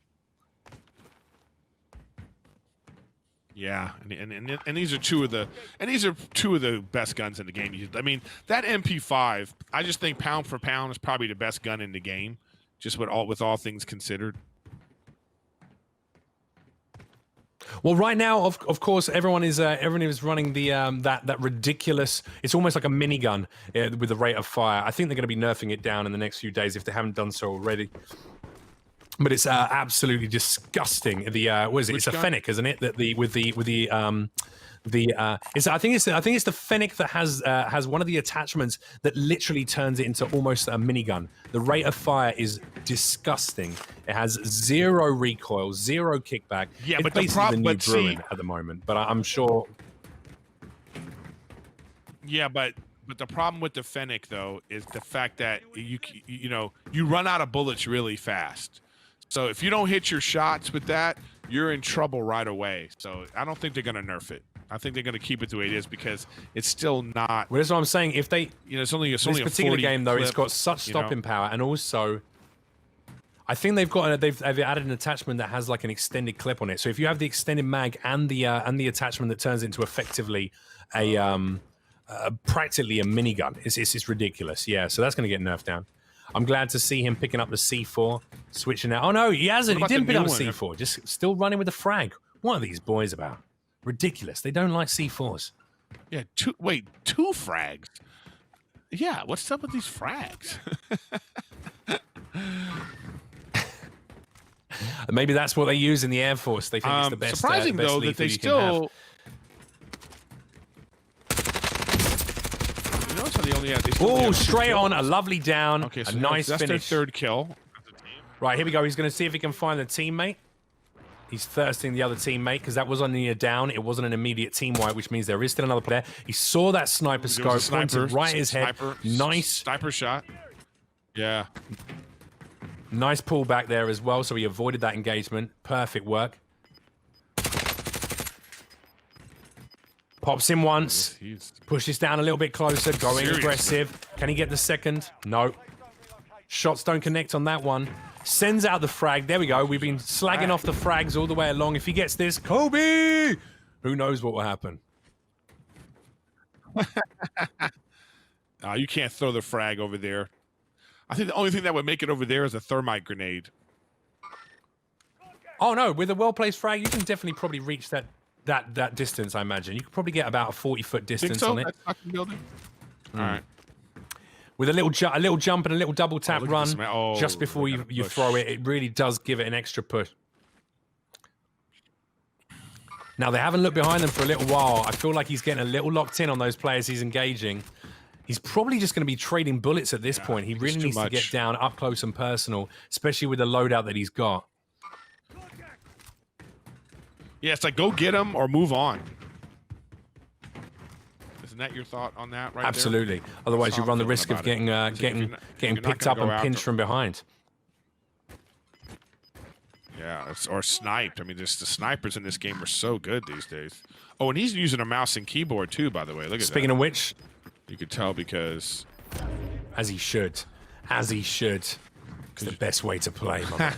Yeah, and these are two of the best guns in the game. I mean, that MP5, I just think pound for pound is probably the best gun in the game, just with all things considered. Well, right now, of course, everyone is running the that ridiculous. It's almost like a minigun with the rate of fire. I think they're going to be nerfing it down in the next few days if they haven't done so already. But it's absolutely disgusting. The what is it? It's a Fennec, isn't it? That I think it's the Fennec that has one of the attachments that literally turns it into almost a minigun. The rate of fire is disgusting. It has zero recoil, zero kickback. Yeah, it's but the basically problem, the new Bruin at the moment. But I'm sure. Yeah, but the problem with the Fennec though is the fact that you run out of bullets really fast. So if you don't hit your shots with that, you're in trouble right away. So I don't think they're going to nerf it. I think they're going to keep it the way it is because it's still not. Well, that's what I'm saying. If they, it's only this a particular 40 game though, clip, it's got such stopping power, and also, I think they've added an attachment that has like an extended clip on it. So if you have the extended mag and the attachment that turns into effectively a practically a minigun, it's ridiculous. Yeah, so that's going to get nerfed down. I'm glad to see him picking up the C4, switching out. Oh no, he hasn't. He didn't pick up a C4. Just still running with the frag. What are these boys about? Ridiculous. They don't like C4s. Yeah, two frags. Yeah, what's up with these frags? Maybe that's what they use in the Air Force. They think it's the best. Surprising though that they still. Oh, straight on, a lovely down, okay, so a nice that's finish. their third kill. Right, here we go. He's going to see if he can find the teammate. He's thirsting the other teammate because that was only a down. It wasn't an immediate team wipe, which means there is still another player. He saw that sniper scope, pointed right at his head. Nice. Sniper shot. Yeah. Nice pullback there as well, so he avoided that engagement. Perfect work. Pops him once. Pushes down a little bit closer, going aggressive. Can he get the second? No. Shots don't connect on that one. Sends out the frag. There we go. We've been slagging off the frags all the way along. If he gets this, Kobe! Who knows what will happen? You can't throw the frag over there. I think the only thing that would make it over there is a thermite grenade. Oh, no. With a well-placed frag, you can definitely probably reach that distance, I imagine. You could probably get about a 40-foot distance on it. That fucking building? All right. With a little jump and a little double tap run just before you push. throw it, it really does give it an extra push. Now, they haven't looked behind them for a little while. I feel like he's getting a little locked in on those players he's engaging. He's probably just going to be trading bullets at this point. He really needs to get down up close and personal, especially with the loadout that he's got. Yeah, it's like go get him or move on. Isn't that your thought on that right Absolutely. there? Otherwise, you run the risk of getting picked up and pinched from behind. Yeah, or sniped. I mean, just the snipers in this game are so good these days. Oh, and he's using a mouse and keyboard too, by the way. Look at that. Speaking of which, you could tell because As he should. As he should. It's the best way to play, my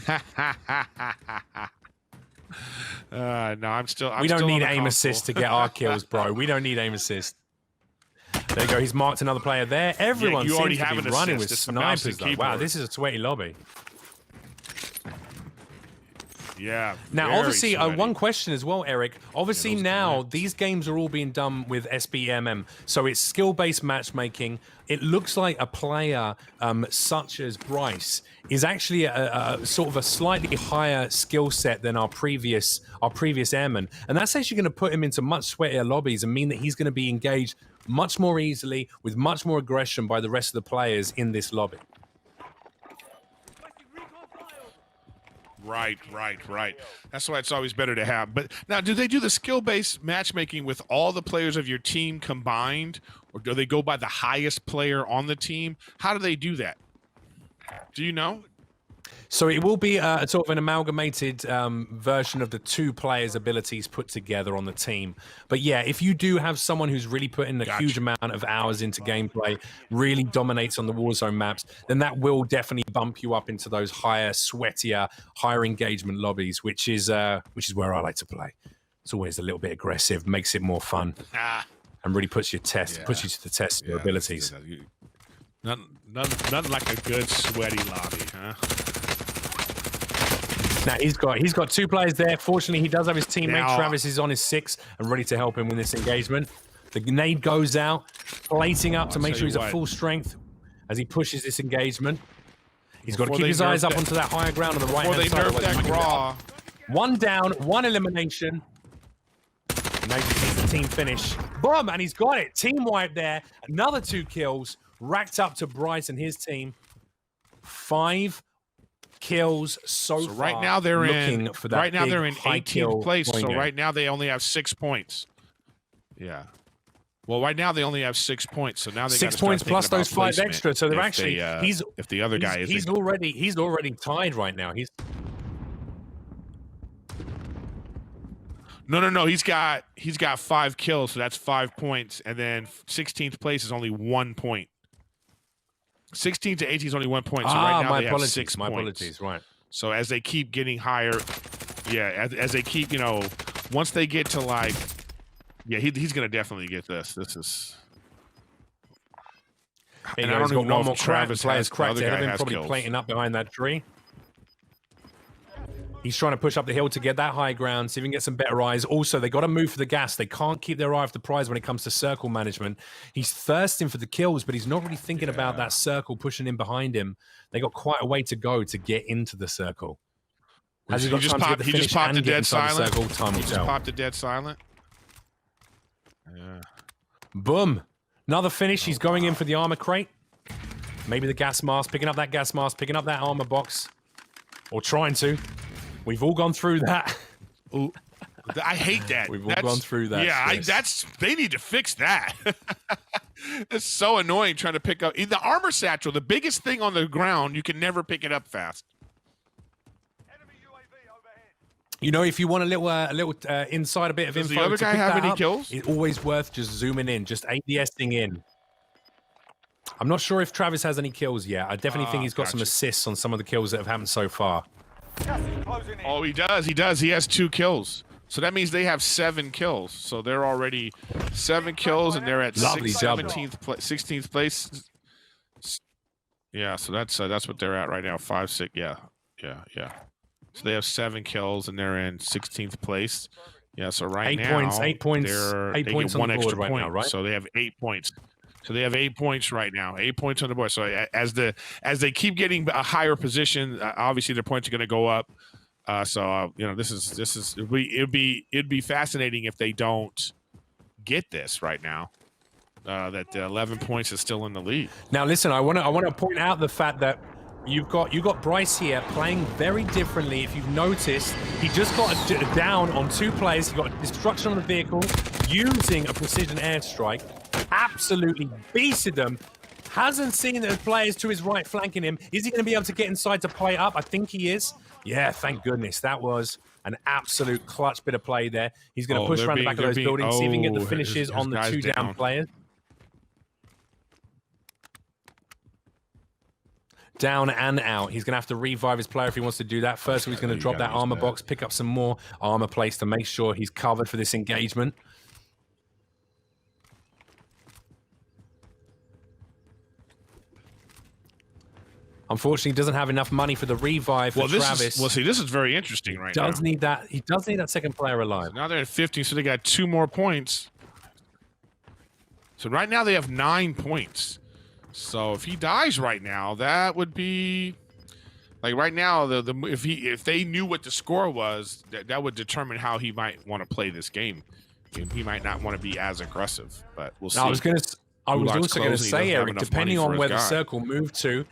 man. No, I'm still we don't still need on the aim console. assist to get our kills, bro. We don't need aim assist. There you go. He's marked another player there. Everyone you already seems to have be an running assist. with It's the mouse snipers, and though. Wow, keyboard. this is a sweaty lobby. Yeah. Now, very obviously, sweaty. one question as well, Eric. Obviously, now these games are all being done with SBMM, so it's skill-based matchmaking. It looks like a player such as Bryce is actually a sort of a slightly higher skill set than our previous Airmen, and that's actually going to put him into much sweatier lobbies and mean that he's going to be engaged much more easily with much more aggression by the rest of the players in this lobby. Right. That's why it's always better to have. But now, do they do the skill-based matchmaking with all the players of your team combined, or do they go by the highest player on the team? How do they do that? Do you know? So it will be a sort of an amalgamated version of the two players' abilities put together on the team. But yeah, if you do have someone who's really put in a huge amount of hours into gameplay, really dominates on the Warzone maps, then that will definitely bump you up into those higher, sweatier, higher engagement lobbies, which is where I like to play. It's always a little bit aggressive, makes it more fun, and really puts you to the test of your abilities. Nothing like a good sweaty lobby, huh? Now he's got two players there. Fortunately, he does have his teammate. Now, Travis is on his 6 and ready to help him in this engagement. The grenade goes out, plating up to make sure he's at full strength as he pushes this engagement. He's got to keep his eyes up onto that higher ground on the right hand side. Before they nerf that Graw. One down, one elimination. Now he just needs the team finish. Boom, and he's got it. Team wipe there. Another 2 kills racked up to Bryce and his team. 5 kills so far. Right now they're in. For that Right now they're in high kill 18th place. point So game. right now they only have 6 points. Yeah. Well, right now they only have 6 points. So now they 6 points plus those 5 extra. So they're actually if the other guy is he's already tied right now. No. He's got 5 kills, so that's 5 points, and then 16th place is only 1 point. 16 to 18 is only 1 point. So right now they have 6 points. My apologies. Right. So as they keep getting higher, as they keep, once they get to he's gonna definitely get this. This is. And I don't even know if Travis players has cracked the other ahead of guy him, has probably kills. planting up behind that tree. He's trying to push up the hill to get that high ground, see if he can get some better eyes. Also, they got to move for the gas. They can't keep their eye off the prize when it comes to circle management. He's thirsting for the kills, but he's not really thinking about that circle pushing in behind him. They got quite a way to go to get into the circle. Has he got time to get the He finish just popped and the get dead inside the silent. circle? Time will He just tell. popped the dead silent. Yeah. Boom. Another finish. He's going in for the armor crate. Maybe the gas mask, picking up that gas mask, picking up that armor box. Or trying to. We've all gone through that. Ooh, I hate that. We've all gone through that. Yeah, they need to fix that. It's so annoying trying to pick up the armor satchel. The biggest thing on the ground, you can never pick it up fast. If you want a little inside a bit of Does info, the other to guy pick have that any up, kills? It's always worth just zooming in, just ADSing in. I'm not sure if Travis has any kills yet. I definitely think he's got some assists on some of the kills that have happened so far. Oh, he does. He does. He has 2 kills. So that means they have 7 kills. So they're already 7 kills, and they're at 16th place. Yeah, so that's what they're at right now. 5, 6. Yeah. So they have 7 kills, and they're in 16th place. Yeah. So right now, 8 points. They 8 points get on 1 the board extra right point. now, right? So they have 8 points. So they have 8 points right now. 8 points on the board. So as they keep getting a higher position, obviously their points are going to go up. It'd be fascinating if they don't get this right now. That 11 points is still in the lead. Now, listen, I want to point out the fact that you got Bryce here playing very differently. If you've noticed, he just got down on 2 players. He got destruction on the vehicle using a precision airstrike. Absolutely beasted them. Hasn't seen the players to his right flanking him. Is he going to be able to get inside to play up? I think he is. Yeah, thank goodness. That was an absolute clutch bit of play there. He's going to push around the back of those buildings, see if he can get the finishes on the 2 down players. down and out. He's going to have to revive his player if he wants to do that. First, he's going to drop that armor box, pick up some more armor plates to make sure he's covered for this engagement. Unfortunately, he doesn't have enough money for the revive for Travis. Well, see, this is very interesting right now. He does need that second player alive. So now they're at 15, so they got 2 more points. So right now they have 9 points. So if he dies right now, that would be like right now. If they knew what the score was, that would determine how he might want to play this game. He might not want to be as aggressive, but we'll see. I was also going to say, Eric, depending on where the circle moved to.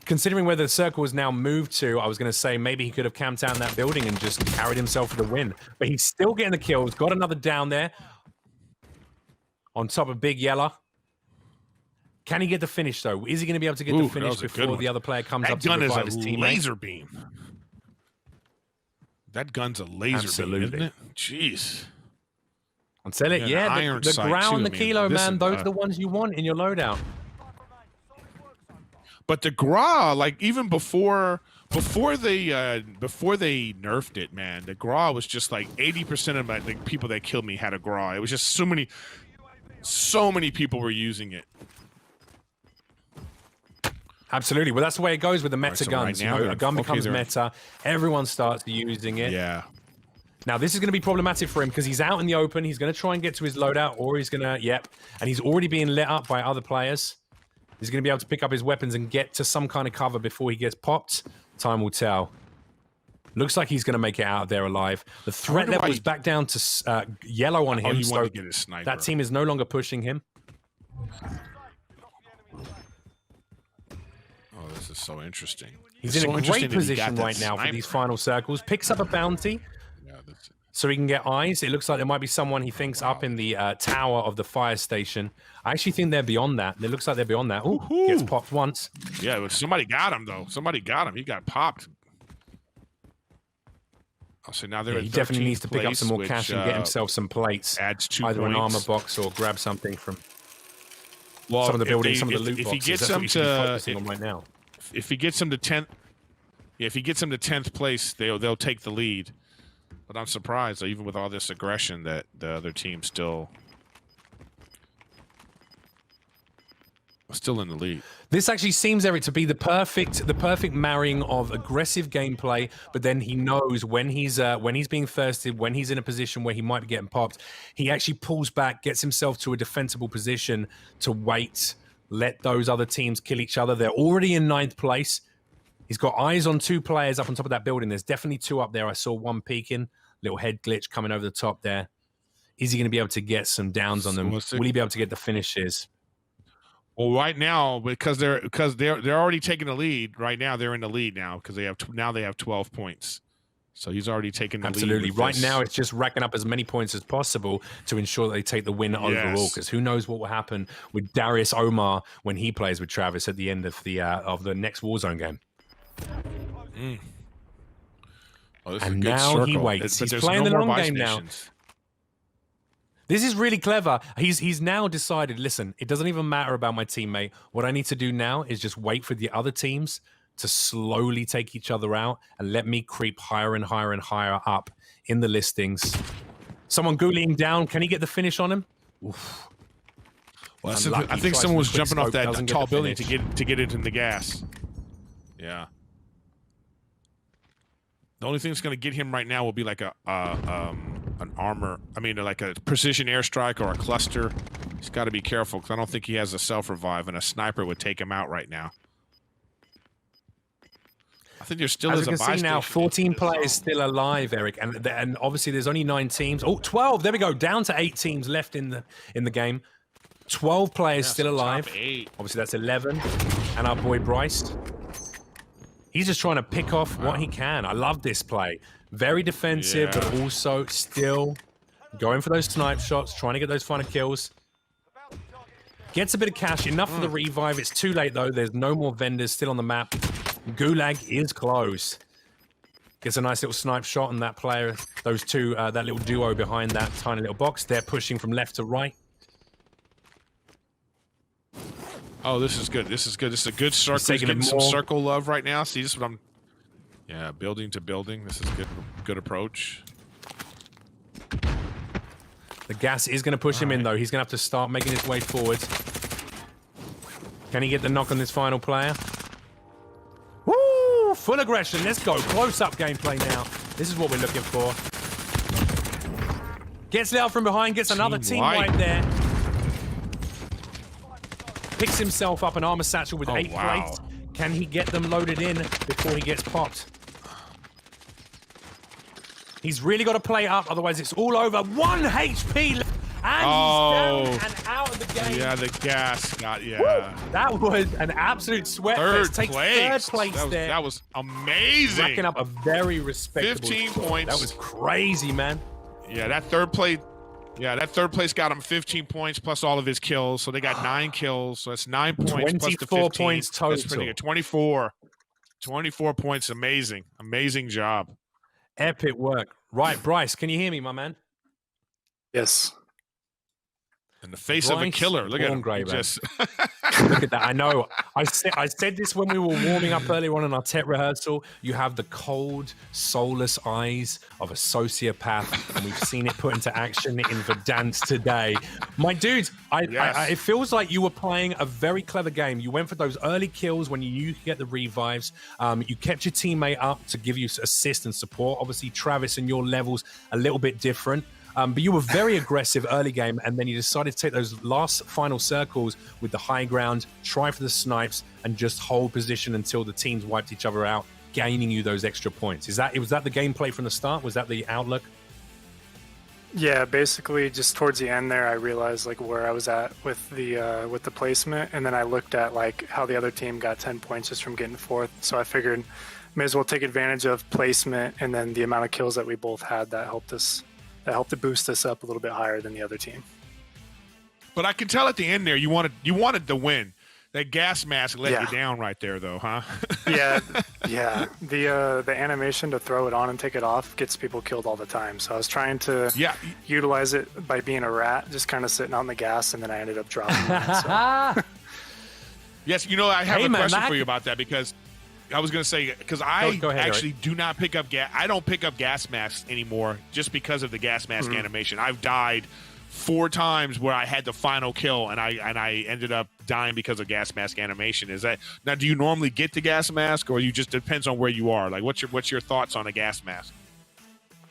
Considering where the circle is now moved to, I was going to say maybe he could have camped out in that building and just carried himself for the win. But he's still getting the kills. Got another down there on top of Big Yellow. Can he get the finish, though? Is he going to be able to get the finish before the other player comes up to revive his teammate? That gun is a laser beam. That gun's a laser beam, isn't it? Jeez. I'm telling you, yeah, the ground, the kilo, man, those are the ones you want in your loadout. But the GRA, like even before they nerfed it, man, the GRA was just like 80% of the people that killed me had a GRA. It was just so many people were using it. Absolutely. Well, that's the way it goes with the meta guns. Right now, a gun becomes meta. Everyone starts using it. Yeah. Now, this is going to be problematic for him because he's out in the open. He's going to try and get to his loadout, or he's going to, and he's already being lit up by other players. He's going to be able to pick up his weapons and get to some kind of cover before he gets popped. Time will tell. Looks like he's going to make it out of there alive. The threat level is back down to yellow on him. So get his sniper. That team is no longer pushing him. Oh, this is so interesting. He's in a great position right now for these final circles. Picks up a bounty. So he can get eyes. It looks like there might be someone he thinks up in the tower of the fire station. I actually think they're beyond that. It looks like they're beyond that. Oh, gets popped once. Yeah, but somebody got him, though. Somebody got him. He got popped. Oh, so now they're he definitely needs to pick up some more cash and get himself some plates. Adds 2 either points. An armor box or grab something from some of the buildings, some of the loot boxes. If he gets him to right now. If he gets him to 10th, if he gets him to 10th place, they'll take the lead. But I'm surprised, even with all this aggression, that the other team's still in the lead. This actually seems, Eric, to be the perfect marrying of aggressive gameplay, but then he knows when he's being thirsted, when he's in a position where he might be getting popped, he actually pulls back, gets himself to a defensible position to wait, let those other teams kill each other. They're already in 9th place. He's got eyes on 2 players up on top of that building. There's definitely 2 up there. I saw one peeking. Little head glitch coming over the top there. Is he going to be able to get some downs on them? Will he be able to get the finishes? Well, right now, because they're already taking the lead. Right now, they're in the lead now because they have 12 points. So he's already taken the lead. Absolutely. Right now, it's just racking up as many points as possible to ensure that they take the win overall. Because who knows what will happen with Darius Omar when he plays with Travis at the end of the next Warzone game. Mm. Oh, and now he waits. He's playing the long game now. This is really clever. He's now decided, listen, it doesn't even matter about my teammate. What I need to do now is just wait for the other teams to slowly take each other out and let me creep higher and higher and higher up in the listings. Someone ghouling down. Can he get the finish on him? Oof. Well, I think someone was jumping off that tall building to get into the gas. Yeah. The only thing that's going to get him right now will be like an armor. I mean, like a precision airstrike or a cluster. He's got to be careful because I don't think he has a self-revive, and a sniper would take him out right now. I think there still is a buy station. As you can see now, 14 players still alive, Eric, and obviously there's only 9 teams. Oh, 12. There we go. Down to 8 teams left in the game. 12 players still alive. Obviously that's 11, and our boy Bryce. He's just trying to pick off what he can. I love this play. Very defensive, but also still going for those snipe shots, trying to get those final kills. Gets a bit of cash, enough for the revive. It's too late, though. There's no more vendors still on the map. Gulag is close. Gets a nice little snipe shot on that player. Those two, that little duo behind that tiny little box. They're pushing from left to right. Oh, this is good. This is good. This is a good circle. He's getting some circle love right now. See, this is what I'm. Yeah, building to building. This is good. Good approach. The gas is going to push him in, though. He's going to have to start making his way forwards. Can he get the knock on this final player? Woo! Full aggression. Let's go. Close-up gameplay now. This is what we're looking for. Gets out from behind. Gets another team wipe there. Picks himself up an armor satchel with 8 plates. Can he get them loaded in before he gets popped? He's really got to play up, otherwise it's all over. 1 HP left, and he's down and out of the game. Yeah, the gas got, Woo! That was an absolute sweat fest. Takes third place there. That was amazing. Racking up a very respectable 15 score. points. That was crazy, man. Yeah, that third place got him 15 points plus all of his kills. So they got 9 kills. So that's 9 points plus the 15. 24 points total. That's pretty good. 24 points. Amazing. Amazing job. Epic work. Right, Bryce, can you hear me, my man? Yes. In the face of a killer. Look at him. Just Look at that. I know. I said this when we were warming up earlier on in our tech rehearsal. You have the cold, soulless eyes of a sociopath, and we've seen it put into action in Verdansk today. My dudes, it feels like you were playing a very clever game. You went for those early kills when you knew you could get the revives. You kept your teammate up to give you assist and support. Obviously, Travis and your levels a little bit different. But you were very aggressive early game, and then you decided to take those last final circles with the high ground, try for the snipes, and just hold position until the teams wiped each other out, gaining you those extra points. Was that the gameplay from the start? Was that the outlook? Yeah, basically, just towards the end there, I realized like where I was at with the placement, and then I looked at like how the other team got 10 points just from getting fourth. So I figured, may as well take advantage of placement, and then the amount of kills that we both had that helped to boost us up a little bit higher than the other team. But I can tell at the end there you wanted to win. That gas mask let you down right there, though, huh? yeah. The animation to throw it on and take it off gets people killed all the time. So I was trying to utilize it by being a rat, just kind of sitting on the gas, and then I ended up dropping it. So. Yes, I have a question for you about that, because I was going to say, because I actually do not pick up gas. I don't pick up gas masks anymore just because of the gas mask animation. I've died 4 times where I had the final kill, and I ended up dying because of gas mask animation. Is that now? Do you normally get the gas mask, or you just depends on where you are? Like, what's your thoughts on a gas mask?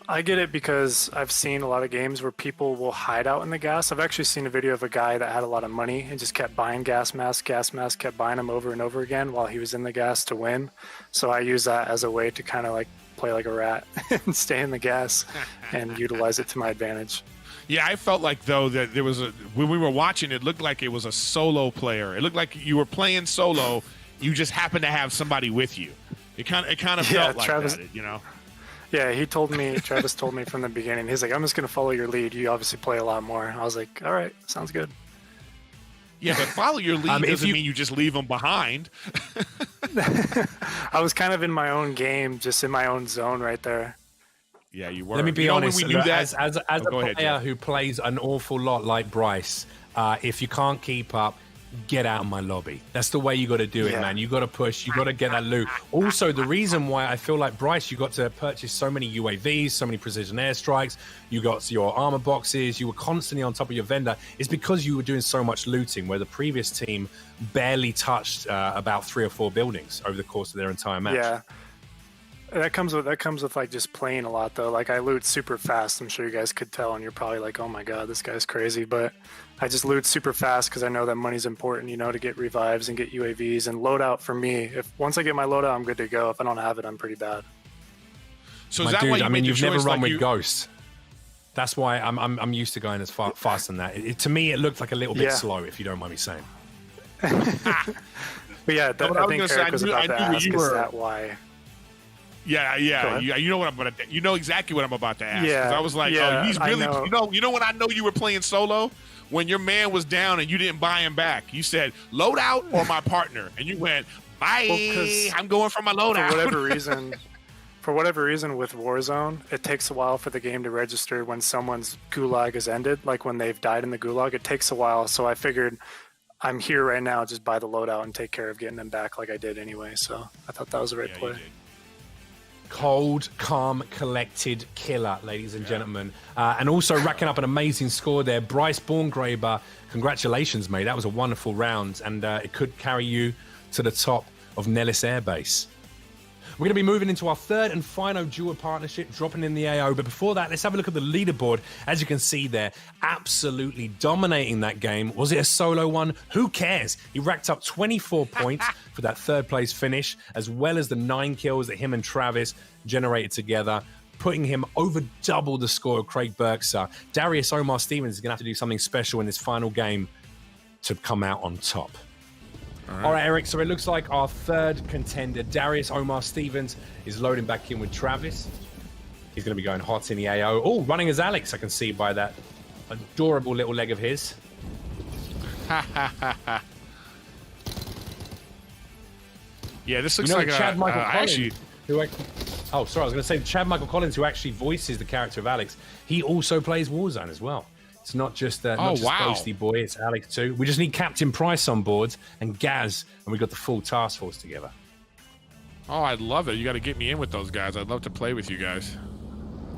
I get it because I've seen a lot of games where people will hide out in the gas. I've actually seen a video of a guy that had a lot of money and just kept buying gas masks, kept buying them over and over again while he was in the gas to win. So I use that as a way to kind of like play like a rat and stay in the gas and utilize it to my advantage. Yeah, I felt like, though, that there was when we were watching, it looked like it was a solo player. It looked like you were playing solo. You just happened to have somebody with you. It kind of felt like Travis, that, Yeah, Travis told me from the beginning, he's like, I'm just going to follow your lead. You obviously play a lot more. I was like, all right, sounds good. Yeah, but follow your lead doesn't mean you just leave them behind. I was kind of in my own game, just in my own zone right there. Yeah, you were. Let me be honest. When we knew that, as a player who plays an awful lot like Bryce, if you can't keep up, get out of my lobby. That's the way you got to do it, man. You got to push. You got to get that loot. Also, the reason why I feel like Bryce, you got to purchase so many UAVs, so many precision airstrikes, you got your armor boxes, you were constantly on top of your vendor, is because you were doing so much looting, where the previous team barely touched about 3 or 4 buildings over the course of their entire match. Yeah. That comes with like just playing a lot, though. Like, I loot super fast. I'm sure you guys could tell, and you're probably like, oh my god, this guy's crazy. But I just loot super fast because I know that money's important, to get revives and get UAVs and loadout. For me, once I get my loadout, I'm good to go. If I don't have it, I'm pretty bad. So is that why you've never run with Ghost. That's why I'm used to going as fast than that. To me, it looked like a little bit slow, if you don't mind me saying. But yeah, I think Erik was about to ask, is that why? Yeah. You know what I'm gonna. You know exactly what I'm about to ask. Yeah. I was like, oh, he's really. You know when I know you were playing solo, when your man was down and you didn't buy him back. You said loadout or my partner, and you went bye. Well, I'm going for my loadout. For whatever reason, with Warzone, it takes a while for the game to register when someone's gulag is ended. Like when they've died in the gulag, it takes a while. So I figured I'm here right now, just buy the loadout and take care of getting them back like I did anyway. So I thought that was the right play. Cold, calm, collected killer, ladies and gentlemen. And also racking up an amazing score there. Bryce Borngraber, congratulations, mate. That was a wonderful round, and it could carry you to the top of Nellis Air Base. We're going to be moving into our third and final duo partnership, dropping in the AO. But before that, let's have a look at the leaderboard. As you can see there, absolutely dominating that game. Was it a solo one? Who cares? He racked up 24 points for that third place finish, as well as the 9 kills that him and Travis generated together, putting him over double the score of Craig Berkser. Darius Omar Stevens is going to have to do something special in this final game to come out on top. All right, Erik, so it looks like our third contender, Darius Omar Stevens, is loading back in with Travis. He's going to be going hot in the AO. Oh, running as Alex, I can see by that adorable little leg of his. Yeah, this looks like Chad Michael Collins, I was going to say Chad Michael Collins, who actually voices the character of Alex. He also plays Warzone as well. It's not just Ghosty Boy, it's Alex too. We just need Captain Price on board and Gaz, and we got the full task force together. Oh, I'd love it. You got to get me in with those guys. I'd love to play with you guys.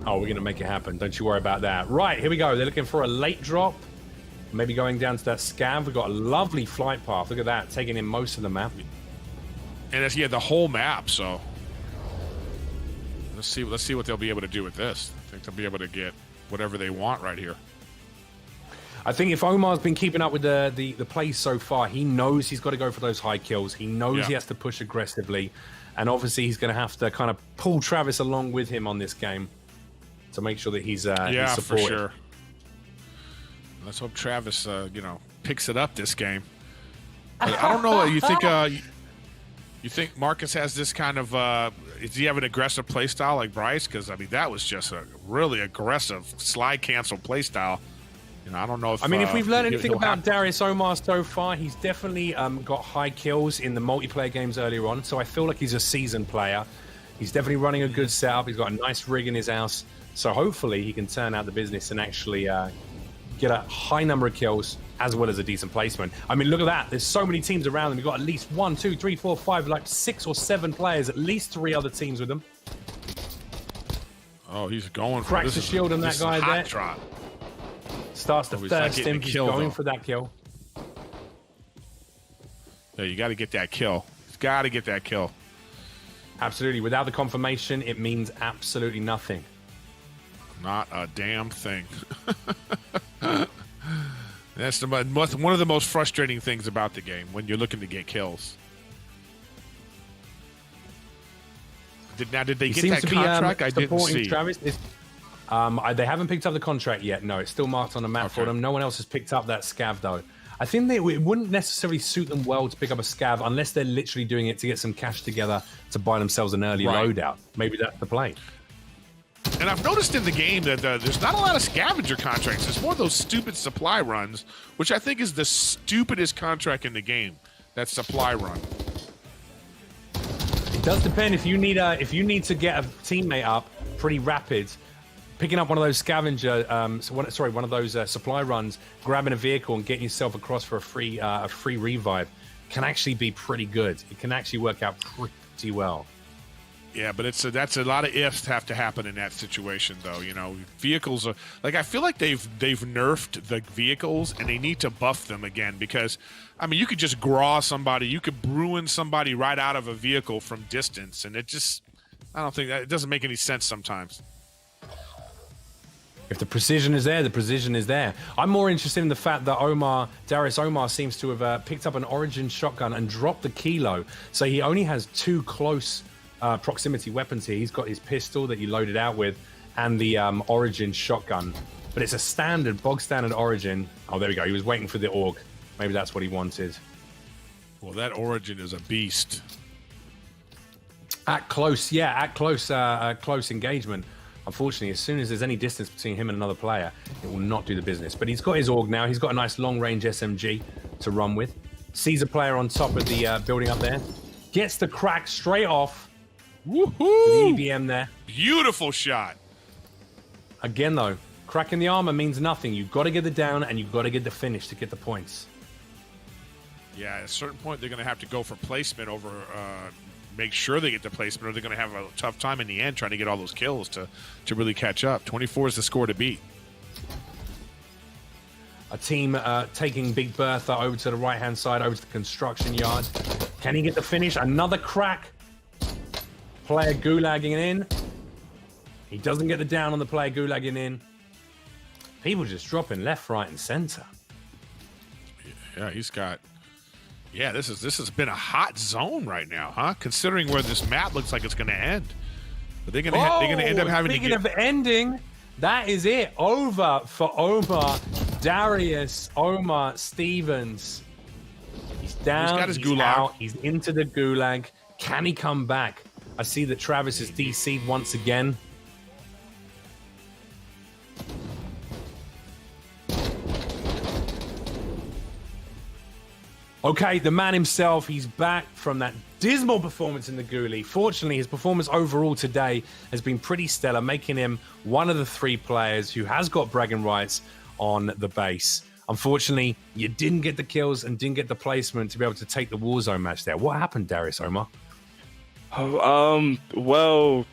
Oh, we're going to make it happen. Don't you worry about that. Right, here we go. They're looking for a late drop. Maybe going down to that scav. We've got a lovely flight path. Look at that, taking in most of the map. And it's, the whole map, so let's see what they'll be able to do with this. I think they'll be able to get whatever they want right here. I think if Omar's been keeping up with the plays so far, he knows he's got to go for those high kills. He knows he has to push aggressively. And obviously he's going to have to kind of pull Travis along with him on this game to make sure that he's supported. For sure. Let's hope Travis, picks it up this game. I don't know. You think Marcus has this kind of? Does he have an aggressive play style like Bryce? Because that was just a really aggressive slide cancel play style. I don't know if. If we've learned anything about Darius Omar so far, he's definitely got high kills in the multiplayer games earlier on. So I feel like he's a seasoned player. He's definitely running a good setup. He's got a nice rig in his house. So hopefully he can turn out the business and actually get a high number of kills as well as a decent placement. Look at that. There's so many teams around them. We've got at least 1, 2, 3, 4, 5, like 6 or 7 players, at least 3 other teams with them. Oh, he's going for cracks the shield on that guy there. Trot. Starts to thirst him. He's going for that kill. Yeah, you got to get that kill. He's got to get that kill. Absolutely. Without the confirmation, it means absolutely nothing. Not a damn thing. That's one of the most frustrating things about the game when you're looking to get kills. Did they get that contract? I didn't see. Travis. They haven't picked up the contract yet. No, it's still marked on the map for them. No one else has picked up that scav though. I think it wouldn't necessarily suit them well to pick up a scav unless they're literally doing it to get some cash together to buy themselves an early loadout. Maybe that's the play. And I've noticed in the game that there's not a lot of scavenger contracts. It's more of those stupid supply runs, which I think is the stupidest contract in the game. That supply run. It does depend if you need to get a teammate up pretty rapid. Picking up one of those scavenger, one of those supply runs, grabbing a vehicle and getting yourself across for a free revive can actually be pretty good. It can actually work out pretty well. Yeah, but that's a lot of ifs have to happen in that situation, though. Vehicles are I feel like they've nerfed the vehicles and they need to buff them again because, you could just graw somebody, you could ruin somebody right out of a vehicle from distance, and I don't think it doesn't make any sense sometimes. If the precision is there, the precision is there. I'm more interested in the fact that Darius Omar seems to have picked up an Origin shotgun and dropped the kilo, so he only has 2 close proximity weapons here. He's got his pistol that he loaded out with and the Origin shotgun, but it's a bog standard Origin. Oh, there we go. He was waiting for the AUG. Maybe that's what he wanted. Well, that Origin is a beast. At close engagement. Unfortunately, as soon as there's any distance between him and another player, it will not do the business. But he's got his AUG now. He's got a nice long-range SMG to run with. Sees a player on top of the building up there. Gets the crack straight off. Woohoo! The EBM there. Beautiful shot. Again, though, cracking the armor means nothing. You've got to get the down and you've got to get the finish to get the points. Yeah, at a certain point, they're going to have to go for placement over make sure they get the placement, or they're going to have a tough time in the end trying to get all those kills to really catch up. 24 is the score to beat. A team taking Big Bertha over to the right-hand side, over to the construction yard. Can he get the finish? Another crack. Player gulagging in. He doesn't get the down on the player gulagging in. People just dropping left, right, and center. Yeah, he's got... Yeah, this has been a hot zone right now, huh? Considering where this map looks like it's going to end. But they're going to end up having to get... Speaking of ending, that is it. Over for Omar, Darius, Omar Stevens. He's down, He's got his he's gulag. out, he's into the gulag. Can he come back? I see that Travis is DC'd once again. Okay, the man himself, he's back from that dismal performance in the Ghoulie. Fortunately, his performance overall today has been pretty stellar, making him one of the 3 players who has got bragging rights on the base. Unfortunately, you didn't get the kills and didn't get the placement to be able to take the Warzone match there. What happened, Darius, Omar? Well,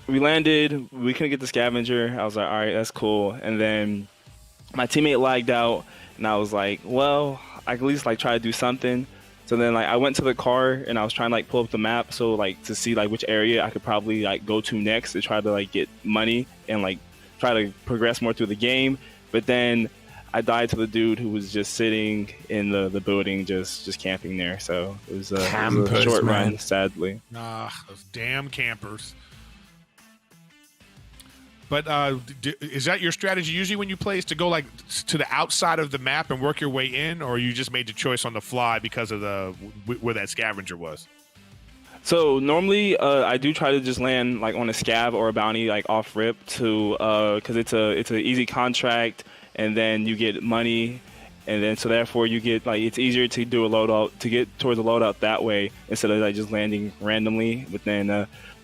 we landed, we couldn't get the scavenger. I was like, all right, that's cool. And then my teammate lagged out, and I was like, well, I could at least like try to do something. So then like I went to the car and I was trying to like pull up the map so like to see like which area I could probably like go to next to try to like get money and like try to progress more through the game. But then I died to the dude who was just sitting in the building just camping there. So it was a short run, sadly. Those damn campers. But is that your strategy usually when you play, is to go like to the outside of the map and work your way in, or you just made the choice on the fly because of where that scavenger was? So normally I do try to just land like on a scav or a bounty like off rip to because it's an easy contract, and then you get money, and then so therefore you get like it's easier to do a loadout, to get towards a loadout that way instead of like just landing randomly. But then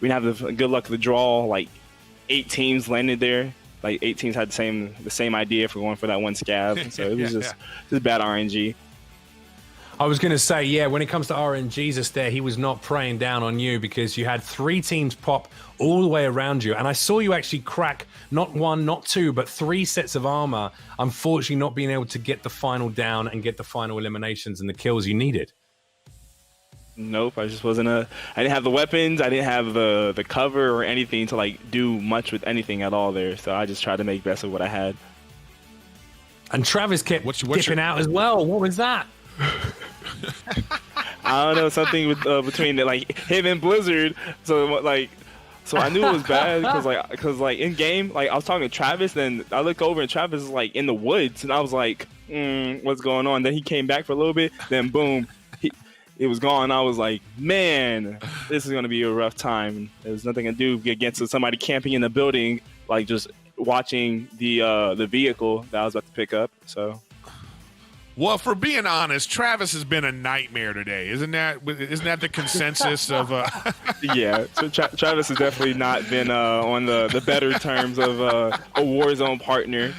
we didn't have the good luck of the draw. Like 8 teams landed there. Like 8 teams had the same idea for going for that one scav. So it was just bad RNG. I was going to say, yeah, when it comes to RNGesus there, he was not preying down on you because you had 3 teams pop all the way around you. And I saw you actually crack not 1, not 2, but 3 sets of armor, unfortunately not being able to get the final down and get the final eliminations and the kills you needed. Nope, I just wasn't I didn't have the weapons, I didn't have the cover or anything to like do much with anything at all there. So I just tried to make best of what I had. And Travis kept dipping out as well. What was that? I don't know, something with between like him and Blizzard. So I knew it was bad because in game, like I was talking to Travis, then I look over and Travis is like in the woods, and I was like, what's going on? Then he came back for a little bit, then boom, it was gone. I was like, man, this is gonna be a rough time. There's nothing to do against somebody camping in the building, like just watching the vehicle that I was about to pick up. So. Well, for being honest, Travis has been a nightmare today. Isn't that the consensus of? Yeah, so Travis has definitely not been on the better terms of a Warzone partner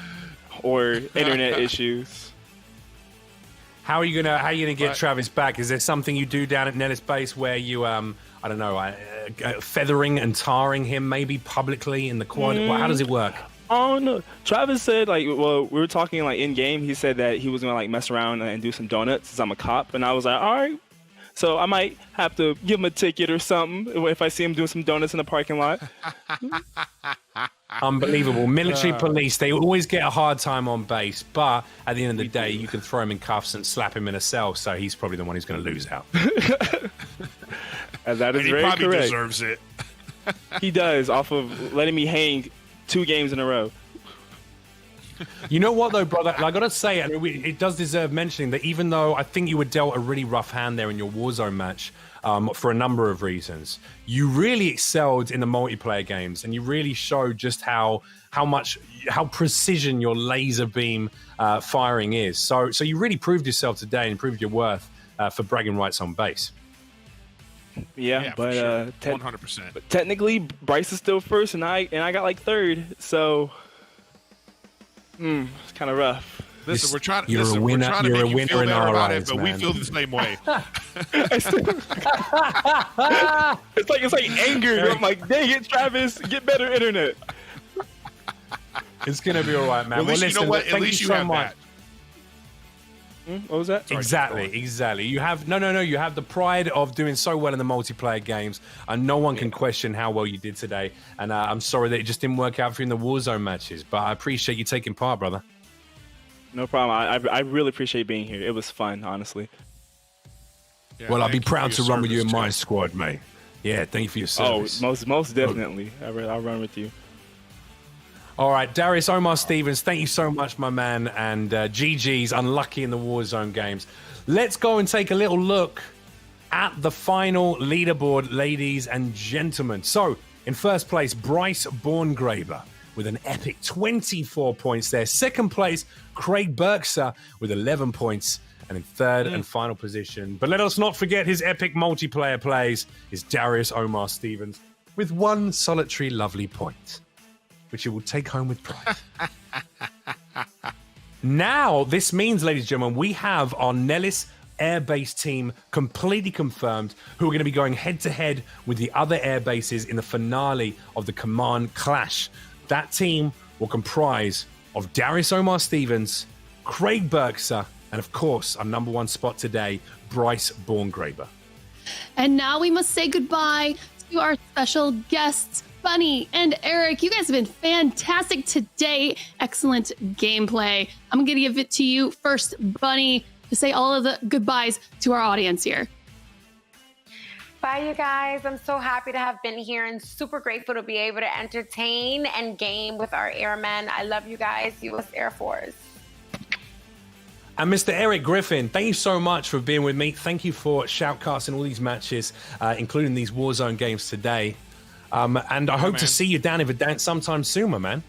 or internet issues. How are you gonna get Travis back? Is there something you do down at Nellis base where you I don't know, feathering and tarring him maybe publicly in the quad? How does it work? Oh no, Travis said like, well, we were talking like in game. He said that he was gonna like mess around and do some donuts since I'm a cop, and I was like, all right. So I might have to give him a ticket or something if I see him doing some donuts in the parking lot. Unbelievable. Military police, they always get a hard time on base, but at the end of the day, you can throw him in cuffs and slap him in a cell, so he's probably the one who's going to lose out. And that is he very probably correct. Deserves it. He does, off of letting me hang 2 games in a row. You know what, though, brother? I got to say, it does deserve mentioning that even though I think you were dealt a really rough hand there in your Warzone match for a number of reasons, you really excelled in the multiplayer games, and you really showed just how precision your laser beam firing is. So you really proved yourself today and proved your worth for bragging rights on base. Yeah, but sure. 100%. But technically, Bryce is still first, and I got like 3rd. So it's kind of rough. Listen, we're trying. You're Listen, a winner. We're trying to You're make a you winner feel in better our about eyes, it, but man. we feel the same way. It's like anger. I'm like, dang it, Travis, get better internet. It's gonna be all right, man. Well, at least, listen, you know what? At thank least you so have much. that. What was that? Exactly. You have no. You have the pride of doing so well in the multiplayer games, and no one can question how well you did today. And I'm sorry that it just didn't work out for you in the Warzone matches, but I appreciate you taking part, brother. No problem. I really appreciate being here. It was fun, honestly. Yeah, Well, I'll be thank you for proud your to run with you in service, my too. squad, mate. Yeah, thank you for your Oh, service. most definitely. I'll run with you. All right, Darius Omar Stevens, thank you so much, my man. And GG's unlucky in the Warzone games. Let's go and take a little look at the final leaderboard, ladies and gentlemen. So, in first place, Bryce Borngraber with an epic 24 points there. Second place, Craig Berkser with 11 points. And in third and final position, but let us not forget his epic multiplayer plays, is Darius Omar Stevens with one solitary lovely point, which he will take home with pride. Now, this means, ladies and gentlemen, we have our Nellis Air Base team completely confirmed, who are going to be going head-to-head with the other air bases in the finale of the Command Clash. That team will comprise of Darius Omar Stevens, Craig Berkser, and of course, our number one spot today, Bryce Borngraber. And now we must say goodbye to our special guests, Bunny and Erik. You guys have been fantastic today. Excellent gameplay. I'm going to give it to you first, Bunny, to say all of the goodbyes to our audience here. Bye, you guys. I'm so happy to have been here and super grateful to be able to entertain and game with our airmen. I love you guys, U.S. Air Force. And Mr. Erik Griffin, thank you so much for being with me. Thank you for shoutcasting all these matches, including these Warzone games today. And I hope to see you down in Verdansk sometime soon, my man.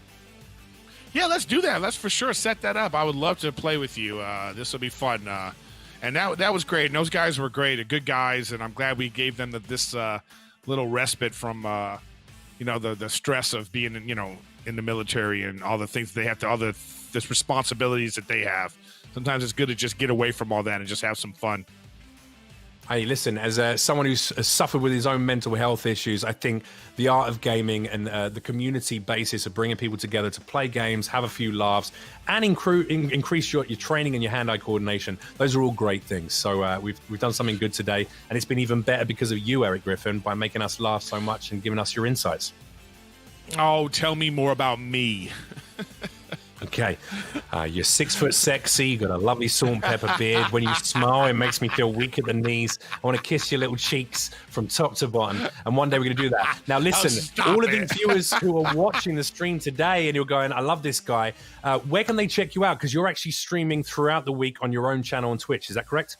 Yeah, let's do that. Let's for sure set that up. I would love to play with you. This will be fun. And that was great. And those guys were great, good guys. And I'm glad we gave them this little respite from, the stress of being, in the military and all the things they have to, all the responsibilities that they have. Sometimes it's good to just get away from all that and just have some fun. Hey, listen, as someone who's suffered with his own mental health issues, I think the art of gaming and the community basis of bringing people together to play games, have a few laughs, and increase your training and your hand-eye coordination, those are all great things. So we've done something good today, and it's been even better because of you, Erik Griffin, by making us laugh so much and giving us your insights. Oh, tell me more about me. Okay, you're 6 foot sexy, you got a lovely salt and pepper beard. When you smile, it makes me feel weak at the knees. I want to kiss your little cheeks from top to bottom, and one day we're going to do that. Now listen, all of these viewers who are watching the stream today and you're going, I love this guy, where can they check you out? Because you're actually streaming throughout the week on your own channel on Twitch, is that correct?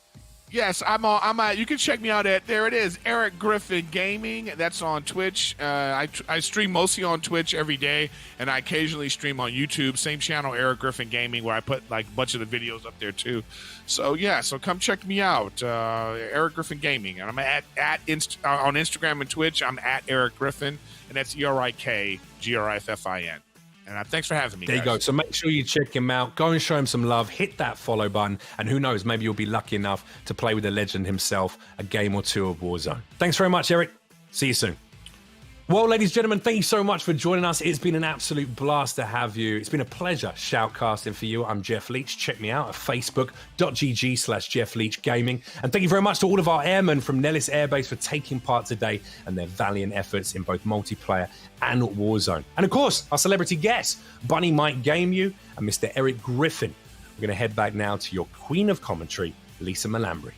Yes, I'm at, you can check me out at, there it is, Erik Griffin Gaming. That's on Twitch. I stream mostly on Twitch every day, and I occasionally stream on YouTube. Same channel, Erik Griffin Gaming, where I put like a bunch of the videos up there too. So yeah, so come check me out, Erik Griffin Gaming. And I'm on Instagram and Twitch. I'm at Erik Griffin, and that's ErikGriffin. And thanks for having me, There you guys. go. So make sure you check him out. Go and show him some love. Hit that follow button. And who knows, maybe you'll be lucky enough to play with the legend himself a game or two of Warzone. Thanks very much, Erik. See you soon. Well, ladies and gentlemen, thank you so much for joining us. It's been an absolute blast to have you. It's been a pleasure shoutcasting for you. I'm Jeff Leach. Check me out at facebook.gg/Jeff Leach Gaming. And thank you very much to all of our airmen from Nellis Air Base for taking part today and their valiant efforts in both multiplayer and Warzone. And of course, our celebrity guests, BunnyMightGameU and Mr. Erik Griffin. We're going to head back now to your queen of commentary, Lisa Malambry.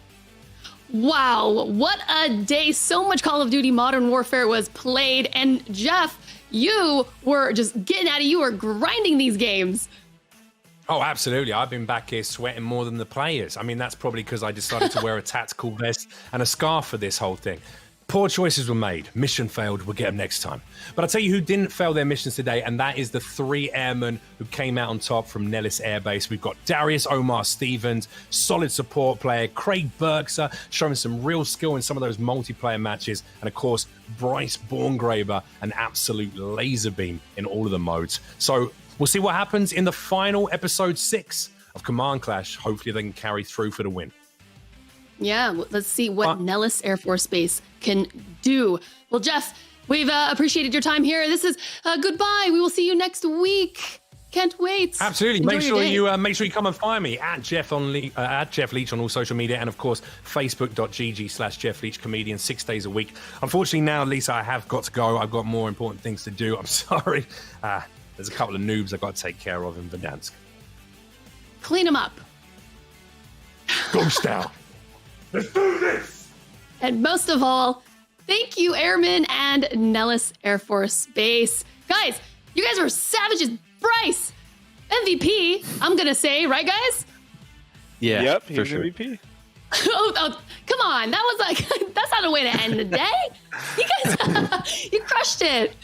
Wow, what a day. So much Call of Duty Modern Warfare was played. And Jeff, you were just getting at it. You were grinding these games. Oh, absolutely. I've been back here sweating more than the players. I mean, that's probably because I decided to wear a tactical vest and a scarf for this whole thing. Poor choices were made. Mission failed. We'll get them next time. But I'll tell you who didn't fail their missions today, and that is the 3 airmen who came out on top from Nellis Air Base. We've got Darius Omar Stevens, solid support player, Craig Berkser, showing some real skill in some of those multiplayer matches, and of course, Bryce Borngraber, an absolute laser beam in all of the modes. So we'll see what happens in the final episode 6 of Command Clash. Hopefully they can carry through for the win. Yeah, let's see what Nellis Air Force Base can do. Well, Jeff, we've appreciated your time here. This is goodbye. We will see you next week. Can't wait. Absolutely. Enjoy Make sure you come and find me at Jeff Leach on all social media, and of course facebook.gg/Jeff Leach comedian 6 days a week. Unfortunately now, Lisa, I have got to go. I've got more important things to do. I'm sorry. There's a couple of noobs I've got to take care of in Verdansk. Clean them up. Ghost out. Let's do this. And most of all, thank you, Airmen and Nellis Air Force Base. Guys, you guys were savages. Bryce, MVP, I'm going to say, right, guys? Yeah, yep, for sure. MVP. oh, come on. That was like, that's not a way to end the day. You guys, you crushed it.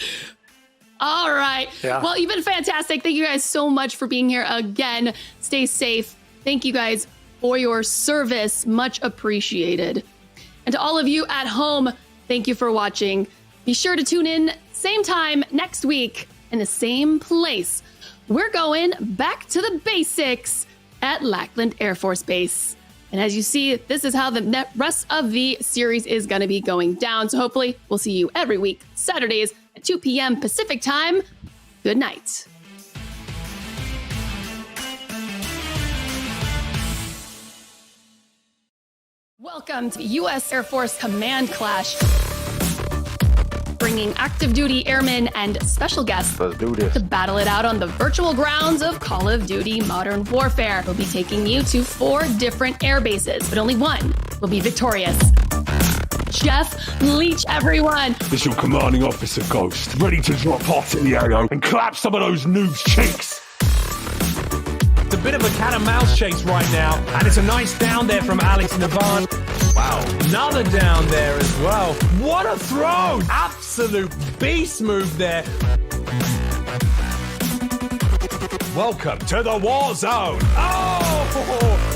All right. Yeah. Well, you've been fantastic. Thank you guys so much for being here again. Stay safe. Thank you guys for your service. Much appreciated. And to all of you at home, thank you for watching. Be sure to tune in same time next week in the same place. We're going back to the basics at Lackland Air Force Base. And as you see, this is how the rest of the series is going to be going down. So hopefully we'll see you every week, Saturdays at 2 p.m. Pacific time. Good night. Welcome to U.S. Air Force Command Clash, bringing active duty airmen and special guests to battle it out on the virtual grounds of Call of Duty Modern Warfare. We'll be taking you to 4 different air bases, but only one will be victorious. Jeff Leach, everyone. This is your commanding officer, Ghost, ready to drop hot in the AO and clap some of those noobs' cheeks. It's a bit of a cat and mouse chase right now, and it's a nice down there from Alex Navan. Wow, another down there as well. What a throw! Absolute beast move there. Welcome to the Warzone. Oh!